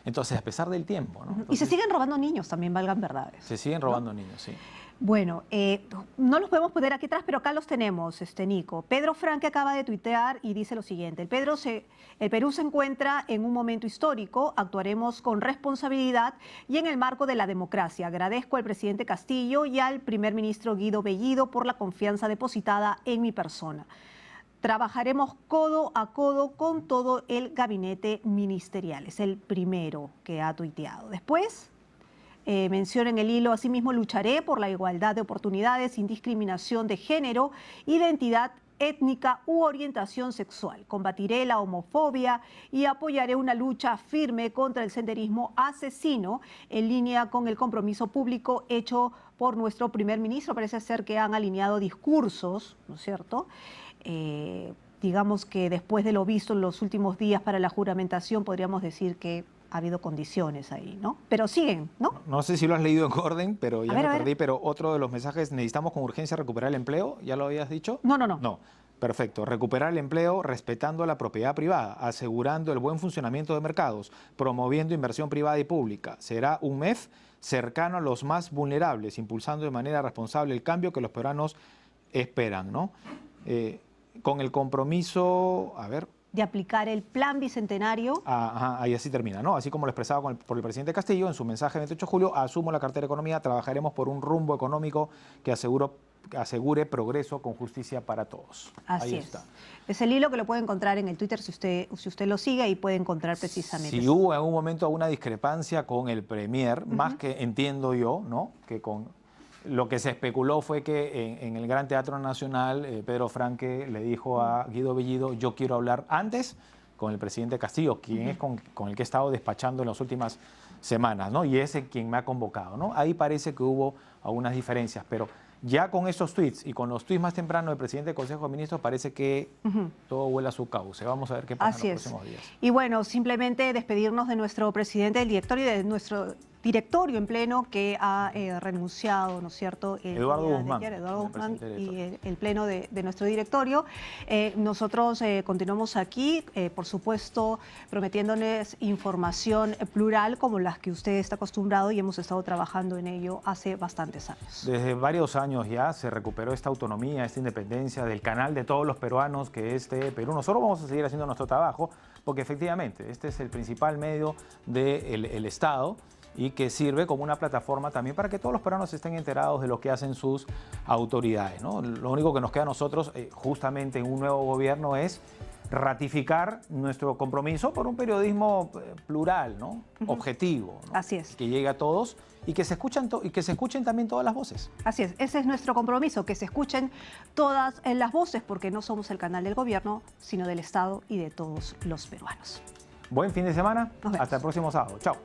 entonces a pesar del tiempo, ¿no? Y se siguen robando niños también, valgan verdades. Se siguen robando niños, sí. Bueno, no los podemos poner aquí atrás, pero acá los tenemos, Nico. Pedro Franque acaba de tuitear y dice lo siguiente: el Perú se encuentra en un momento histórico, actuaremos con responsabilidad y en el marco de la democracia. Agradezco al presidente Castillo y al primer ministro Guido Bellido por la confianza depositada en mi persona. Trabajaremos codo a codo con todo el gabinete ministerial. Es el primero que ha tuiteado. Después menciona en el hilo: asimismo lucharé por la igualdad de oportunidades sin discriminación de género, identidad étnica u orientación sexual. Combatiré la homofobia y apoyaré una lucha firme contra el senderismo asesino en línea con el compromiso público hecho por nuestro primer ministro. Parece ser que han alineado discursos, ¿no es cierto? Digamos que después de lo visto en los últimos días para la juramentación, podríamos decir que ha habido condiciones ahí, ¿no? Pero siguen, ¿no? No sé si lo has leído en orden, pero ya A ver, me a ver. perdí, pero otro de los mensajes: necesitamos con urgencia recuperar el empleo, ¿ya lo habías dicho? No. No, perfecto. Recuperar el empleo respetando la propiedad privada, asegurando el buen funcionamiento de mercados, promoviendo inversión privada y pública. Será un MEF cercano a los más vulnerables, impulsando de manera responsable el cambio que los peruanos esperan, ¿no? Con el compromiso, De aplicar el plan bicentenario. Ahí así termina, ¿no? Así como lo expresaba por el presidente Castillo en su mensaje del 28 de julio, asumo la cartera de Economía, trabajaremos por un rumbo económico que asegure progreso con justicia para todos. Así Ahí es. está. Es el hilo que lo puede encontrar en el Twitter si usted lo sigue y puede encontrar precisamente. Si hubo en un momento una discrepancia con el Premier, más que entiendo yo, ¿no? Que con lo que se especuló fue que en el Gran Teatro Nacional, Pedro Franque le dijo a Guido Bellido, yo quiero hablar antes con el presidente Castillo, quien es con el que he estado despachando en las últimas semanas, ¿no? Y es quien me ha convocado, ¿no? Ahí parece que hubo algunas diferencias, pero ya con estos tweets y con los tweets más tempranos del presidente del Consejo de Ministros parece que todo huele a su cauce. Vamos a ver qué pasa en los próximos días. Y bueno, simplemente despedirnos de nuestro presidente del directorio y de nuestro directorio en pleno que ha renunciado, ¿no es cierto? Eduardo Guzmán. Eduardo Guzmán y el pleno de nuestro directorio. Nosotros continuamos aquí, por supuesto, prometiéndoles información plural como las que usted está acostumbrado y hemos estado trabajando en ello hace bastantes años. Desde varios años ya se recuperó esta autonomía, esta independencia del canal de todos los peruanos que es Perú. Nosotros vamos a seguir haciendo nuestro trabajo porque efectivamente este es el principal medio del Estado y que sirve como una plataforma también para que todos los peruanos estén enterados de lo que hacen sus autoridades, ¿no? Lo único que nos queda a nosotros, justamente en un nuevo gobierno, es ratificar nuestro compromiso por un periodismo plural, ¿no? Objetivo, ¿no? Así es. Que llegue a todos y que se escuchen también todas las voces. Así es, ese es nuestro compromiso, que se escuchen todas las voces, porque no somos el canal del gobierno, sino del Estado y de todos los peruanos. Buen fin de semana, hasta el próximo sábado. Chao.